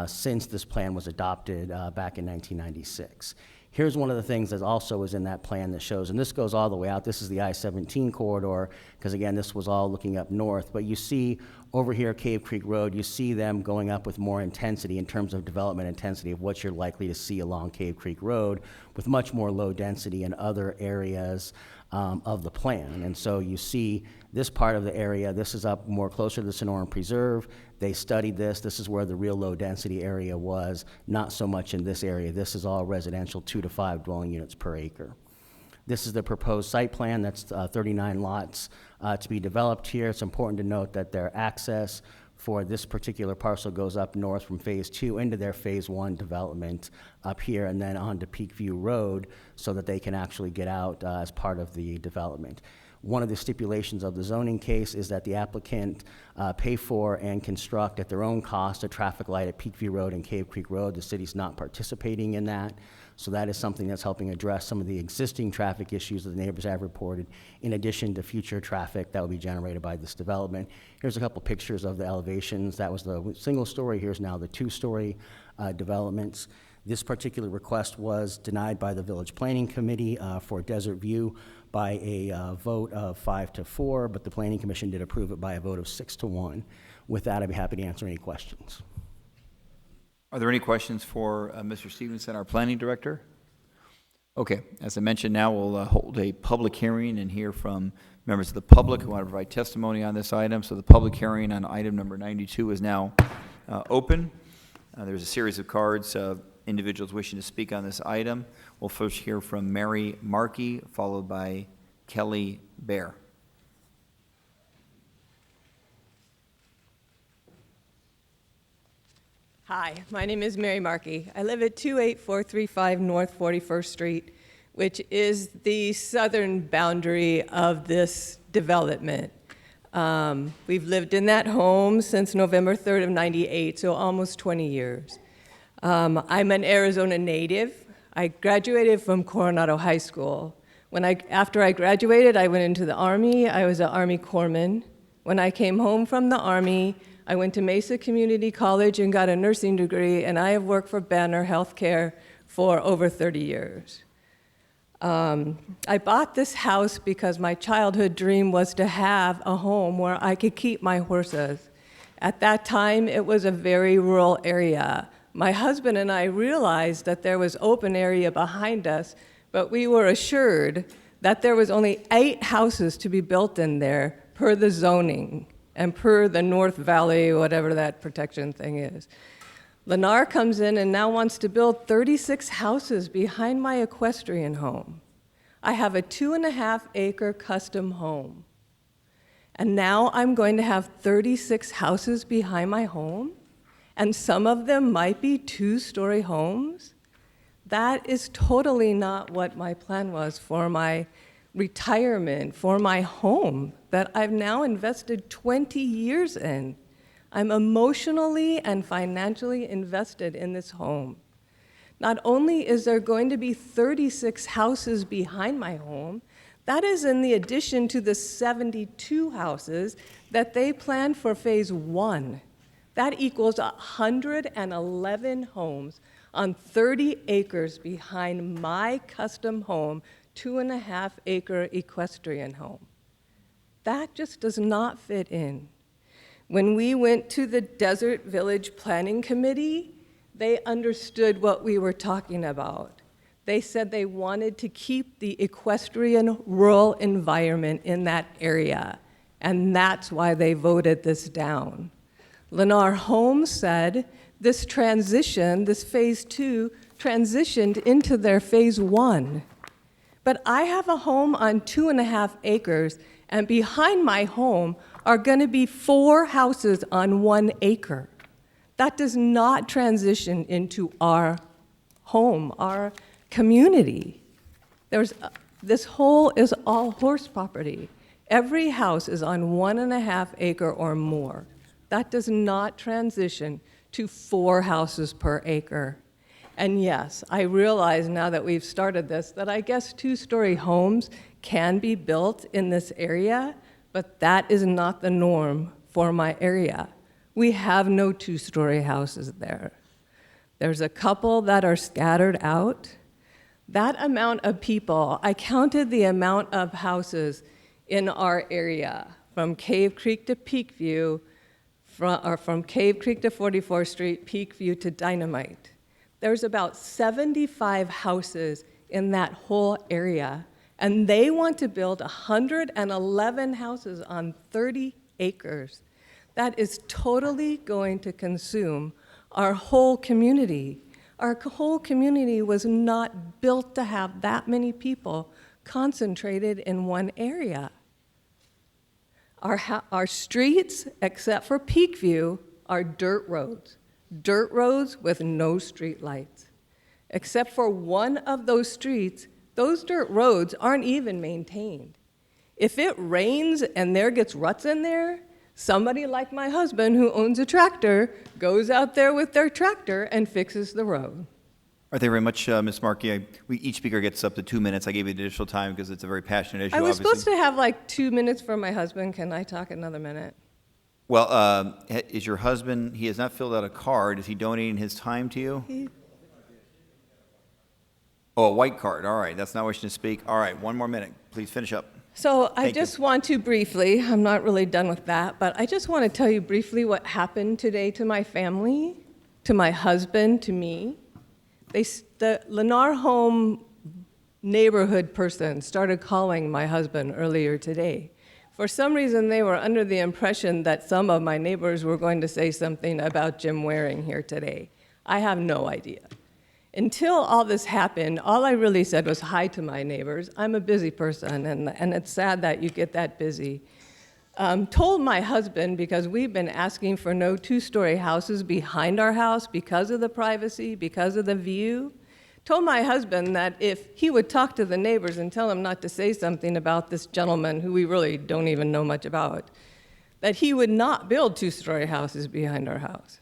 since this plan was adopted back in 1996. Here's one of the things that also is in that plan that shows, and this goes all the way out. This is the I-17 corridor, because again, this was all looking up north. But you see over here, Cave Creek Road, you see them going up with more intensity in terms of development intensity of what you're likely to see along Cave Creek Road, with much more low density in other areas of the plan. And so you see this part of the area, this is up more closer to the Sonoran Preserve. They studied this. This is where the real low density area was, not so much in this area. This is all residential 2 to 5 dwelling units per acre. This is the proposed site plan. That's 39 lots to be developed here. It's important to note that their access for this particular parcel goes up north from Phase 2 into their Phase 1 development up here and then onto Peakview Road so that they can actually get out as part of the development. One of the stipulations of the zoning case is that the applicant pay for and construct at their own cost a traffic light at Peakview Road and Cave Creek Road. The city's not participating in that. So that is something that's helping address some of the existing traffic issues that the neighbors have reported, in addition to future traffic that will be generated by this development. Here's a couple pictures of the elevations. That was the single story. Here's now the 2-story developments. This particular request was denied by the Village Planning Committee for Desert View by a vote of 5 to 4, but the Planning Commission did approve it by a vote of 6 to 1. With that, I'd be happy to answer any questions. Are there any questions for Mr. Stevenson, our planning director? Okay, as I mentioned, now we'll hold a public hearing and hear from members of the public who want to provide testimony on this item. So the public hearing on item number 92 is now open. There's a series of cards of individuals wishing to speak on this item. We'll first hear from Mary Markey, followed by Kelly Bear. Hi, my name is Mary Markey. I live at 28435 North 41st Street, which is the southern boundary of this development. We've lived in that home since November 3rd of 98, so almost 20 years. I'm an Arizona native. I graduated from Coronado High School. After I graduated, I went into the Army. I was an Army corpsman. When I came home from the Army, I went to Mesa Community College and got a nursing degree, and I have worked for Banner Healthcare for over 30 years. I bought this house because my childhood dream was to have a home where I could keep my horses. At that time, it was a very rural area. My husband and I realized that there was open area behind us, but we were assured that there was only 8 houses to be built in there per the zoning and per the North Valley, whatever that protection thing is. Lennar comes in and now wants to build 36 houses behind my equestrian home. I have a 2.5-acre custom home. And now I'm going to have 36 houses behind my home? And some of them might be 2-story homes? That is totally not what my plan was for my retirement, for my home that I've now invested 20 years in. I'm emotionally and financially invested in this home. Not only is there going to be 36 houses behind my home, that is in the addition to the 72 houses that they planned for phase 1. That equals 111 homes on 30 acres behind my custom home, 2.5-acre equestrian home. That just does not fit in. When we went to the Desert Village Planning Committee, they understood what we were talking about. They said they wanted to keep the equestrian rural environment in that area, and that's why they voted this down. Lennar Homes said this transition, this phase 2, transitioned into their phase 1. But I have a home on 2.5 acres, and behind my home are going to be 4 houses on 1 acre. That does not transition into our home, our community. This whole is all horse property. Every house is on 1.5 acre or more. That does not transition to 4 houses per acre. And yes, I realize now that we've started this that I guess 2-story homes can be built in this area, but that is not the norm for my area. We have no 2-story houses there. There's a couple that are scattered out. That amount of people, I counted the amount of houses in our area from Cave Creek to Peakview, from Cave Creek to 44th Street, Peakview to Dynamite. There's about 75 houses in that whole area, and they want to build 111 houses on 30 acres. That is totally going to consume our whole community. Our whole community was not built to have that many people concentrated in one area. Our streets, except for Peakview, are dirt roads with no street lights. Except for one of those streets, those dirt roads aren't even maintained. If it rains and there gets ruts in there, somebody like my husband who owns a tractor goes out there with their tractor and fixes the road. All right, thank you very much, Ms. Markey. Each speaker gets up to 2 minutes. I gave you additional time because it's a very passionate issue, I was obviously. supposed to have like 2 minutes for my husband. Can I talk another minute? Well, is your husband, he has not filled out a card. Is he donating his time to you? Oh, a white card. All right, that's not wishing to speak. All right, 1 more minute. Please finish up. So I Thank you. just want to briefly, I'm not really done with that, but I just want to tell you briefly what happened today to my family, to my husband, to me. The Lennar Home neighborhood person started calling my husband earlier today. For some reason, they were under the impression that some of my neighbors were going to say something about Jim Waring here today. I have no idea. Until all this happened, all I really said was hi to my neighbors. I'm a busy person, and it's sad that you get that busy. Told my husband, because we've been asking for no 2-story houses behind our house because of the privacy, because of the view, told my husband that if he would talk to the neighbors and tell them not to say something about this gentleman who we really don't even know much about, that he would not build 2-story houses behind our house.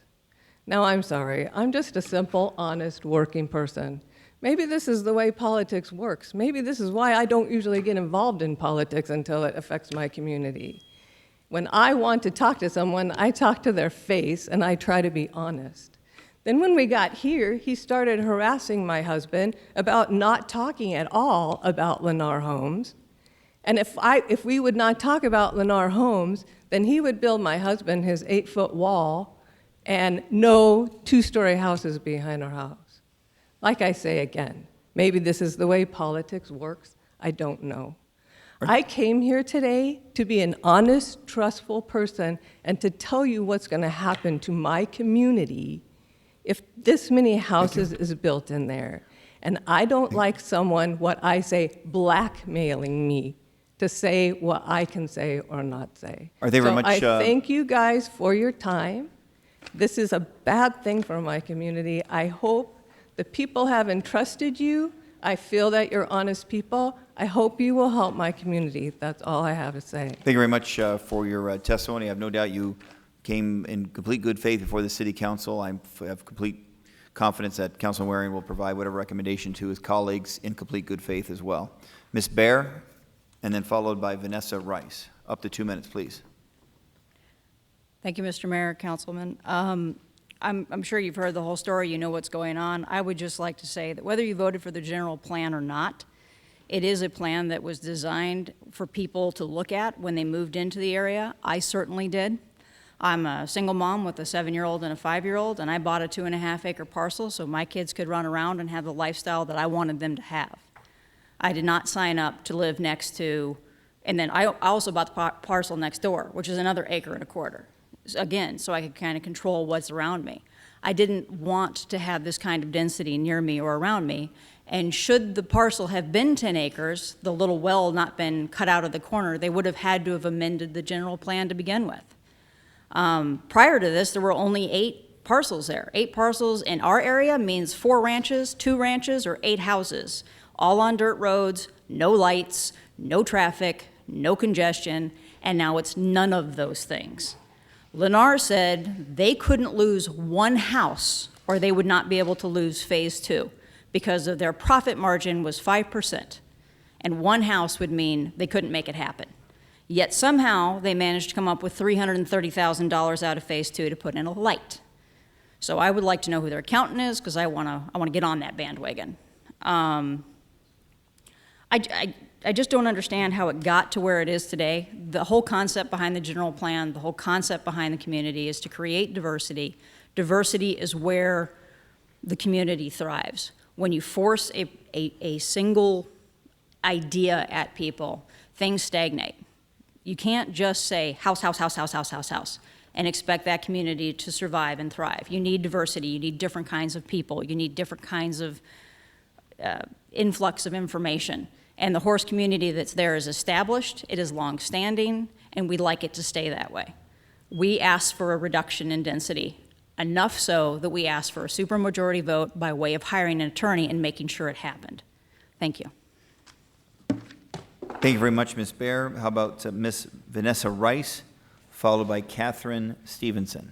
Now, I'm sorry. I'm just a simple, honest, working person. Maybe this is the way politics works. Maybe this is why I don't usually get involved in politics until it affects my community. When I want to talk to someone, I talk to their face, and I try to be honest. Then when we got here, he started harassing my husband about not talking at all about Lennar Homes. And if we would not talk about Lennar Homes, then he would build my husband his 8-foot wall and no 2-story houses behind our house. Like I say again, maybe this is the way politics works. I don't know. I came here today to be an honest, trustful person and to tell you what's going to happen to my community if this many houses is built in there. And I don't like someone, what I say, blackmailing me to say what I can say or not say. Are they very much, I thank you guys for your time. This is a bad thing for my community. I hope the people have entrusted you. I feel that you're honest people. I hope you will help my community. That's all I have to say. Thank you very much for your testimony. I have no doubt you came in complete good faith before the City Council. I have complete confidence that Councilman Waring will provide whatever recommendation to his colleagues in complete good faith as well. Ms. Baer, and then followed by Vanessa Rice. Up to 2 minutes, please. Thank you, Mr. Mayor, Councilman. I'm sure you've heard the whole story. You know what's going on. I would just like to say that whether you voted for the general plan or not, it is a plan that was designed for people to look at when they moved into the area. I certainly did. I'm a single mom with a 7-year-old and a 5-year-old, and I bought a 2.5-acre parcel so my kids could run around and have the lifestyle that I wanted them to have. I did not sign up to live next to, and then I also bought the parcel next door, which is another 1.25 acres. Again, so I could kind of control what's around me. I didn't want to have this kind of density near me or around me, and should the parcel have been 10 acres, the little well not been cut out of the corner, they would have had to have amended the general plan to begin with. Prior to this, there were only 8 parcels there. 8 parcels in our area means 4 ranches, 2 ranches, or 8 houses, all on dirt roads, no lights, no traffic, no congestion, and now it's none of those things. Lennar said they couldn't lose 1 house or they would not be able to lose phase 2 because of their profit margin was 5%, and 1 house would mean they couldn't make it happen. Yet somehow they managed to come up with $330,000 out of phase 2 to put in a light. So I would like to know who their accountant is because I want to get on that bandwagon. I just don't understand how it got to where it is today. The whole concept behind the general plan, the whole concept behind the community is to create diversity. Diversity is where the community thrives. When you force a single idea at people, things stagnate. You can't just say house, house, house, house, house, house, house, and expect that community to survive and thrive. You need diversity. You need different kinds of people. You need different kinds of influx of information. And the horse community that's there is established, it is long-standing, and we'd like it to stay that way. We asked for a reduction in density, enough so that we asked for a supermajority vote by way of hiring an attorney and making sure it happened. Thank you. Thank you very much, Ms. Baer. How about Ms. Vanessa Rice, followed by Catherine Stevenson?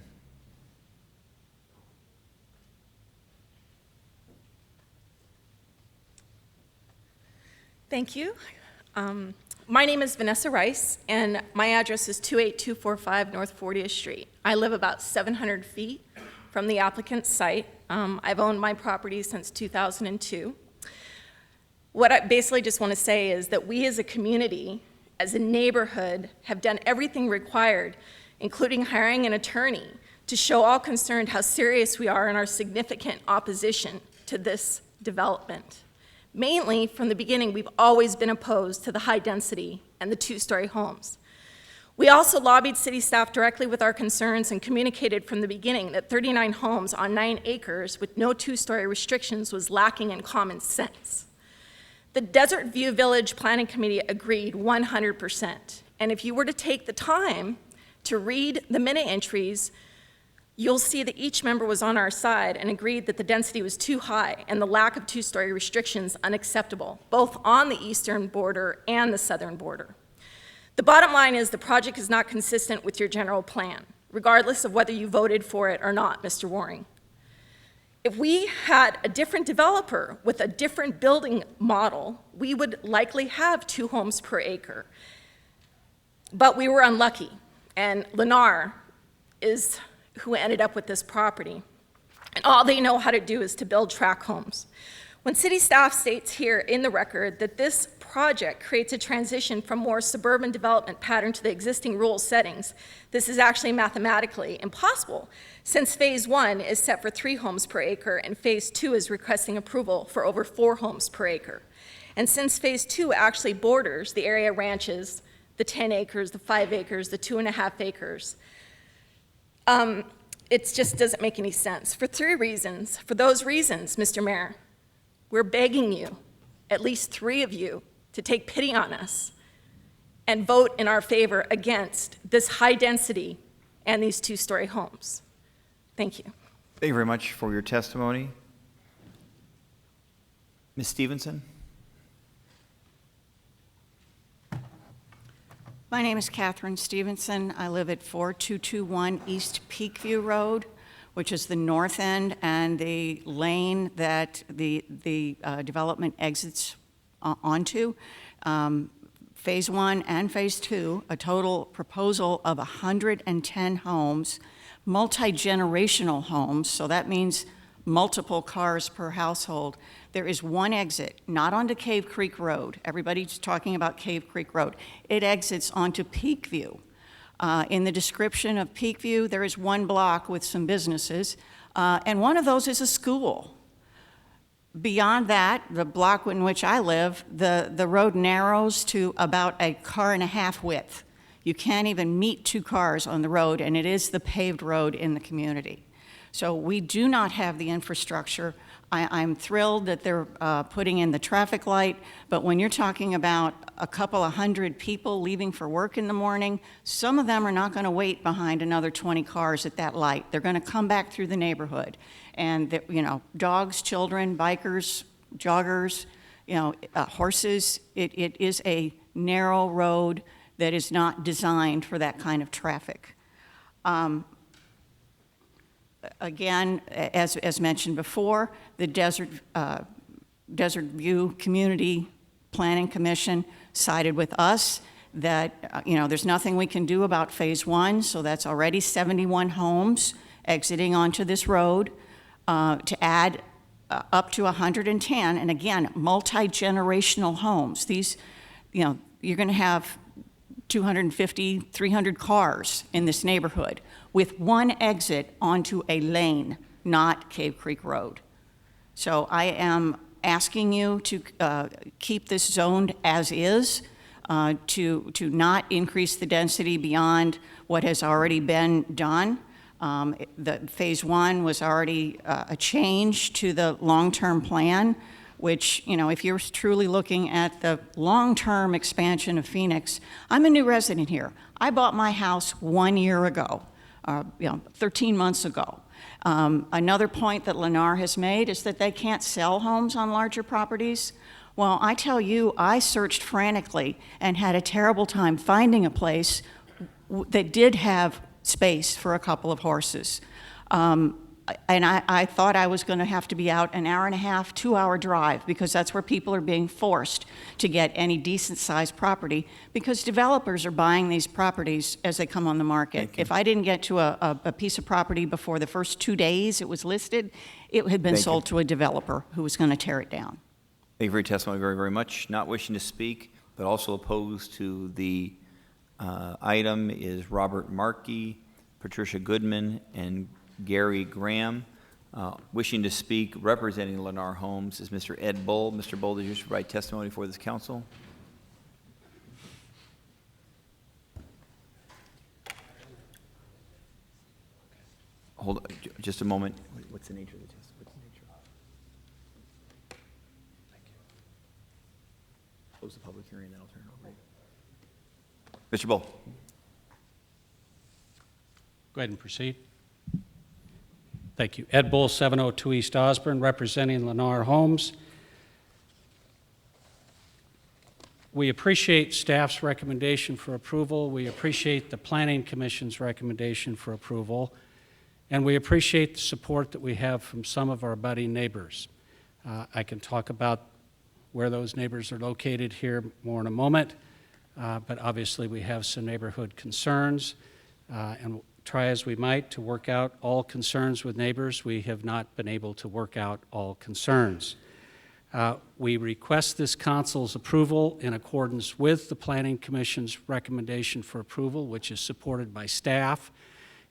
Thank you. My name is Vanessa Rice, and my address is 28245 North 40th Street. I live about 700 feet from the applicant's site. I've owned my property since 2002. What I basically just want to say is that we as a community, as a neighborhood, have done everything required, including hiring an attorney, to show all concerned how serious we are in our significant opposition to this development. Mainly, from the beginning, we've always been opposed to the high density and the 2-story homes. We also lobbied city staff directly with our concerns and communicated from the beginning that 39 homes on 9 acres with no 2-story restrictions was lacking in common sense. The Desert View Village Planning Committee agreed 100%. And if you were to take the time to read the minute entries, you'll see that each member was on our side and agreed that the density was too high and the lack of 2-story restrictions unacceptable, both on the eastern border and the southern border. The bottom line is the project is not consistent with your general plan, regardless of whether you voted for it or not, Mr. Waring. If we had a different developer with a different building model, we would likely have 2 homes per acre. But we were unlucky, and Lennar is who ended up with this property. And all they know how to do is to build tract homes. When city staff states here in the record that this project creates a transition from more suburban development pattern to the existing rural settings, this is actually mathematically impossible, since phase 1 is set for 3 homes per acre and phase 2 is requesting approval for over 4 homes per acre. And since phase 2 actually borders the area ranches, the 10 acres, the 5 acres, the 2.5 acres, it just doesn't make any sense for 3 reasons. For those reasons, Mr. Mayor, we're begging you, at least 3 of you, to take pity on us and vote in our favor against this high density and these 2-story homes. Thank you. Thank you very much for your testimony. Ms. Stevenson? My name is Catherine Stevenson. I live at 4221 East Peakview Road, which is the north end and the lane that the development exits onto. Phase 1 and Phase 2, a total proposal of 110 homes, multi-generational homes, so that means multiple cars per household. There is one exit, not onto Cave Creek Road. Everybody's talking about Cave Creek Road. It exits onto Peakview. In the description of Peakview, there is one block with some businesses, and one of those is a school. Beyond that, the block in which I live, the road narrows to about a car and a half width. You can't even meet two cars on the road, and it is the paved road in the community. So we do not have the infrastructure. I'm thrilled that they're putting in the traffic light, but when you're talking about a couple of hundred people leaving for work in the morning, some of them are not going to wait behind another 20 cars at that light. They're going to come back through the neighborhood. And, you know, dogs, children, bikers, joggers, you know, horses, it is a narrow road that is not designed for that kind of traffic. Again, as mentioned before, the Desert View Community Planning Commission sided with us that, you know, there's nothing we can do about Phase 1, so that's already 71 homes exiting onto this road. To add up to 110, and again, multi-generational homes. These, you know, you're going to have 250, 300 cars in this neighborhood with one exit onto a lane, not Cave Creek Road. So I am asking you to keep this zoned as is, to not increase the density beyond what has already been done. The Phase 1 was already a change to the long-term plan, which, you know, if you're truly looking at the long-term expansion of Phoenix, I'm a new resident here. I bought my house 1 year ago, 13 months ago. Another point that Lennar has made is that they can't sell homes on larger properties. Well, I tell you, I searched frantically and had a terrible time finding a place that did have space for a couple of horses. And I thought I was going to have to be out an hour and a half, 2-hour drive, because that's where people are being forced to get any decent sized property, because developers are buying these properties as they come on the market. If I didn't get to a piece of property before the first 2 days it was listed, it had been sold to a developer who was going to tear it down. Thank you for your testimony very, very much. Not wishing to speak, but also opposed to the item is Robert Markey, Patricia Goodman, and Gary Graham. Wishing to speak, representing Lennar Homes, is Mr. Ed Bull. Mr. Bull, did you provide testimony for this council? Hold on, just a moment. What's the nature of the test? What's the nature? Thank you. Close the public hearing, then I'll turn it over. Mr. Bull. Go ahead and proceed. Thank you. Ed Bull, 702 East Osborne, representing Lennar Homes. We appreciate staff's recommendation for approval. We appreciate the Planning Commission's recommendation for approval. And we appreciate the support that we have from some of our budding neighbors. I can talk about where those neighbors are located here more in a moment, but obviously we have some neighborhood concerns, and try as we might to work out all concerns with neighbors, we have not been able to work out all concerns. We request this council's approval in accordance with the Planning Commission's recommendation for approval, which is supported by staff,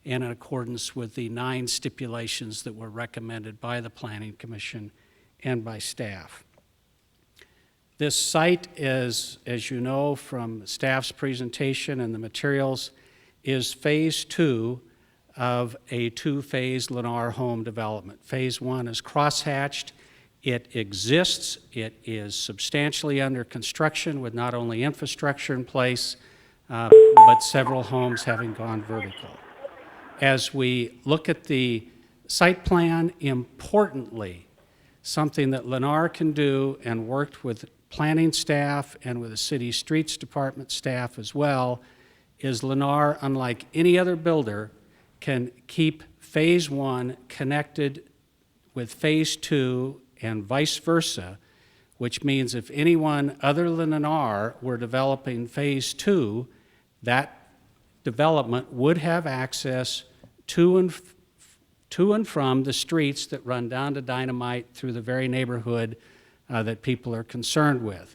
and in accordance with the 9 stipulations that were recommended by the Planning Commission and by staff. This site is, as you know from staff's presentation and the materials, is Phase 2 of a 2-phase Lennar home development. Phase 1 is crosshatched. It exists. It is substantially under construction with not only infrastructure in place, but several homes having gone vertical. As we look at the site plan, importantly, something that Lennar can do, and worked with planning staff and with the city streets department staff as well, is Lennar, unlike any other builder, can keep Phase 1 connected with Phase 2 and vice versa, which means if anyone other than an R were developing Phase 2, that development would have access to and from the streets that run down to Dynamite through the very neighborhood that people are concerned with.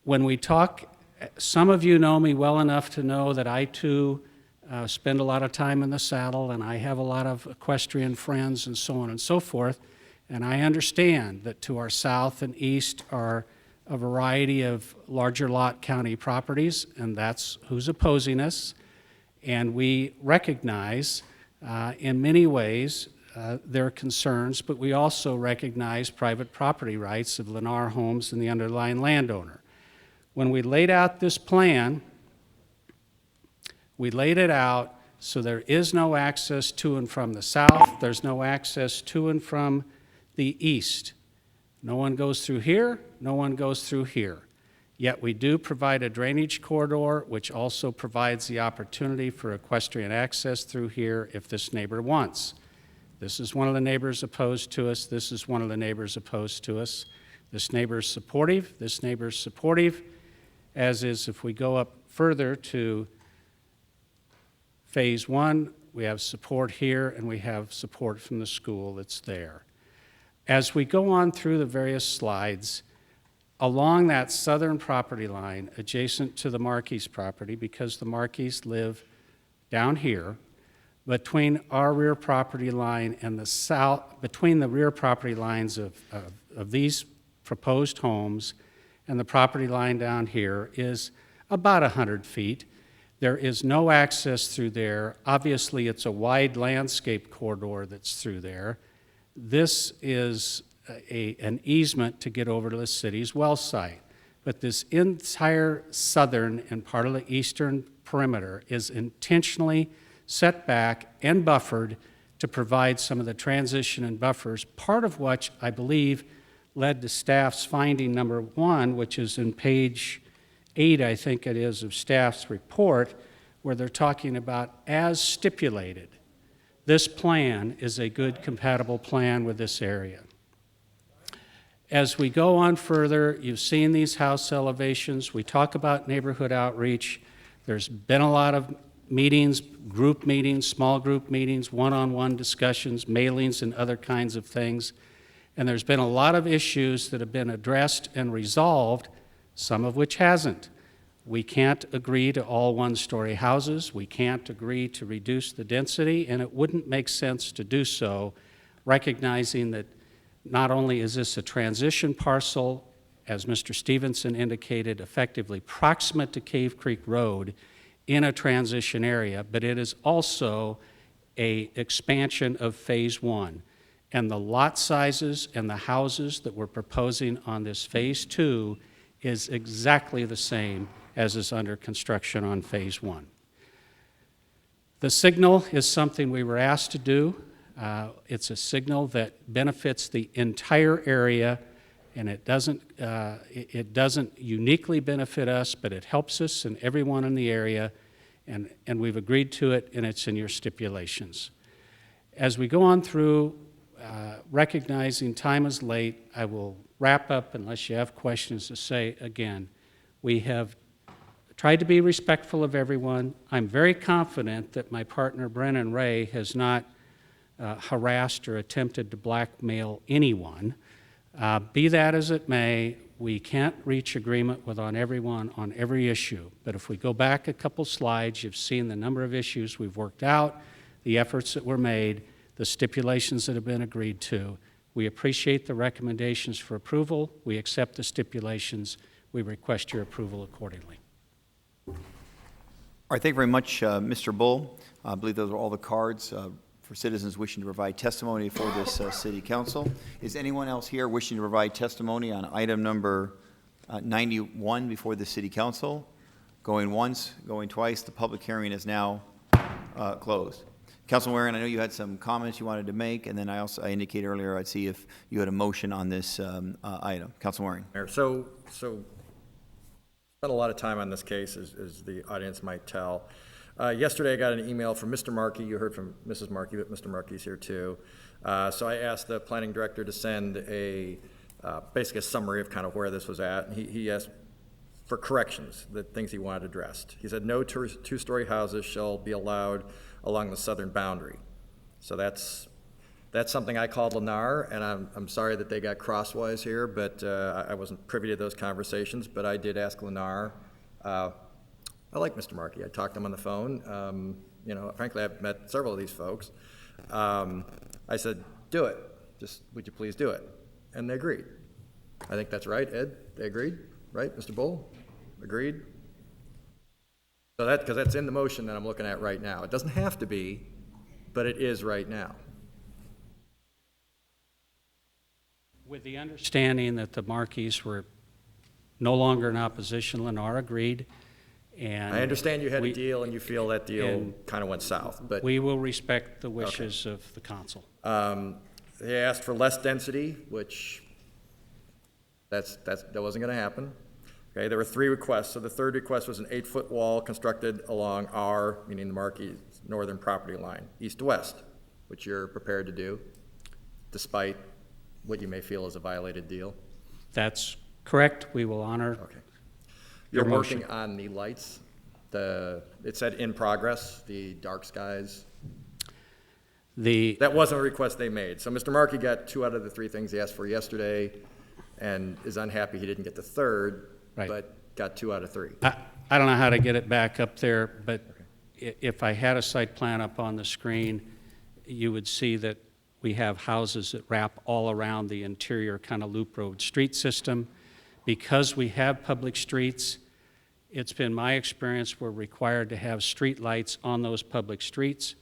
When we talk, some of you know me well enough to know that I too spend a lot of time in the saddle, and I have a lot of equestrian friends and so on and so forth, and I understand that to our south and east are a variety of larger lot county properties, and that's who's opposing us. And we recognize in many ways their concerns, but we also recognize private property rights of Lennar Homes and the underlying landowner. When we laid out this plan, we laid it out so there is no access to and from the south, there's no access to and from the east. No one goes through here, no one goes through here. Yet we do provide a drainage corridor, which also provides the opportunity for equestrian access through here if this neighbor wants. This is one of the neighbors opposed to us. This is one of the neighbors opposed to us. This neighbor's supportive. This neighbor's supportive, as is if we go up further to Phase 1, we have support here, and we have support from the school that's there. As we go on through the various slides, along that southern property line, adjacent to the Marquis property, because the Marquis live down here, between our rear property line and the south, between the rear property lines of these proposed homes and the property line down here is about 100 feet. There is no access through there. Obviously, it's a wide landscape corridor that's through there. This is an easement to get over to the city's well site. But this entire southern and part of the eastern perimeter is intentionally set back and buffered to provide some of the transition and buffers, part of which I believe led to staff's finding number 1, which is in page 8, I think it is, of staff's report, where they're talking about as stipulated. This plan is a good compatible plan with this area. As we go on further, you've seen these house elevations. We talk about neighborhood outreach. There's been a lot of meetings, group meetings, small group meetings, one-on-one discussions, mailings, and other kinds of things. And there's been a lot of issues that have been addressed and resolved, some of which hasn't. We can't agree to all one-story houses. We can't agree to reduce the density, and it wouldn't make sense to do so, recognizing that not only is this a transition parcel, as Mr. Stevenson indicated, effectively proximate to Cave Creek Road in a transition area, but it is also an expansion of Phase 1. And the lot sizes and the houses that we're proposing on this Phase 2 is exactly the same as is under construction on Phase 1. The signal is something we were asked to do. It's a signal that benefits the entire area, and it doesn't uniquely benefit us, but it helps us and everyone in the area, and we've agreed to it, and it's in your stipulations. As we go on through, recognizing time is late, I will wrap up unless you have questions to say again. We have tried to be respectful of everyone. I'm very confident that my partner Brennan Ray has not harassed or attempted to blackmail anyone. Be that as it may, we can't reach agreement with everyone on every issue. But if we go back a couple slides, you've seen the number of issues we've worked out, the efforts that were made, the stipulations that have been agreed to. We appreciate the recommendations for approval. We accept the stipulations. We request your approval accordingly. All right, thank you very much, Mr. Bull. I believe those are all the cards for citizens wishing to provide testimony for this City Council. Is anyone else here wishing to provide testimony on item number 91 before the City Council? Going once, going twice. The public hearing is now closed. Councilman Warren, I know you had some comments you wanted to make, and then I indicated earlier I'd see if you had a motion on this item. Councilman Warren. So spent a lot of time on this case, as the audience might tell. Yesterday, I got an email from Mr. Markey. You heard from Mrs. Markey, but Mr. Markey's here too. So I asked the planning director to send basically a summary of kind of where this was at. And he asked for corrections, the things he wanted addressed. He said, no two-story houses shall be allowed along the southern boundary. So that's something I called Lennar, and I'm sorry that they got crosswise here, but I wasn't privy to those conversations, but I did ask Lennar. I like Mr. Markey. I talked to him on the phone. You know, frankly, I've met several of these folks. I said, do it. Just, would you please do it? And they agreed. I think that's right, Ed. They agreed, right, Mr. Bull? Agreed? So because that's in the motion that I'm looking at right now. It doesn't have to be, but it is right now. With the understanding that the Markeys were no longer in opposition, Lennar agreed. And I understand you had a deal and you feel that deal kind of went south, but we will respect the wishes of the council. They asked for less density, which that wasn't going to happen. Okay, there were 3 requests. So the third request was an 8-foot wall constructed along our, meaning the Markey's, northern property line, east to west, which you're prepared to do, despite what you may feel is a violated deal. That's correct. We will honor. Okay. You're working on the lights. It said in progress, the dark skies. That wasn't a request they made. So Mr. Markey got 2 out of the 3 things he asked for yesterday and is unhappy he didn't get the third, but got 2 out of 3. I don't know how to get it back up there, but if I had a site plan up on the screen, you would see that we have houses that wrap all around the interior kind of loop road street system. Because we have public streets, it's been my experience we're required to have street lights on those public streets.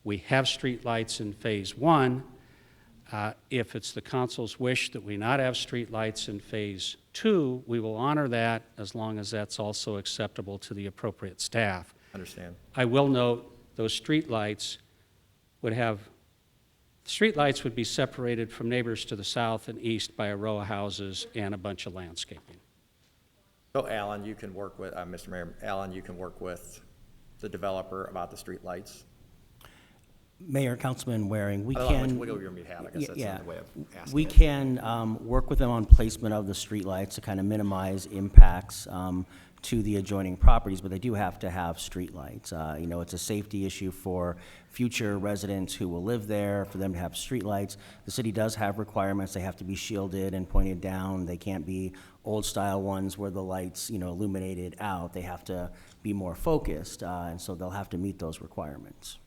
We have street lights in phase 1. If it's the council's wish that we not have street lights in phase 2, we will honor that as long as that's also acceptable to the appropriate staff. Understand. I will note those street lights would be separated from neighbors to the south and east by a row of houses and a bunch of landscaping. So Alan, you can work with, Mr. Mayor, Alan, you can work with the developer about the street lights. Mayor, Councilman Waring, we I don't know how can. much wiggle room you have. I guess that's another way of asking We it. can work with them on placement of the streetlights to kind of minimize impacts to the adjoining properties, but they do have to have streetlights. You know, it's a safety issue for future residents who will live there, for them to have streetlights. The city does have requirements. They have to be shielded and pointed down. They can't be old-style ones where the lights, you know, illuminated out. They have to be more focused, and so they'll have to meet those requirements.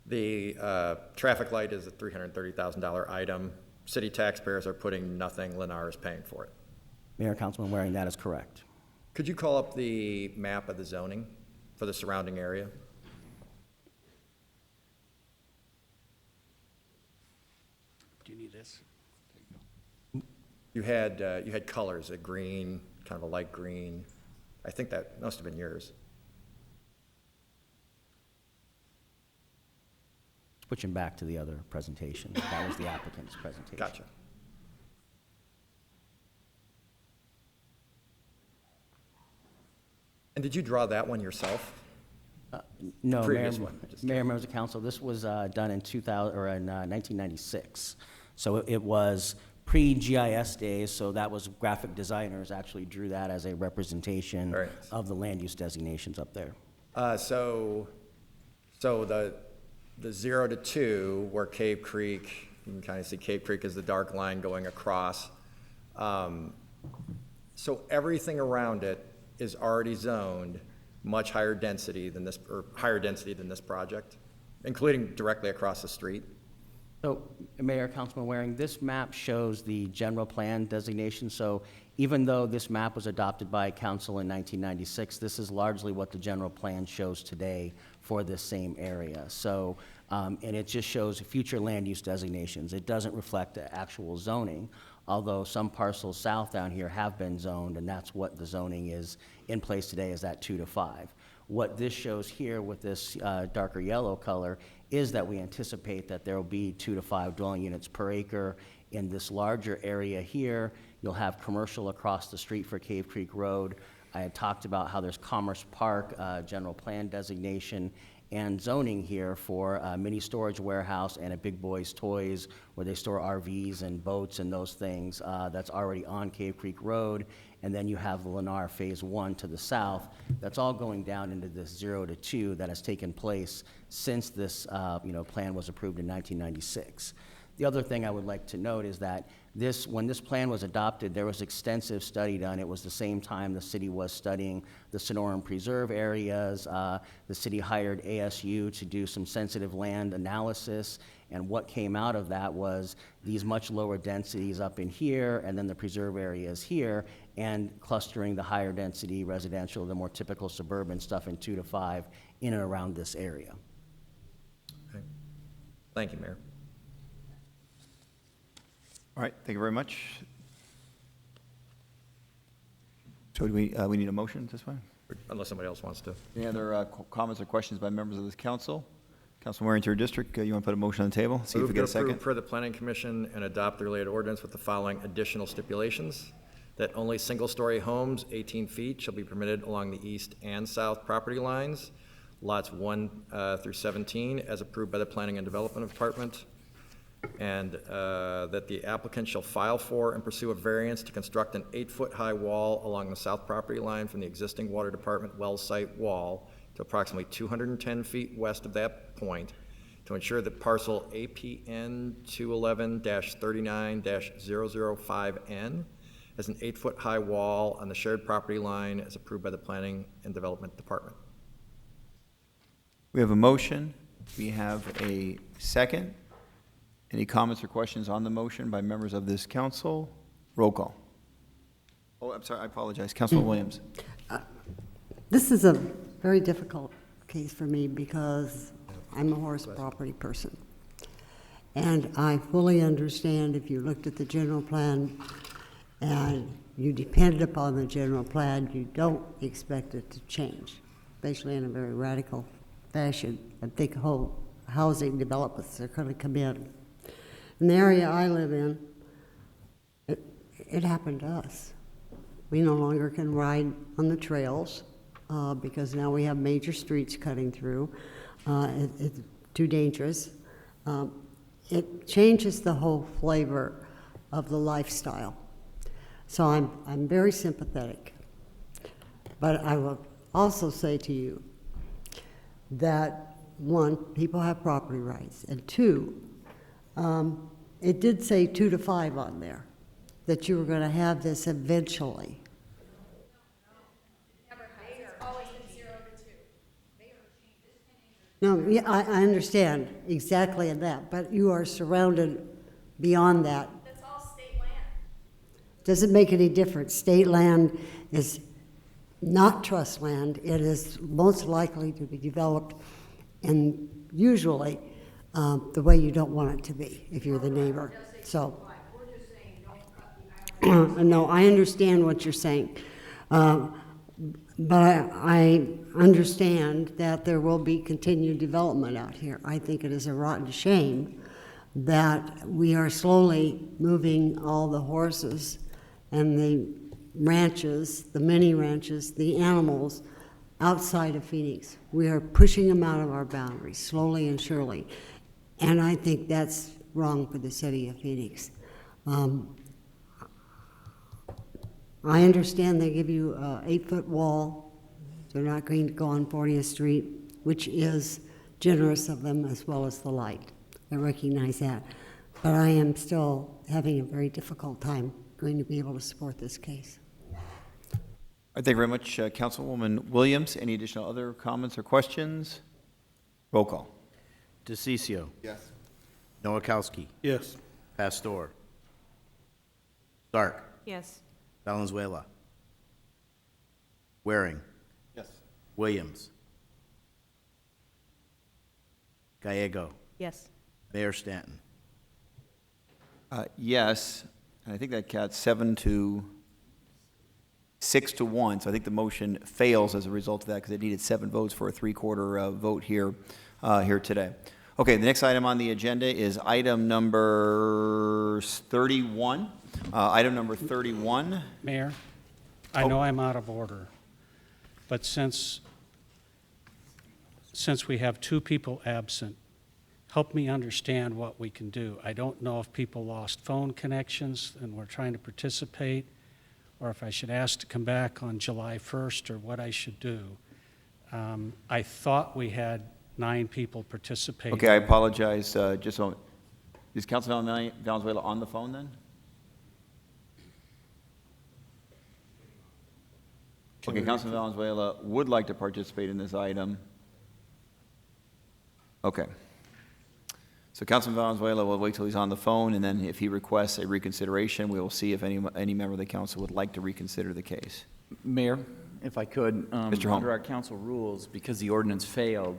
The traffic light is a $330,000 item. City taxpayers are putting nothing. Lennar is paying for it. Mayor, Councilman Waring, that is correct. Could you call up the map of the zoning for the surrounding area? Do you need this? You had colors, a green, kind of a light green. I think that must have been yours. Switching back to the other presentation. That was the applicant's presentation. Gotcha. And did you draw that one yourself? No, Previous Mayor, one. Mayor, members of council, this was done in 1996. So it was pre-GIS days, so that was graphic designers actually drew that as a representation of the land use designations up there. So the 0 to 2, where Cave Creek, you can kind of see Cave Creek as the dark line going across. So everything around it is already zoned much higher density than this, or higher density than this project, including directly across the street. So, Mayor, Councilman Waring, this map shows the general plan designation. So even though this map was adopted by council in 1996, this is largely what the general plan shows today for this same area. So, and it just shows future land use designations. It doesn't reflect the actual zoning, although some parcels south down here have been zoned, and that's what the zoning is in place today, is that 2 to 5. What this shows here with this darker yellow color is that we anticipate that there will be 2 to 5 dwelling units per acre in this larger area here. You'll have commercial across the street for Cave Creek Road. I had talked about how there's Commerce Park, general plan designation, and zoning here for a mini storage warehouse and a Big Boys Toys where they store RVs and boats and those things. That's already on Cave Creek Road. And then you have the Lennar Phase 1 to the south. That's all going down into this 0 to 2 that has taken place since this plan was approved in 1996. The other thing I would like to note is that when this plan was adopted, there was extensive study done. It was the same time the city was studying the Sonoran Preserve areas. The city hired ASU to do some sensitive land analysis, and what came out of that was these much lower densities up in here, and then the preserve areas here, and clustering the higher density residential, the more typical suburban stuff in 2 to 5 in and around this area. Okay. Thank you, Mayor. All right, thank you very much. So do we need a motion at this point? Unless somebody else wants to. Any other comments or questions by members of this council? Councilman Waring, to your district, you want to put a motion on the table? See if we get a second. Per the Planning Commission and adopt the related ordinance with the following additional stipulations: that only single-story homes 18 feet shall be permitted along the east and south property lines, lots 1 through 17, as approved by the Planning and Development Department, and that the applicant shall file for and pursue a variance to construct an 8-foot-high wall along the south property line from the existing Water Department well site wall to approximately 210 feet west of that point to ensure that parcel APN 211-39-005N has an 8-foot-high wall on the shared property line as approved by the Planning and Development Department. We have a motion. We have a second. Any comments or questions on the motion by members of this council? Roll call. Oh, I'm sorry, I apologize. Councilman Williams. This is a very difficult case for me because I'm a horse property person. And I fully understand if you looked at the general plan and you depended upon the general plan, you don't expect it to change, especially in a very radical fashion. I think whole housing developments are going to come in. In the area I live in, it happened to us. We no longer can ride on the trails because now we have major streets cutting through. It's too dangerous. It changes the whole flavor of the lifestyle. So I'm very sympathetic. But I will also say to you that, one, people have property rights, and two, it did say 2 to 5 on there, that you were going to have this eventually. No, yeah, I understand exactly that, but you are surrounded beyond that. That's all state land. Doesn't make any difference. State land is not trust land. It is most likely to be developed, and usually the way you don't want it to be if you're the neighbor. So, no, I understand what you're saying. But I understand that there will be continued development out here. I think it is a rotten shame that we are slowly moving all the horses and the ranches, the mini ranches, the animals outside of Phoenix. We are pushing them out of our boundaries, slowly and surely. And I think that's wrong for the city of Phoenix. I understand they give you an 8-foot wall. They're not going to go on 40th Street, which is generous of them, as well as the light. I recognize that. But I am still having a very difficult time going to be able to support this case. All right, thank you very much, Councilwoman Williams. Any additional other comments or questions? Roll call. DeCiccio. Yes. Nowakowski. Yes. Pastor. Stark. Yes. Valenzuela. Waring. Yes. Williams. Gallego. Yes. Mayor Stanton. Yes, and I think that got 7 to 6 to 1, so I think the motion fails as a result of that because it needed 7 votes for a 3/4 vote here today. Okay, the next item on the agenda is item number 31. Item number 31. Mayor, I know I'm out of order. But since we have 2 people absent, help me understand what we can do. I don't know if people lost phone connections and were trying to participate, or if I should ask to come back on July 1st, or what I should do. I thought we had 9 people participating. Okay, I apologize. Just a moment. Is Councilman Valenzuela on the phone then? Okay, Councilman Valenzuela would like to participate in this item. Okay. So Councilman Valenzuela will wait till he's on the phone, and then if he requests a reconsideration, we will see if any member of the council would like to reconsider the case. Mayor, if I could, Mr. Holm. under our council rules, because the ordinance failed,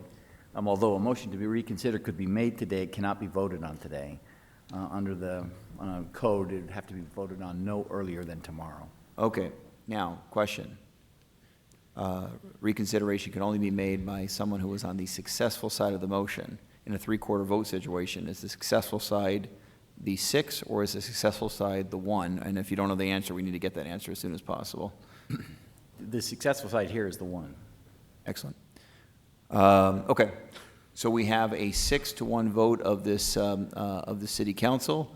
although a motion to be reconsidered could be made today, it cannot be voted on today. Under the code, it would have to be voted on no earlier than tomorrow. Okay. Now, question. Reconsideration can only be made by someone who was on the successful side of the motion. In a 3/4 vote situation, is the successful side the 6, or is the successful side the 1? And if you don't know the answer, we need to get that answer as soon as possible. The successful side here is the 1. Excellent. Okay. So we have a 6-to-1 vote of the city council.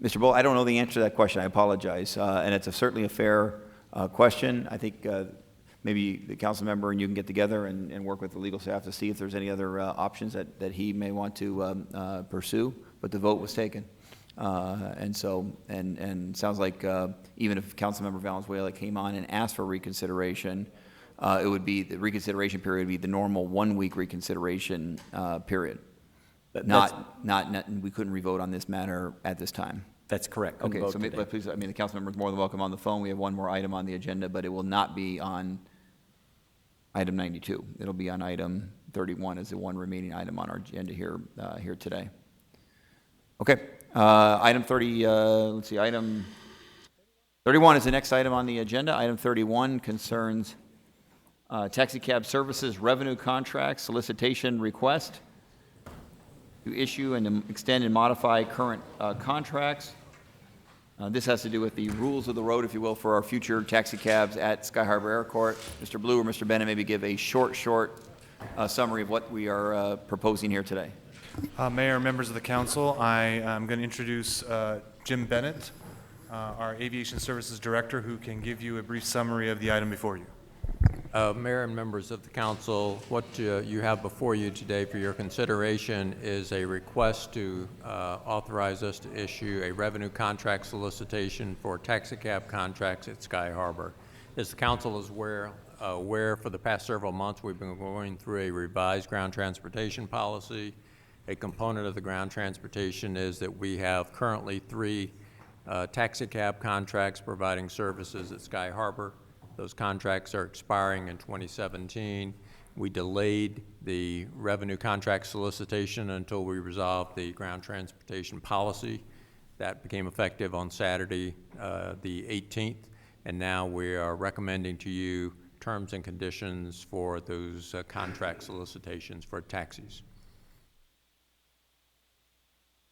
Mr. Bull, I don't know the answer to that question. I apologize. And it's certainly a fair question. I think maybe the council member and you can get together and work with the legal staff to see if there's any other options that he may want to pursue. But the vote was taken. And sounds like even if Councilmember Valenzuela came on and asked for reconsideration, it would be, the reconsideration period would be the normal 1-week reconsideration period. We couldn't revote on this matter at this time. That's correct. Okay, so please, the council member is more than welcome on the phone. We have one more item on the agenda, but it will not be on item 92. It'll be on item 31 as the one remaining item on our agenda here today. Okay, item 30, let's see, item 31 is the next item on the agenda. Item 31 concerns taxi cab services revenue contract solicitation request to issue and extend and modify current contracts. This has to do with the rules of the road, if you will, for our future taxi cabs at Sky Harbor Airport. Mr. Blue or Mr. Bennett maybe give a short summary of what we are proposing here today. Mayor, members of the council, I am going to introduce Jim Bennett, our Aviation Services Director, who can give you a brief summary of the item before you. Mayor and members of the council, what you have before you today for your consideration is a request to authorize us to issue a revenue contract solicitation for taxicab contracts at Sky Harbor. As the council is aware, for the past several months we've been going through a revised ground transportation policy. A component of the ground transportation is that we have currently 3 taxicab contracts providing services at Sky Harbor. Those contracts are expiring in 2017. We delayed the revenue contract solicitation until we resolved the ground transportation policy. That became effective on Saturday, the 18th, and now we are recommending to you terms and conditions for those contract solicitations for taxis.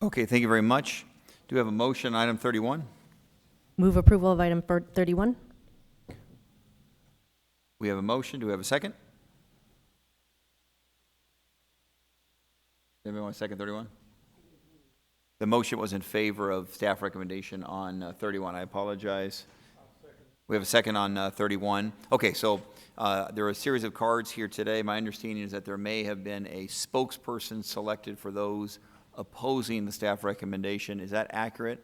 Okay, thank you very much. Do we have a motion on item 31? Move approval of item 31. We have a motion. Do we have a second? Anybody want a second 31? The motion was in favor of staff recommendation on 31. I apologize. We have a second on 31. Okay, so there are a series of cards here today. My understanding is that there may have been a spokesperson selected for those opposing the staff recommendation. Is that accurate?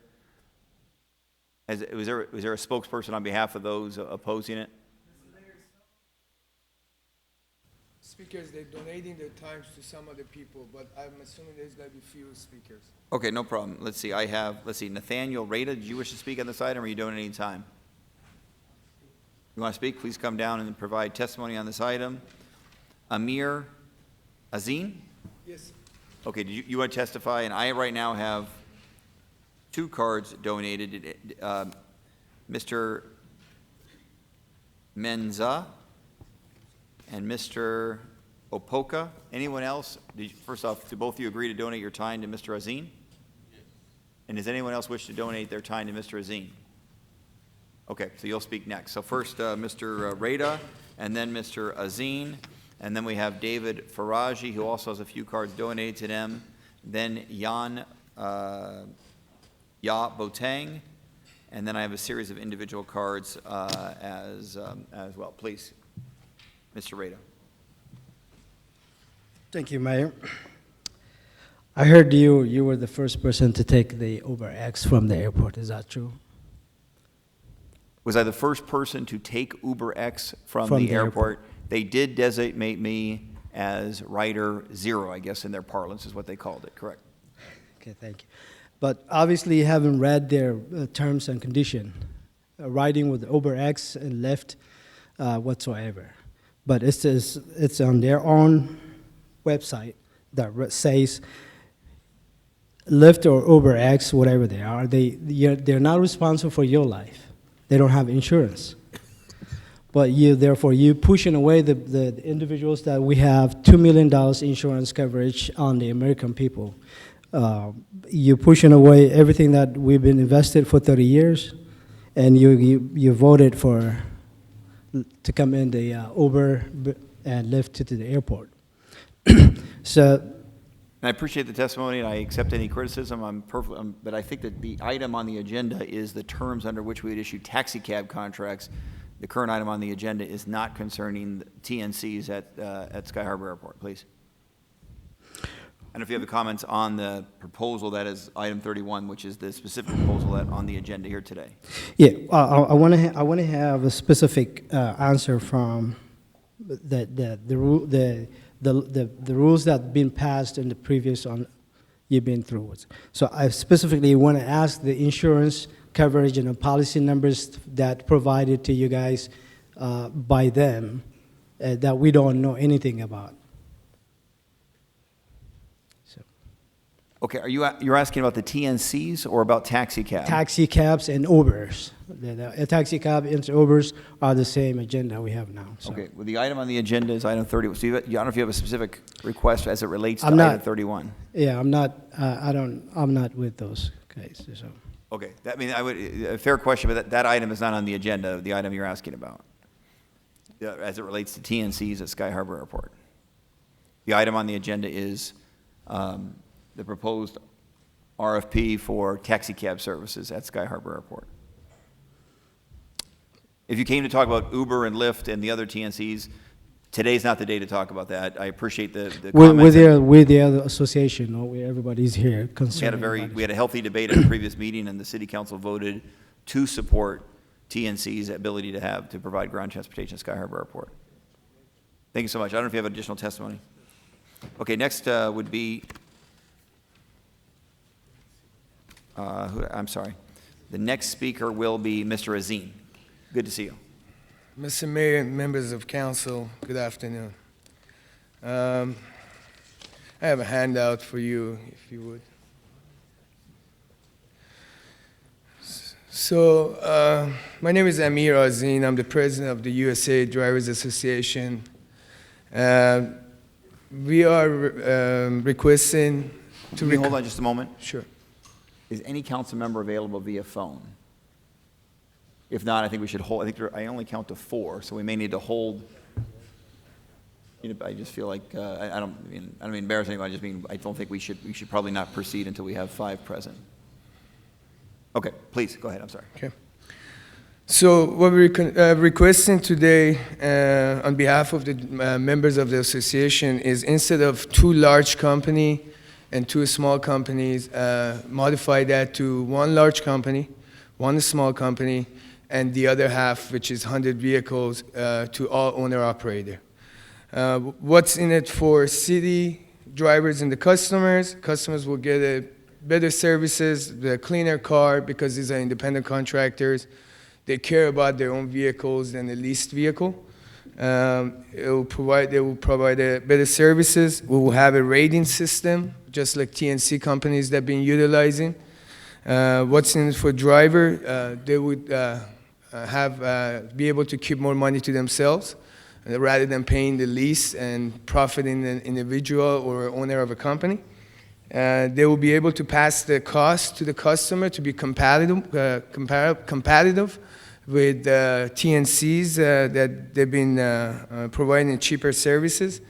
Was there a spokesperson on behalf of those opposing it? Speakers, they're donating their times to some other people, but I'm assuming there's going to be few speakers. Okay, no problem. Let's see, Nathaniel Rada, did you wish to speak on this item, or are you donating time? You want to speak? Please come down and provide testimony on this item. Amir Azin? Yes. Okay, you want to testify? And I right now have 2 cards donated. Mr. Menza and Mr. Opoka. Anyone else? First off, do both of you agree to donate your time to Mr. Azin? Yes. And does anyone else wish to donate their time to Mr. Azin? Okay, so you'll speak next. So first, Mr. Rada, and then Mr. Azine, and then we have David Faraji, who also has a few cards donated to them, then Jan Ya Botang, and then I have a series of individual cards as well. Please, Mr. Rado. Thank you, Mayor. I heard you were the first person to take the Uber X from the airport. Is that true? Was I the first person to take Uber X from the airport? They did designate me as Rider Zero, I guess in their parlance is what they called it, correct? Okay, thank you. But obviously you haven't read their terms and condition, riding with Uber X and Lyft whatsoever. But it's on their own website that says Lyft or Uber X, whatever they are, they're not responsible for your life. They don't have insurance. But therefore, you pushing away the individuals that we have $2 million insurance coverage on the American people. You're pushing away everything that we've been invested for 30 years, and you voted to come in the Uber and Lyft to the airport. So. And I appreciate the testimony, and I accept any criticism. But I think that the item on the agenda is the terms under which we would issue taxi cab contracts. The current item on the agenda is not concerning TNCs at Sky Harbor Airport. Please. I don't know if you have comments on the proposal that is item 31, which is the specific proposal that on the agenda here today. Yeah, I want to have a specific answer from the rules that have been passed in the previous you've been through with. So I specifically want to ask the insurance coverage and the policy numbers that provided to you guys by them that we don't know anything about. So. Okay, you're asking about the TNCs or about taxi cabs? Taxi cabs and Ubers. The taxi cab and Ubers are the same agenda we have now. So. Okay, well, the item on the agenda is item 30. So I don't know if you have a specific request as it relates to item 31. Yeah, I'm not with those guys. So. Okay, a fair question, but that item is not on the agenda, the item you're asking about, as it relates to TNCs at Sky Harbor Airport. The item on the agenda is the proposed RFP for taxi cab services at Sky Harbor Airport. If you came to talk about Uber and Lyft and the other TNCs, today's not the day to talk about that. I appreciate the comments. With the other association, where everybody's here. We had a healthy debate at a previous meeting, and the City Council voted to support TNC's ability to provide ground transportation at Sky Harbor Airport. Thank you so much. I don't know if you have additional testimony. Okay, next would be, I'm sorry. The next speaker will be Mr. Azine. Good to see you. Mr. Mayor and members of council, good afternoon. I have a handout for you, if you would. So, my name is Amir Azine. I'm the president of the USA Drivers Association. We are requesting to... Can you hold on just a moment? Sure. Is any council member available via phone? If not, I think we should hold. I only count to 4, so we may need to hold. I just feel like I don't mean to embarrass anybody. I don't think we should probably not proceed until we have 5 present. Okay, please go ahead. I'm sorry. Okay. So what we're requesting today on behalf of the members of the association is, instead of 2 large companies and 2 small companies, modify that to 1 large company, 1 small company, and the other half, which is 100 vehicles, to all owner-operator. What's in it for city drivers and the customers? Customers will get a better services, the cleaner car, because these are independent contractors. They care about their own vehicles than the leased vehicle. They will provide better services. We will have a rating system, just like TNC companies that have been utilizing. What's in it for driver? They would be able to keep more money to themselves rather than paying the lease and profiting an individual or owner of a company. They will be able to pass the cost to the customer to be competitive with TNCs that they've been providing cheaper services.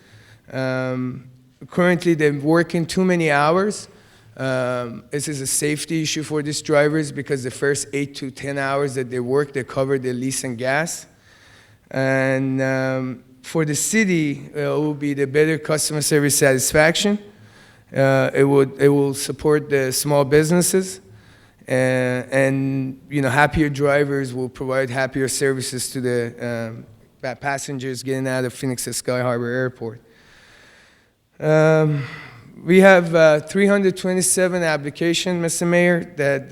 Currently, they're working too many hours. This is a safety issue for these drivers because the first 8 to 10 hours that they work, they cover the lease and gas. And for the city, it will be the better customer service satisfaction. It will support the small businesses. And happier drivers will provide happier services to the passengers getting out of Phoenix Sky Harbor Airport. We have 327 applications, Mr. Mayor, that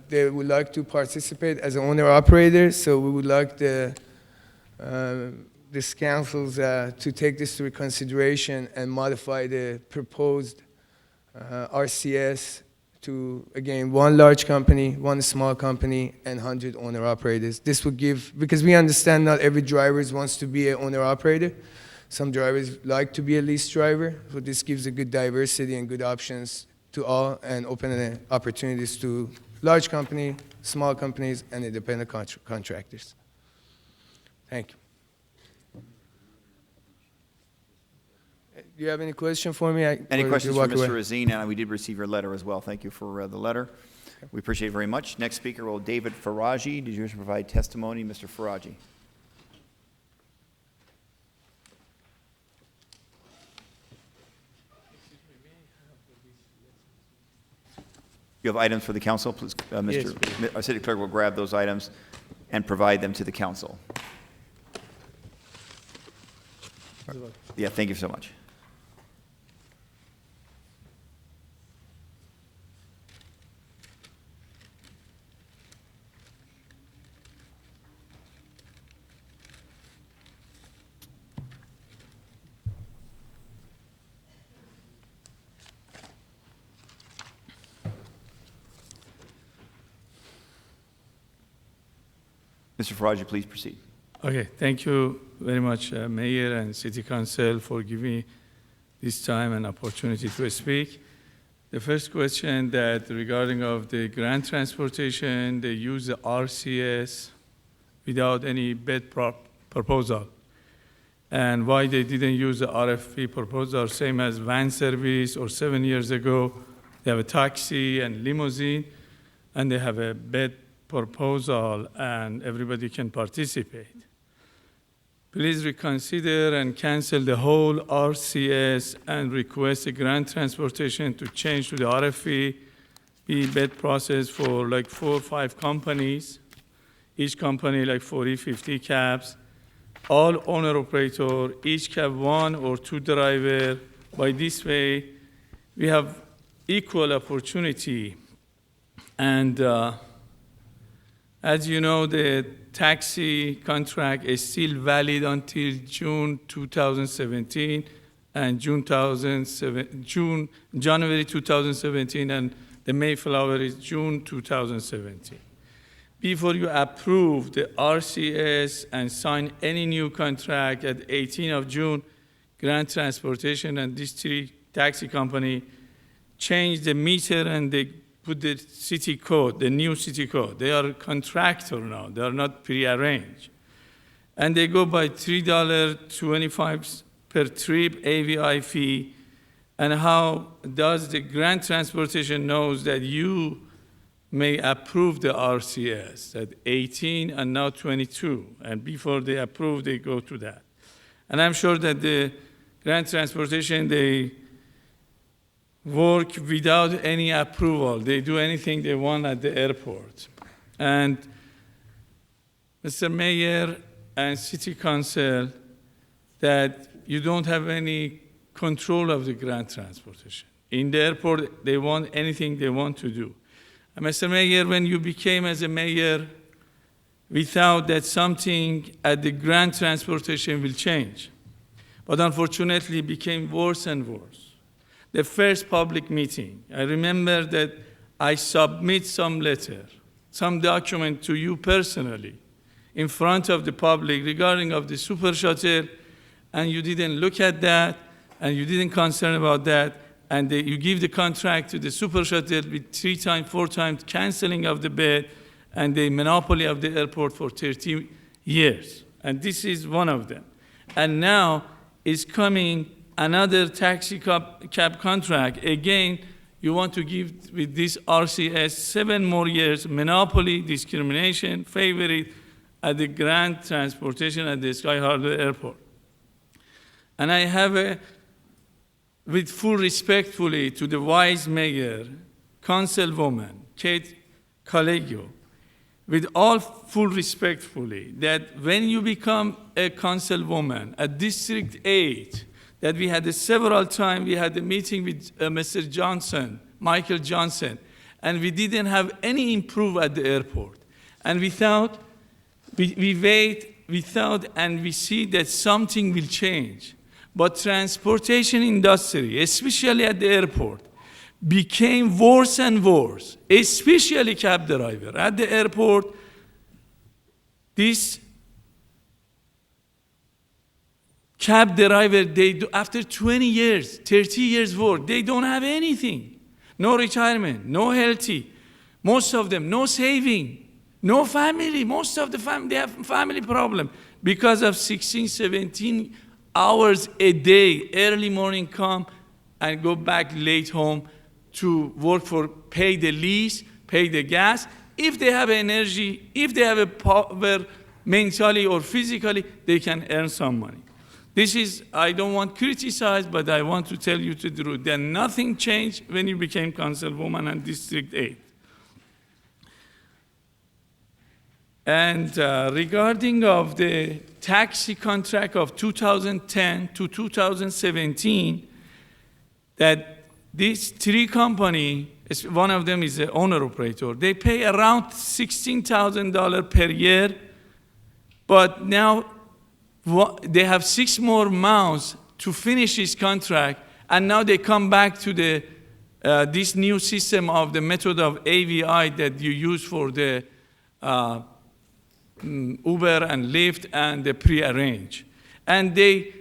they would like to participate as an owner-operator. So we would like this councils to take this to consideration and modify the proposed RCS to, again, 1 large company, 1 small company, and 100 owner-operators. This would give, because we understand not every driver wants to be an owner-operator. Some drivers like to be a lease driver, so this gives a good diversity and good options to all and open opportunities to large companies, small companies, and independent contractors. Thank you. Do you have any question for me? Any questions for Mr. Razin? And we did receive your letter as well. Thank you for the letter. We appreciate it very much. Next speaker will David Faraji. Did you wish to provide testimony, Mr. Faraji? You have items for the council, please, our city clerk will grab those items and provide them to the council. Yeah, thank you so much. Mr. Faraji, please proceed. Okay, thank you very much, Mayor and City Council, for giving me this time and opportunity to speak. The first question that regarding of the grant transportation, they use the RCS without any bid proposal. And why they didn't use the RFP proposal, same as van service or 7 years ago, they have a taxi and limousine, and they have a bid proposal and everybody can participate. Please reconsider and cancel the whole RCS and request a grant transportation to change to the RFP bid process for like 4 or 5 companies, each company like 40, 50 cabs, all owner operator, each cab 1 or 2 driver. By this way, we have equal opportunity. And as you know, the taxi contract is still valid until June 2017 and January 2017, and the Mayflower is June 2017. Before you approve the RCS and sign any new contract at 18th of June, Grant Transportation and these 3 taxi company change the meter and they put the city code, the new city code. They are a contractor now. They are not prearranged. And they go by $3.25 per trip AVI fee. And how does the Grant Transportation knows that you may approve the RCS at 18 and now 22? And before they approve, they go to that. And I'm sure that the Grant Transportation, they work without any approval. They do anything they want at the airport. And Mr. Mayor and City Council, that you don't have any control of the grant transportation. In the airport, they want anything they want to do. And Mr. Mayor, when you became as a mayor, we thought that something at the grant transportation will change. But unfortunately, it became worse and worse. The first public meeting, I remember that I submit some letter, some document to you personally in front of the public regarding of the super shuttle, and you didn't look at that, and you didn't concern about that, and you give the contract to the super shuttle with 3 times, 4 times canceling of the bid, and the monopoly of the airport for 30 years. And this is one of them. And now is coming another taxi cab contract. Again, you want to give with this RCS 7 more years, monopoly, discrimination, favorite at the Grand Transportation at the Sky Harbor Airport. And I have with full respectfully to the wise mayor, councilwoman, Kate Gallego, with all full respectfully, that when you become a councilwoman at District 8, that we had several times, we had a meeting with Mr. Johnson, Michael Johnson, and we didn't have any improve at the airport. And we thought, we thought and we see that something will change. But transportation industry, especially at the airport, became worse and worse, especially cab driver. At the airport, this cab driver, after 20 years, 30 years work, they don't have anything. No retirement, no healthy. Most of them, no saving, no family. Most of the family, they have family problem because of 16, 17 hours a day, early morning come and go back late home to work for, pay the lease, pay the gas. If they have energy, if they have a power mentally or physically, they can earn some money. This is, I don't want to criticize, but I want to tell you the truth, that nothing changed when you became councilwoman in District 8. And regarding of the taxi contract of 2010 to 2017, that these 3 companies, one of them is the owner-operator, they pay around $16,000 per year, but now they have 6 more months to finish this contract, and now they come back to the this new system of the method of AVI that you use for the Uber and Lyft and the pre-arrange. And they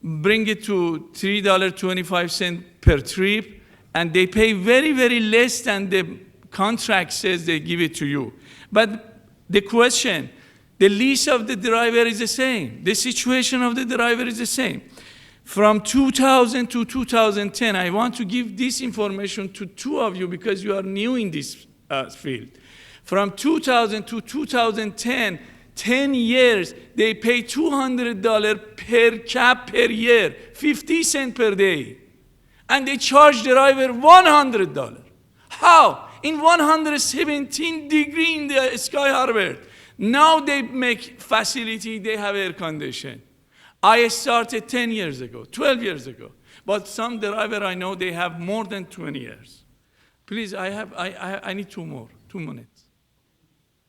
bring it to $3.25 per trip, and they pay very, very less than the contract says they give it to you. But the question, the lease of the driver is the same. The situation of the driver is the same. From 2000 to 2010, I want to give this information to 2 of you because you are new in this field. From 2000 to 2010, 10 years, they pay $200 per cab per year, 50 cents per day. And they charge the driver $100. How? In 117 degrees in the Sky Harbor. Now they make facility, they have air condition. I started 10 years ago, 12 years ago. But some driver I know, they have more than 20 years. Please, I need 2 minutes.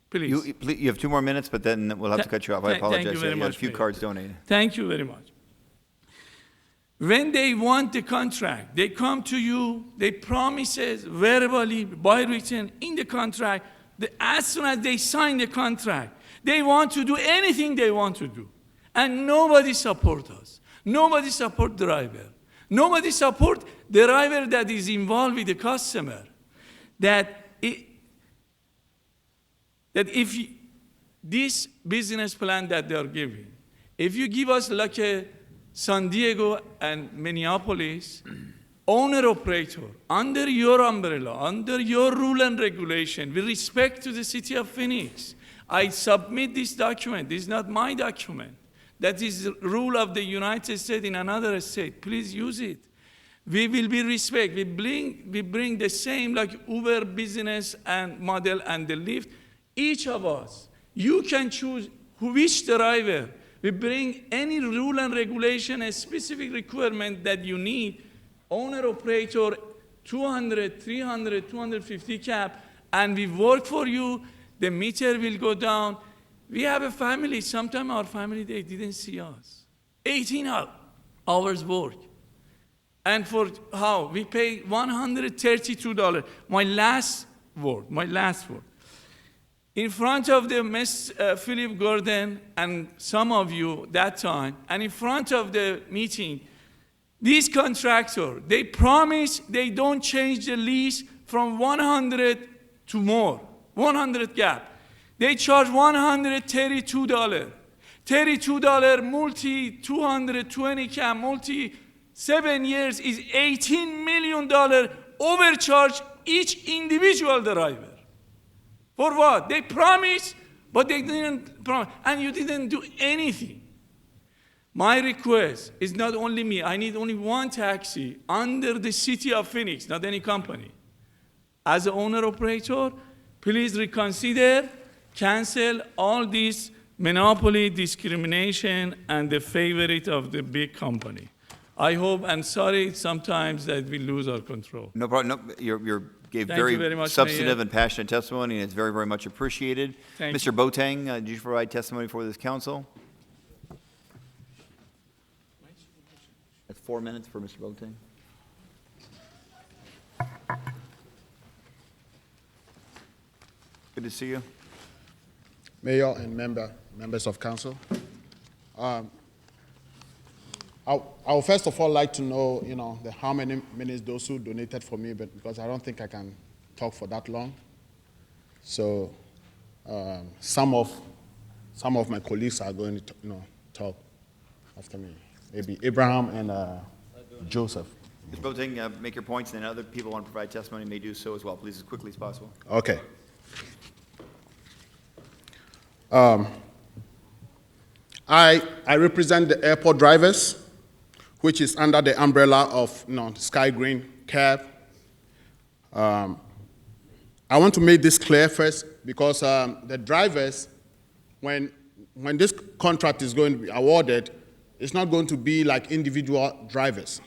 Please. You have 2 more minutes, but then we'll have to cut you off. I apologize. Thank you very much. A few cards donated. Thank you very much. When they want the contract, they come to you, they promises verbally, by written, in the contract, as soon as they sign the contract, they want to do anything they want to do. And nobody supports us. Nobody supports the driver. Nobody supports the driver that is involved with the customer. That if this business plan that they are giving, if you give us like a San Diego and Minneapolis, owner-operator, under your umbrella, under your rule and regulation, with respect to the city of Phoenix, I submit this document. This is not my document. That is the rule of the United States in another state. Please use it. We will be respect. We bring the same like Uber business and model and the Lyft. Each of us, you can choose which driver. We bring any rule and regulation, a specific requirement that you need, owner-operator, 200, 300, 250 cap, and we work for you. The meter will go down. We have a family. Sometimes our family, they didn't see us. 18 hours work. And for how? We pay $132. My last word. In front of the Miss Philip Gordon and some of you that time, and in front of the meeting, these contractors, they promise they don't change the lease from 100 to more, 100 gap. They charge $132. $32 multi 220 cam, multi 7 years is $18 million overcharge each individual driver. For what? They promised, but they didn't promise, and you didn't do anything. My request is not only me, I need only one taxi under the city of Phoenix, not any company. As an owner-operator, please reconsider, cancel all this monopoly, discrimination, and the favorite of the big company. I hope, and sorry sometimes that we lose our control. No problem. No, you gave Thank you very very much, substantive Mayor. and passionate testimony, and it's very, very much appreciated. Thank Mr. Boateng, did you provide testimony for this council? That's 4 minutes for Mr. Boateng. Good to see you. Mayor and members of council. I would first of all like to know, how many minutes those who donated for me, but because I don't think I can talk for that long. So some of my colleagues are going to talk after me. Maybe Abraham and Joseph. Mr. Boateng, make your points, and then other people want to provide testimony may do so as well. Please, as quickly as possible. Okay. I represent the airport drivers, which is under the umbrella of Sky Green Cab. I want to make this clear first because the drivers, when this contract is going to be awarded, it's not going to be like individual drivers.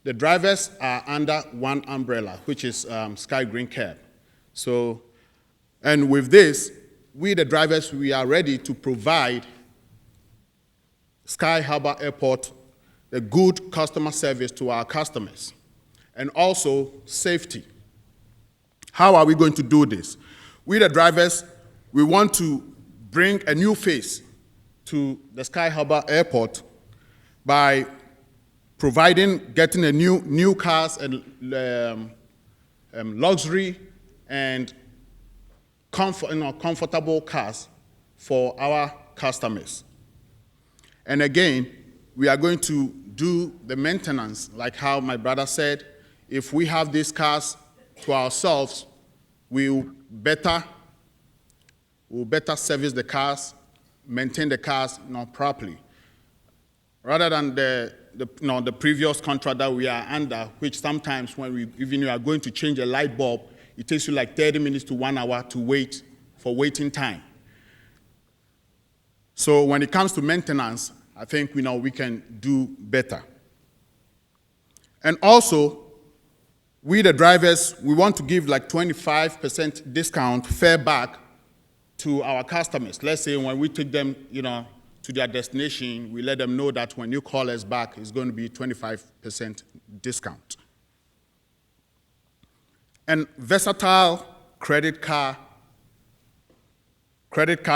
The drivers are under one umbrella, which is Sky Green Cab. So, and with this, we the drivers, we are ready to provide Sky Harbor Airport a good customer service to our customers, and also safety. How are we going to do this? We the drivers, we want to bring a new face to the Sky Harbor Airport by getting a new cars and luxury and comfortable cars for our customers. And again, we are going to do the maintenance, like how my brother said. If we have these cars to ourselves, we'll better service the cars, maintain the cars properly. Rather than the previous contract that we are under, which sometimes when you are going to change a light bulb, it takes you like 30 minutes to 1 hour to wait for waiting time. So when it comes to maintenance, I think we can do better. And also, we the drivers, we want to give like 25% discount fare back to our customers. Let's say when we take them, to their destination, we let them know that when you call us back, it's going to be 25% discount. And versatile credit card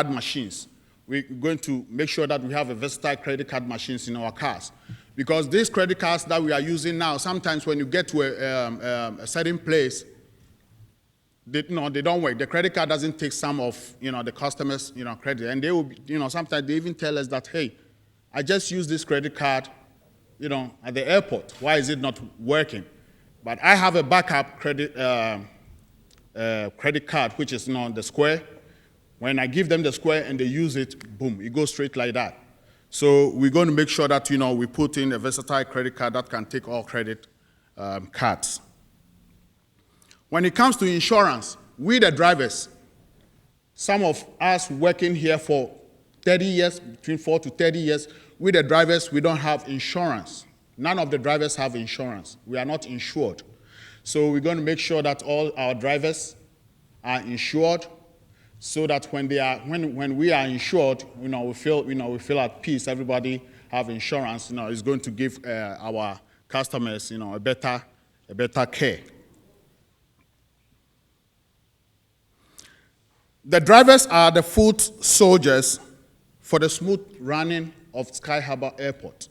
machines. We're going to make sure that we have a versatile credit card machines in our cars. Because these credit cards that we are using now, sometimes when you get to a certain place, they don't work. The credit card doesn't take some of the customers' credit, and they will sometimes they even tell us that, hey, I just used this credit card at the airport. Why is it not working? But I have a backup credit card, which is the Square. When I give them the Square and they use it, boom, it goes straight like that. So we're going to make sure that we put in a versatile credit card that can take all credit cards. When it comes to insurance, we the drivers, some of us working here for 30 years, between 4 to 30 years, we the drivers, we don't have insurance. None of the drivers have insurance. We are not insured. So we're going to make sure that all our drivers are insured, so that when we are insured, we feel at peace. Everybody have insurance. It's going to give our customers, a better care. The drivers are the foot soldiers for the smooth running of Sky Harbor Airport.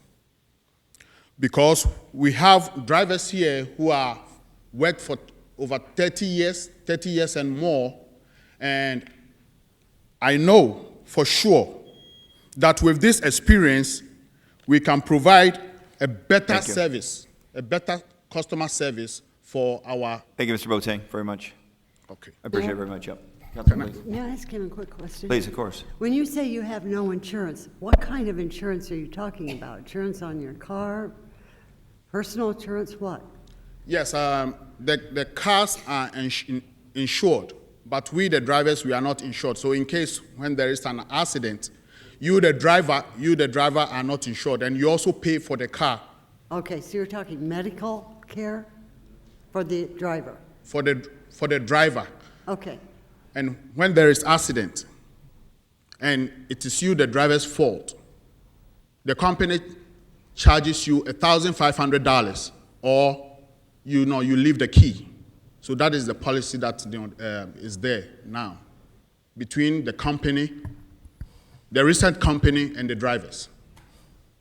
Because we have drivers here who are worked for over 30 years and more, and I know for sure that with this experience, we can provide a better service, a better customer service for our... Thank you, Mr. Boateng, very much. Okay. I appreciate it very much, yep. Councilman, please. May I ask him a quick question? Please, of course. When you say you have no insurance, what kind of insurance are you talking about? Insurance on your car, personal insurance, what? Yes, the cars are insured, but we, the drivers, we are not insured. So in case when there is an accident, you, the driver are not insured, and you also pay for the car. Okay, so you're talking medical care for the driver? For the driver. Okay. And when there is accident, and it is you, the driver's fault, the company charges you $1,500, or you leave the key. So that is the policy that is there now between the company, the recent company, and the drivers.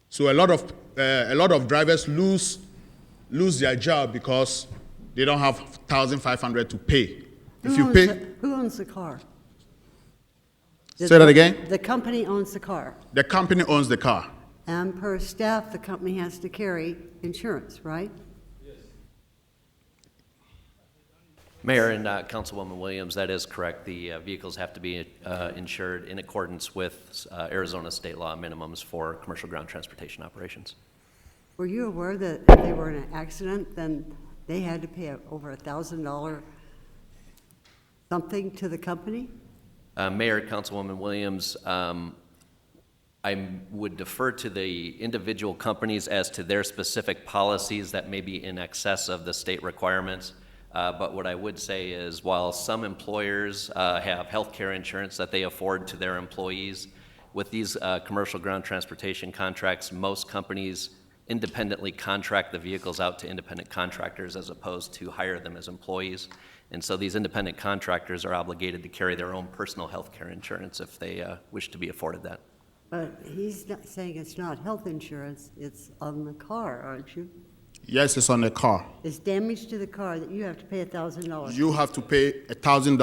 So a lot of drivers lose their job because they don't have $1,500 to pay. Who owns the car? Say that again? The company owns the car. The company owns the car. And per staff, the company has to carry insurance, right? Mayor and Councilwoman Williams, that is correct. The vehicles have to be insured in accordance with Arizona state law minimums for commercial ground transportation operations. Were you aware that if they were in an accident, then they had to pay over $1,000 something to the company? Mayor, Councilwoman Williams, I would defer to the individual companies as to their specific policies that may be in excess of the state requirements. But what I would say is while some employers have health care insurance that they afford to their employees, with these commercial ground transportation contracts, most companies independently contract the vehicles out to independent contractors as opposed to hire them as employees. And so these independent contractors are obligated to carry their own personal health care insurance if they wish to be afforded that. But he's not saying it's not health insurance, it's on the car, aren't you? Yes, it's on the car. It's damage to the car that you have to pay $1,000. You have to pay $1,000,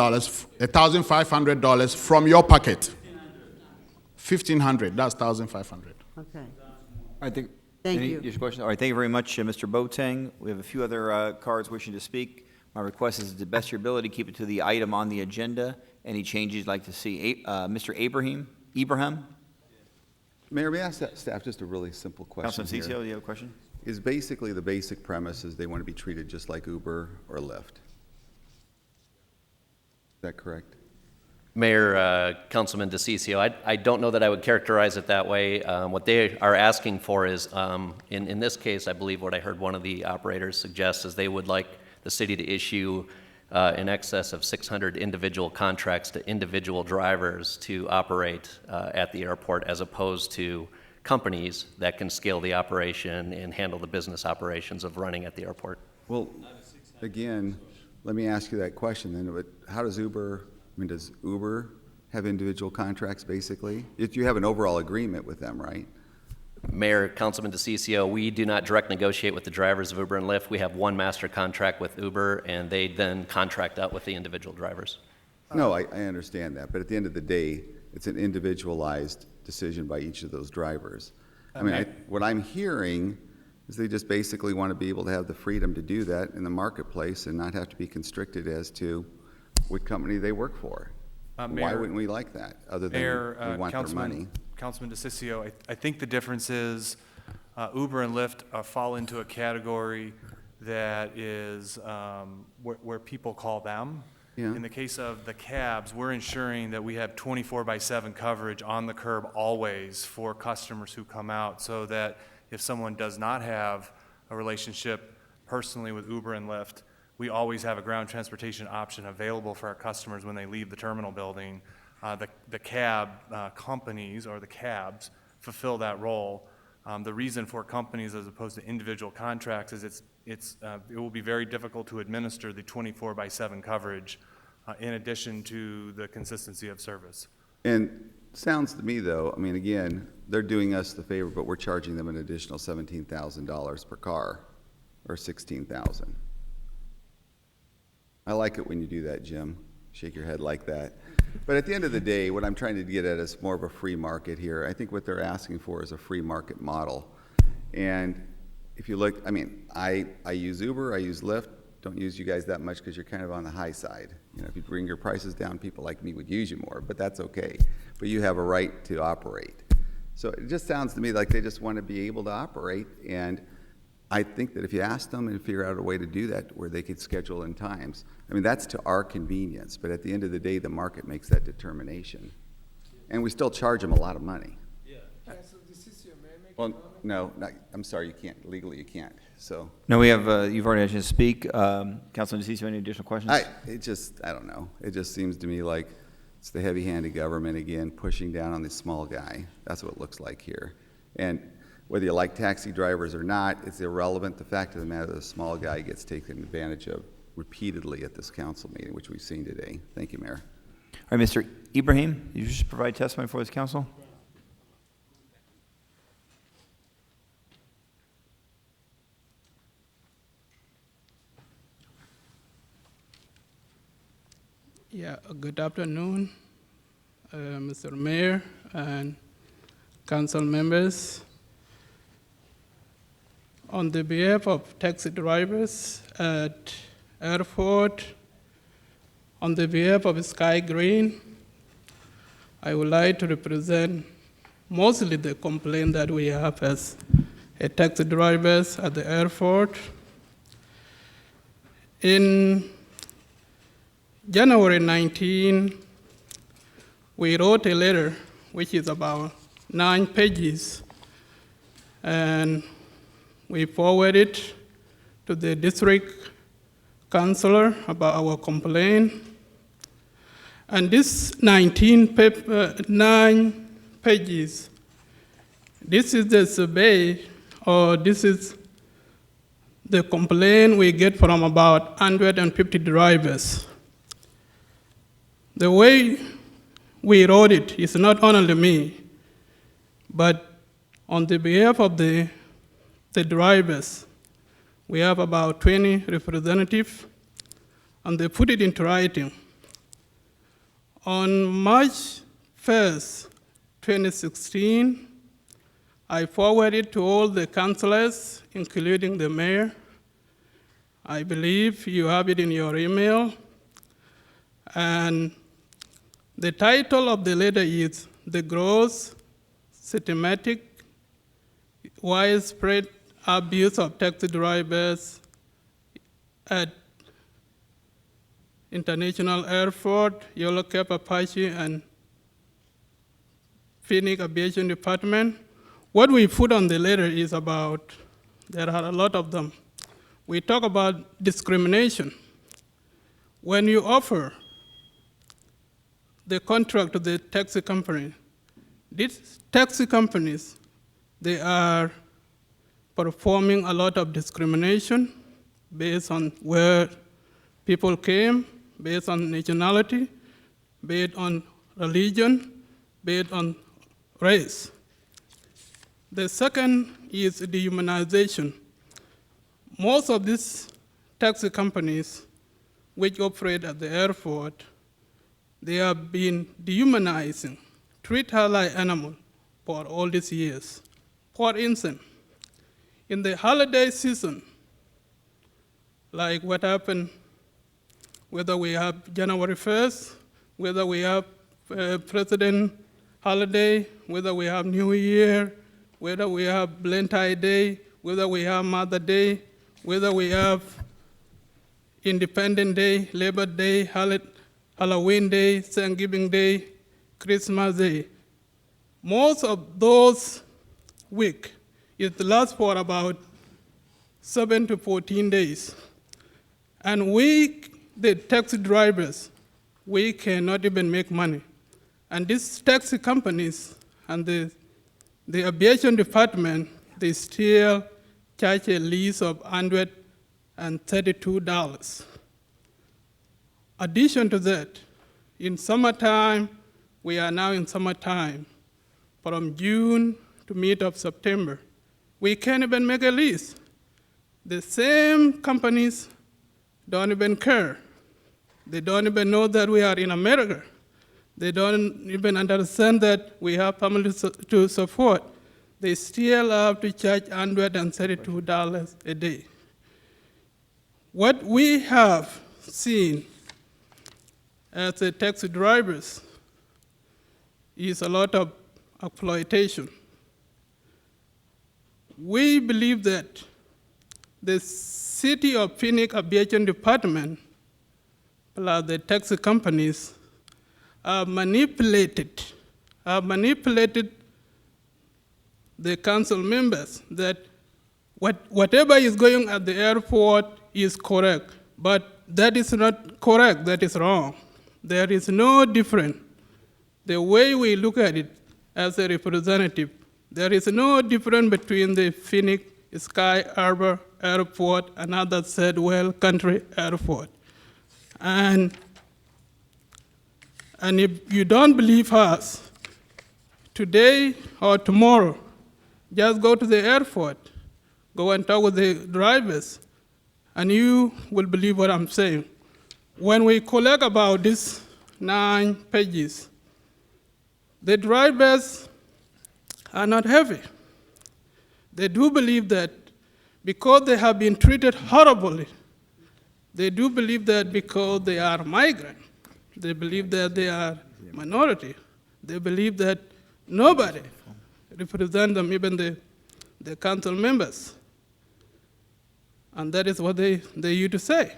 $1,500 from your pocket. $1,500, that's $1,500. Okay. I think. Thank Any you. additional questions? All right, thank you very much, Mr. Boateng. We have a few other cards wishing to speak. My request is to the best of your ability, keep it to the item on the agenda. Any changes you'd like to see? Mr. Ibrahim? Mayor, may I ask staff just a really simple question Councilman here? Cicio, do you have a question? Is basically the basic premise is they want to be treated just like Uber or Lyft. Is that correct? Mayor, Councilman DeCiccio, I don't know that I would characterize it that way. What they are asking for is, in this case, I believe what I heard one of the operators suggest is they would like the city to issue in excess of 600 individual contracts to individual drivers to operate at the airport as opposed to companies that can scale the operation and handle the business operations of running at the airport. Well, again, let me ask you that question then. But how does Uber, does Uber have individual contracts basically? You have an overall agreement with them, right? Mayor, Councilman DeCiccio, we do not direct negotiate with the drivers of Uber and Lyft. We have one master contract with Uber, and they then contract out with the individual drivers. No, I understand that. But at the end of the day, it's an individualized decision by each of those drivers. What I'm hearing is they just basically want to be able to have the freedom to do that in the marketplace and not have to be constricted as to what company they work for. Why wouldn't we like that, other than we want their money? Councilman DeCiccio, I think the difference is Uber and Lyft fall into a category that is where people call them. Yeah. In the case of the cabs, we're ensuring that we have 24/7 coverage on the curb always for customers who come out, so that if someone does not have a relationship personally with Uber and Lyft, we always have a ground transportation option available for our customers when they leave the terminal building. The cab companies, or the cabs, fulfill that role. The reason for companies as opposed to individual contracts is it will be very difficult to administer the 24/7 coverage in addition to the consistency of service. And sounds to me, though, again, they're doing us the favor, but we're charging them an additional $17,000 per car, or $16,000. I like it when you do that, Jim. Shake your head like that. But at the end of the day, what I'm trying to get at is more of a free market here. I think what they're asking for is a free market model. And if you look, I mean, I use Uber, I use Lyft, don't use you guys that much because you're kind of on the high side. You know, if you bring your prices down, people like me would use you more, but that's okay. But you have a right to operate. So it just sounds to me like they just want to be able to operate, and I think that if you ask them and figure out a way to do that where they could schedule in times, I mean, that's to our convenience, but at the end of the day, the market makes that determination. And we still charge them a lot of money. Well, no, I'm sorry, you can't. Legally, you can't, so. No, we have, you've already had a chance to speak. Councilman DeCiccio, any additional questions? I don't know. It just seems to me like it's the heavy-handed government again, pushing down on the small guy. That's what it looks like here. And whether you like taxi drivers or not, it's irrelevant. The fact of the matter, the small guy gets taken advantage of repeatedly at this council meeting, which we've seen today. Thank you, Mayor. All right, Mr. Ibrahim, you just provide testimony for this council? Yeah, good afternoon, Mr. Mayor and council members. On the behalf of taxi drivers at airport, on the behalf of Sky Green, I would like to represent mostly the complaint that we have as a taxi drivers at the airport. In January 19, we wrote a letter which is about 9 pages, and we forwarded to the district councilor about our complaint. And this 9 pages, this is the survey, or this is the complaint we get from about 150 drivers. The way we wrote it is not only me, but on the behalf of the drivers, we have about 20 representatives, and they put it into writing. On March 1st, 2016, I forwarded to all the councilors, including the mayor. I believe you have it in your email. And the title of the letter is "The Gross, Systematic, Widespread Abuse of Taxi Drivers at International Airport, Yellow Cap Apache, and Phoenix Aviation Department." What we put on the letter is about, there are a lot of them. We talk about discrimination. When you offer the contract to the taxi company, these taxi companies, they are performing a lot of discrimination based on where people came, based on nationality, based on religion, based on race. The second is dehumanization. Most of these taxi companies which operate at the airport, they have been dehumanizing, treat her like animal for all these years. For instance, in the holiday season, like what happened, whether we have January 1st, whether we have President holiday, whether we have New Year, whether we have Valentine's Day, whether we have Mother Day, whether we have Independence Day, Labor Day, Halloween Day, Thanksgiving Day, Christmas Day. Most of those weeks, it lasts for about 7 to 14 days. And we, the taxi drivers, we cannot even make money. And these taxi companies and the aviation department, they still charge a lease of $132. Addition to that, in summertime, we are now in summertime, from June to mid of September, we can't even make a lease. The same companies don't even care. They don't even know that we are in America. They don't even understand that we have families to support. They still have to charge $132 a day. What we have seen as a taxi drivers is a lot of exploitation. We believe that the City of Phoenix Aviation Department plus the taxi companies have manipulated the council members that whatever is going at the airport is correct, but that is not correct, that is wrong. There is no difference. The way we look at it as a representative, there is no difference between the Phoenix Sky Harbor Airport and other Sedwell Country Airport. And if you don't believe us, today or tomorrow, just go to the airport, go and talk with the drivers, and you will believe what I'm saying. When we collect about these 9 pages, the drivers are not happy. They do believe that because they have been treated horribly, they do believe that because they are migrant, they believe that they are minority, they believe that nobody represents them, even the council members. And that is what they used to say.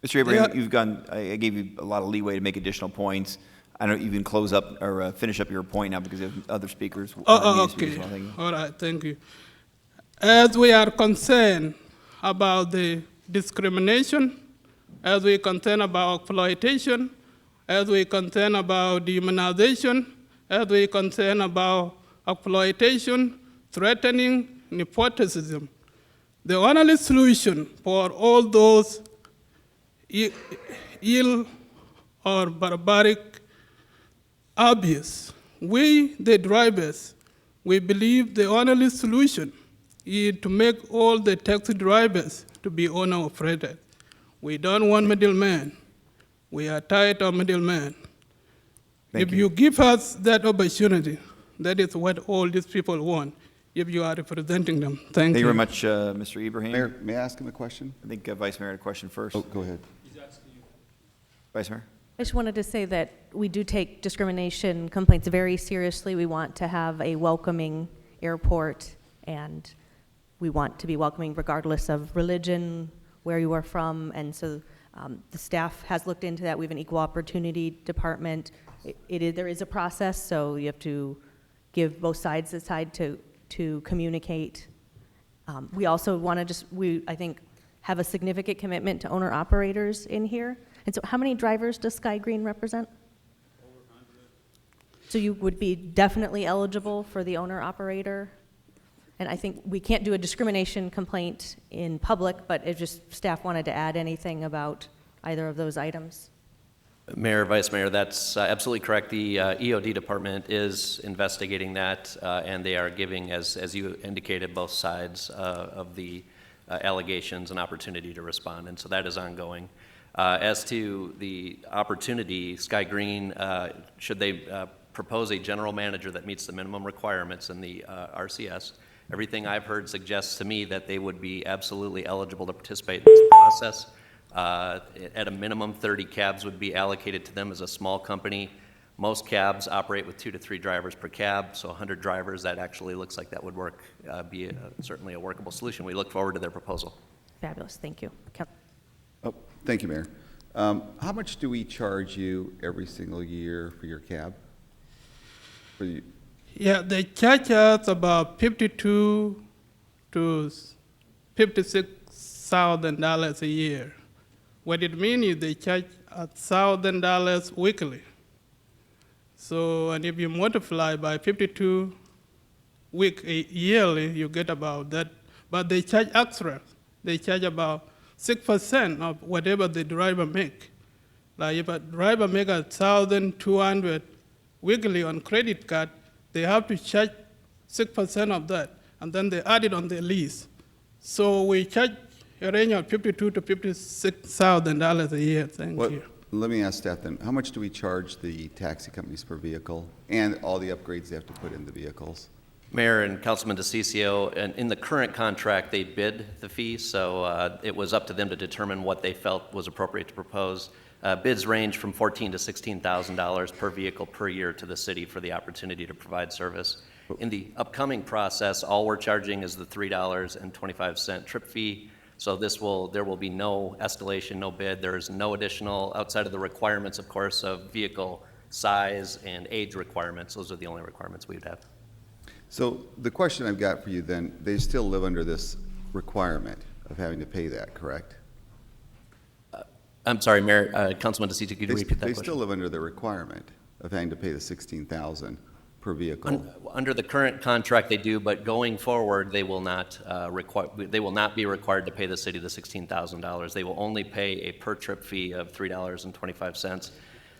Mr. Abraham, I gave you a lot of leeway to make additional points. I don't even close up or finish up your point now because of other speakers. Okay. All right, thank you. As we are concerned about the discrimination, as we are concerned about exploitation, as we are concerned about demonization, as we are concerned about exploitation, threatening, nepotism, the only solution for all those ill or barbaric abuse, we, the drivers, we believe the only solution is to make all the taxi drivers to be owner-operated. We don't want middlemen. We are tired of middlemen. If you give us that opportunity, that is what all these people want, if you are representing them. Thank you. Thank you very much, Mr. Ibrahim. Mayor, may I ask him a question? I think Vice Mayor had a question first. Oh, go ahead. Vice Mayor? I just wanted to say that we do take discrimination complaints very seriously. We want to have a welcoming airport, and we want to be welcoming regardless of religion, where you are from, and so the staff has looked into that. We have an equal opportunity department. There is a process, so you have to give both sides the side to communicate. We also want to I think, have a significant commitment to owner-operators in here. And so how many drivers does Sky Green represent? Over 100. So you would be definitely eligible for the owner-operator? And I think we can't do a discrimination complaint in public, but if just staff wanted to add anything about either of those items. Mayor, Vice Mayor, that's absolutely correct. The EOD department is investigating that, and they are giving, as you indicated, both sides of the allegations an opportunity to respond, and so that is ongoing. As to the opportunity, Sky Green, should they propose a general manager that meets the minimum requirements in the RCS, everything I've heard suggests to me that they would be absolutely eligible to participate in this process. At a minimum, 30 cabs would be allocated to them as a small company. Most cabs operate with 2 to 3 drivers per cab, so 100 drivers, that actually looks like that would work, be certainly a workable solution. We look forward to their proposal. Fabulous, thank you. Oh, thank you, Mayor. How much do we charge you every single year for your cab? Yeah, they charge us about $52,000 to $56,000 a year. What it means is they charge $1,000 weekly. So, and if you multiply by 52 week yearly, you get about that. But they charge extra. They charge about 6% of whatever the driver make. Like if a driver make $1,200 weekly on credit card, they have to charge 6% of that, and then they add it on their lease. So we charge a range of $52,000 to $56,000 a year. Thank you. let me ask staff then, how much do we charge the taxi companies per vehicle and all the upgrades they have to put in the vehicles? Mayor and Councilman DeCiccio, and in the current contract, they bid the fee, so it was up to them to determine what they felt was appropriate to propose. Bids range from $14,000 to $16,000 per vehicle per year to the city for the opportunity to provide service. In the upcoming process, all we're charging is the $3.25 trip fee. So there will be no escalation, no bid. There is no additional, outside of the requirements, of course, of vehicle size and age requirements. Those are the only requirements we would have. So the question I've got for you then, they still live under this requirement of having to pay that, correct? I'm sorry, Mayor, Councilman DeCiccio, could you repeat that question? They still live under the requirement of having to pay the $16,000 per vehicle. Under the current contract, they do, but going forward, they will not be required to pay the city the $16,000. They will only pay a per trip fee of $3.25.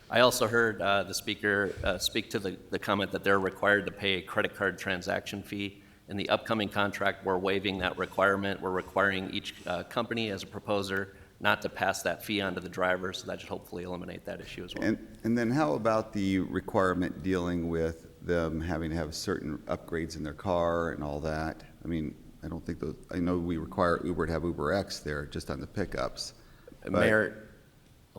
I also heard the speaker speak to the comment that they're required to pay a credit card transaction fee. In the upcoming contract, we're waiving that requirement. We're requiring each company as a proposer not to pass that fee on to the driver, so that should hopefully eliminate that issue as well. And then how about the requirement dealing with them having to have certain upgrades in their car and all that? I mean, I don't think those, I know we require Uber to have UberX there just on the pickups. Mayor,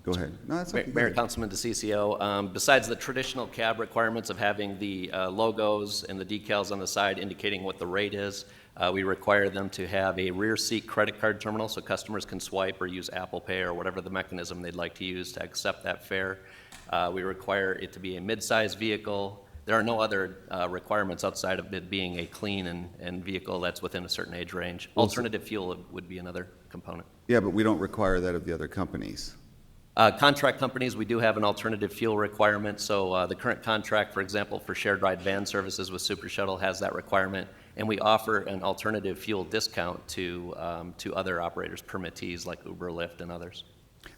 go ahead. No, that's okay. Mayor, Councilman DeCiccio, besides the traditional cab requirements of having the logos and the decals on the side indicating what the rate is, we require them to have a rear seat credit card terminal so customers can swipe or use Apple Pay or whatever the mechanism they'd like to use to accept that fare. We require it to be a mid-size vehicle. There are no other requirements outside of it being a clean and vehicle that's within a certain age range. Alternative fuel would be another component. Yeah, but we don't require that of the other companies. Contract companies, we do have an alternative fuel requirement. So the current contract, for example, for shared ride van services with Super Shuttle has that requirement. And we offer an alternative fuel discount to other operators, permittees like Uber, Lyft, and others.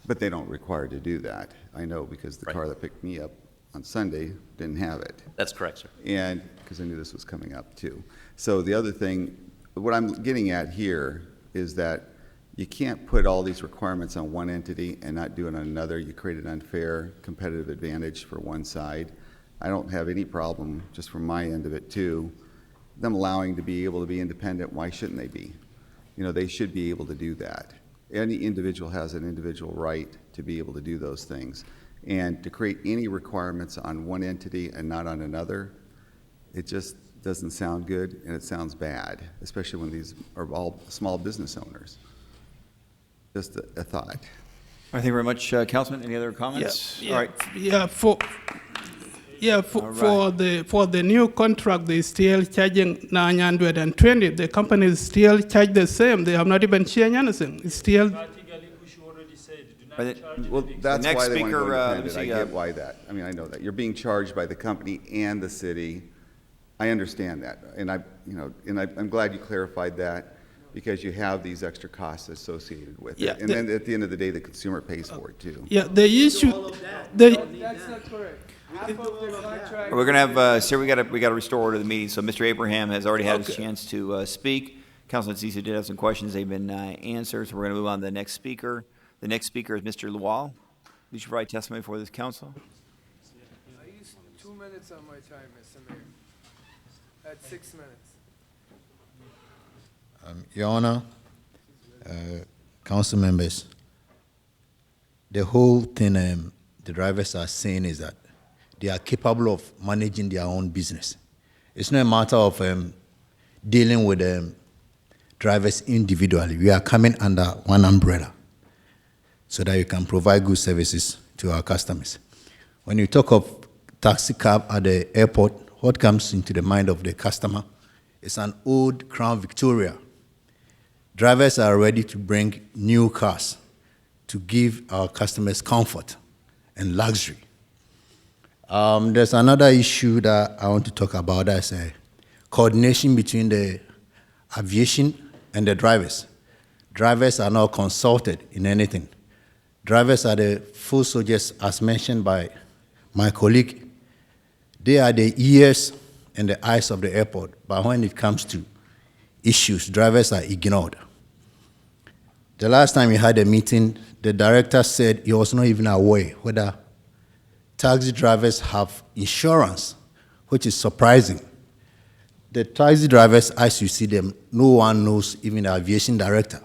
But they don't require to do that. I know because the car that picked me up on Sunday didn't have it. That's correct, sir. And because I knew this was coming up too. So the other thing, what I'm getting at here is that you can't put all these requirements on one entity and not do it on another. You create an unfair competitive advantage for one side. I don't have any problem, just from my end of it too, them allowing to be able to be independent. Why shouldn't they be? You know, they should be able to do that. Any individual has an individual right to be able to do those things. And to create any requirements on one entity and not on another, it just doesn't sound good and it sounds bad, especially when these are all small business owners. Just a thought. Thank you very much, Councilman. Any other comments? Yeah, all right. For the new contract, they still charging 920. The companies still charge the same. They have not even changed anything. It's still. Well, that's why they want to go independent. I get why that. I mean, I know that you're being charged by the company and the city. I understand that, and I'm glad you clarified that, because you have these extra costs associated with it. And then at the end of the day, the consumer pays for it too. Yeah, the issue. That's not correct. We're going to have, sir, we got to restore order to the meeting. So Mr. Abraham has already had his chance to speak. Councilman DeCiccio did have some questions. They've been answered. So we're going to move on to the next speaker. The next speaker is Mr. Lual. Please provide testimony before this council. I used 2 minutes on my time, Mr. Mayor. I had 6 minutes. Your Honor, council members, the whole thing the drivers are saying is that they are capable of managing their own business. It's not a matter of dealing with drivers individually. We are coming under one umbrella so that you can provide good services to our customers. When you talk of taxi cab at the airport, what comes into the mind of the customer is an old Crown Victoria. Drivers are ready to bring new cars to give our customers comfort and luxury. There's another issue that I want to talk about. That's a coordination between the aviation and the drivers. Drivers are not consulted in anything. Drivers are the full soldiers, as mentioned by my colleague. They are the ears and the eyes of the airport, but when it comes to issues, drivers are ignored. The last time we had a meeting, the director said he was not even aware whether taxi drivers have insurance, which is surprising. The taxi drivers, as you see them, no one knows, even the aviation director.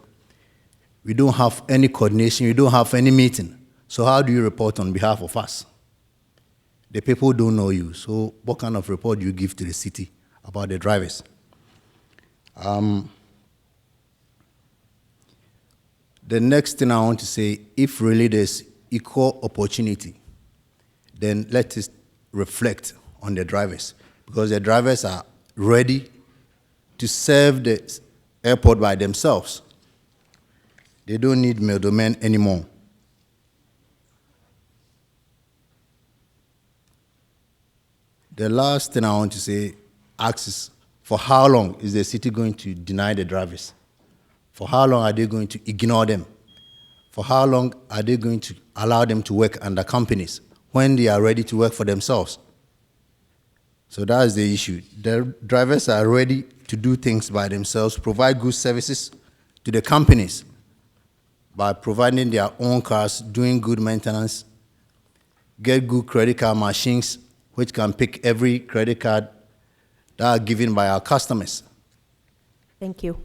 We don't have any coordination, we don't have any meeting. So how do you report on behalf of us? The people don't know you, so what kind of report do you give to the city about the drivers? The next thing I want to say, if really there's equal opportunity, then let us reflect on the drivers, because the drivers are ready to serve the airport by themselves. They don't need middlemen anymore. The last thing I want to say, ask is, for how long is the city going to deny the drivers? For how long are they going to ignore them? For how long are they going to allow them to work under companies when they are ready to work for themselves? So that is the issue. The drivers are ready to do things by themselves, provide good services to the companies by providing their own cars, doing good maintenance, get good credit card machines, which can pick every credit card that are given by our customers. Thank you.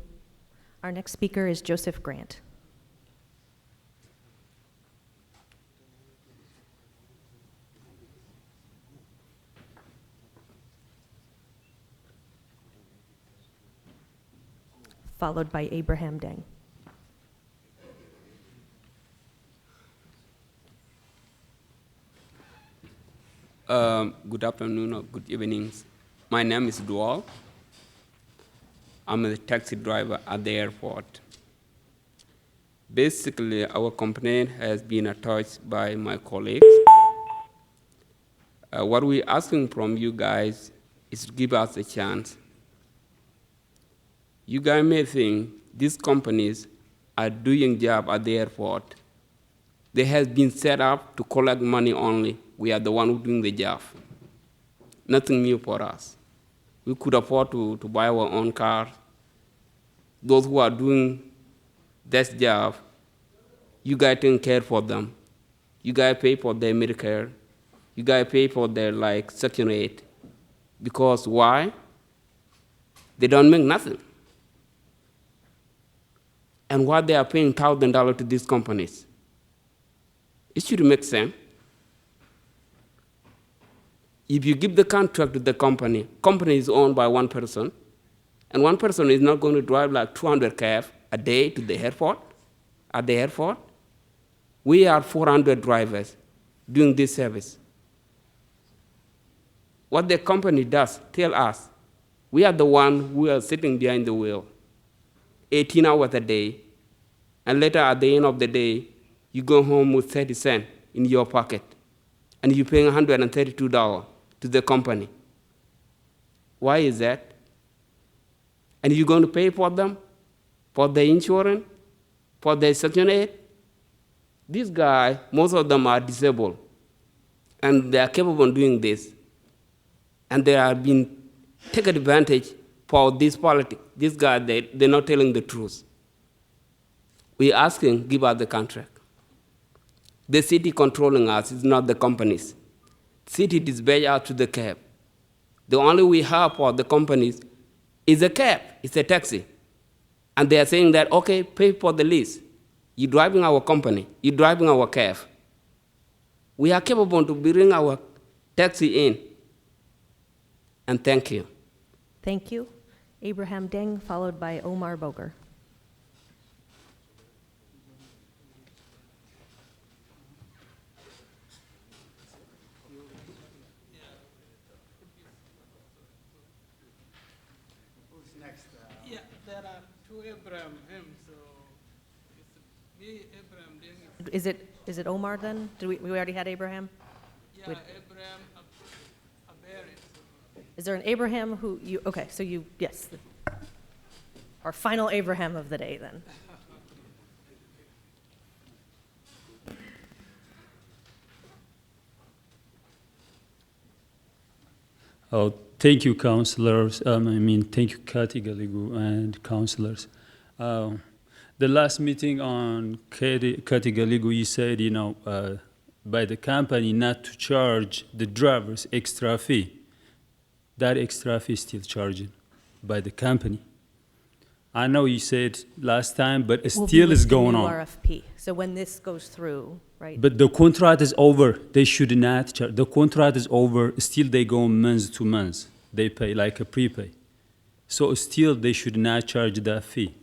Our next speaker is Joseph Grant. Followed by Abraham Deng. Good afternoon or good evening. My name is Dual. I'm a taxi driver at the airport. Basically, our complaint has been touched by my colleagues. What we're asking from you guys is to give us a chance. You guys may think these companies are doing job at the airport. They have been set up to collect money only. We are the one who doing the job. Nothing new for us. We could afford to buy our own car. Those who are doing that job, you guys take care for them. You guys pay for their Medicare. You guys pay for their Section 8. Because why? They don't make nothing. And why they are paying $1,000 to these companies? It should make sense. If you give the contract to the company is owned by one person, and one person is not going to drive 200 cabs a day to the airport, at the airport. We are 400 drivers doing this service. What the company does, tell us, we are the one who are sitting behind the wheel, 18 hours a day, and later at the end of the day, you go home with 30 cents in your pocket, and you're paying $132 to the company. Why is that? And you're going to pay for them, for the insurance, for the Section 8? These guys, most of them are disabled, and they are capable of doing this. And they have been taken advantage for this politics. These guys, they're not telling the truth. We're asking, give us the contract. The city controlling us is not the companies. City dispatch out to the cab. The only we have for the companies is a cab, it's a taxi. And they are saying that, okay, pay for the lease. You're driving our company, you're driving our cab. We are capable to bring our taxi in. And thank you. Thank you. Abraham Deng, followed by Omar Boger. Yeah, there are two Abraham, so it's me, Abraham Deng. Is it Omar then? Did we already had Abraham? Yeah, Abraham Aberit. Is there an Abraham who you, okay, so you, yes. Our final Abraham of the day then. Oh, thank you, councilors. Thank you, Kathy Gallego and councilors. The last meeting on Gallego, you said, by the company not to charge the drivers extra fee. That extra fee is still charged by the company. I know you said last time, but it still is going on. RFP. So when this goes through, right? But the contract is over. They should not charge. The contract is over. Still, they go month to month. They pay like a prepay. So still, they should not charge that fee.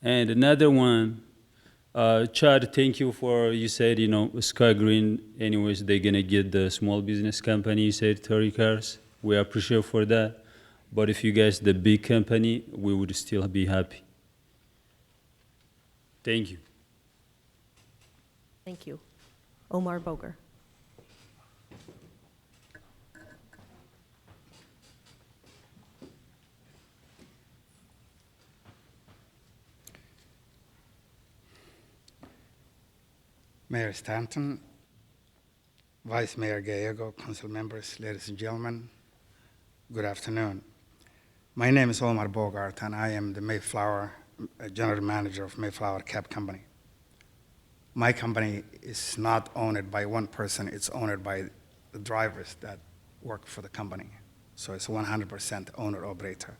And another one, Chad, thank you for, you said, Sky Green, anyways, they're going to get the small business company, you said 30 cars. We appreciate for that. But if you guys, the big company, we would still be happy. Thank you. Thank you. Omar Boger. Mayor Stanton, Vice Mayor Gallego, council members, ladies and gentlemen, good afternoon. My name is Omar Bogart, and I am the Mayflower General Manager of Mayflower Cab Company. My company is not owned by one person, it's owned by the drivers that work for the company. So it's 100% owner-operator.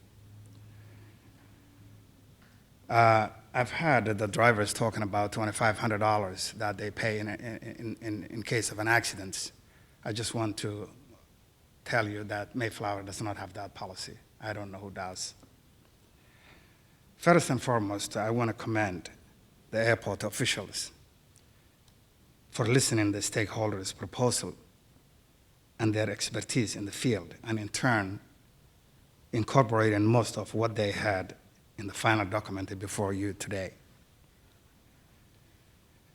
I've heard the drivers talking about $2,500 that they pay in case of an accident. I just want to tell you that Mayflower does not have that policy. I don't know who does. First and foremost, I want to commend the airport officials for listening to the stakeholders' proposal and their expertise in the field, and in turn, incorporating most of what they had in the final document before you today.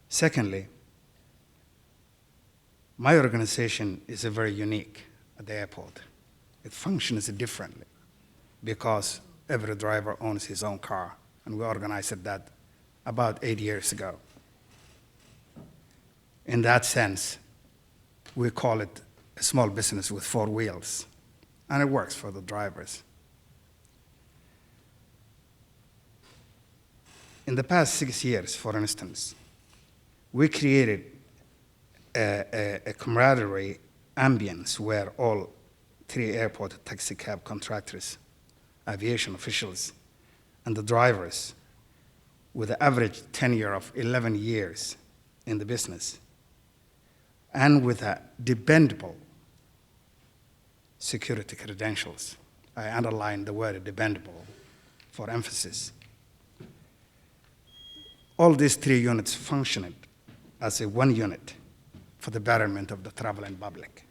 Secondly, my organization is very unique at the airport. It functions differently because every driver owns his own car, and we organized that about 8 years ago. In that sense, we call it a small business with 4 wheels, and it works for the drivers. In the past 6 years, for instance, we created a camaraderie ambience where all 3 airport taxi cab contractors, aviation officials, and the drivers, with an average tenure of 11 years in the business, and with a dependable security credentials. I underline the word dependable for emphasis. All these 3 units functioned as a 1 unit for the betterment of the traveling public.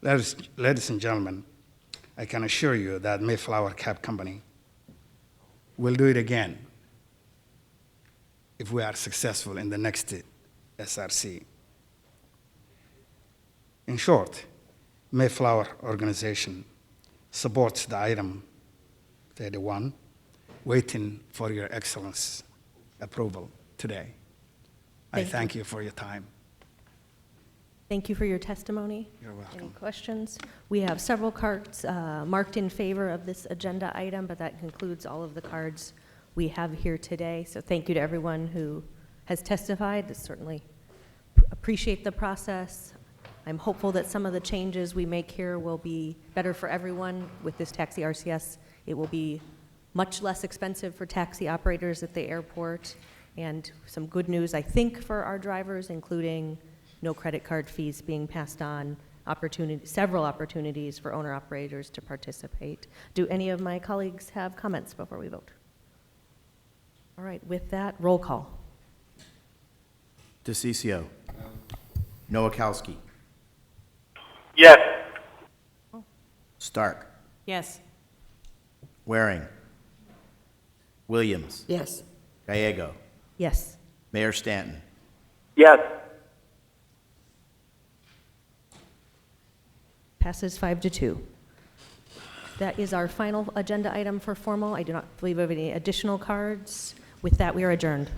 Ladies and gentlemen, I can assure you that Mayflower Cab Company will do it again if we are successful in the next SRC. In short, Mayflower organization supports the item 31, waiting for your excellence approval today. I thank you for your time. Thank you for your testimony. You're welcome. Any questions? We have several cards marked in favor of this agenda item, but that concludes all of the cards we have here today. So thank you to everyone who has testified. Certainly appreciate the process. I'm hopeful that some of the changes we make here will be better for everyone. With this taxi RCS, it will be much less expensive for taxi operators at the airport, and some good news, I think, for our drivers, including no credit card fees being passed on, several opportunities for owner-operators to participate. Do any of my colleagues have comments before we vote? All right, with that, roll call. DeCiccio. Nowakowski. Yes. Stark. Yes. Waring. Williams. Yes. Gallego. Yes. Mayor Stanton. Yes. Passes 5-2. That is our final agenda item for formal. I do not believe we have any additional cards. With that, we are adjourned.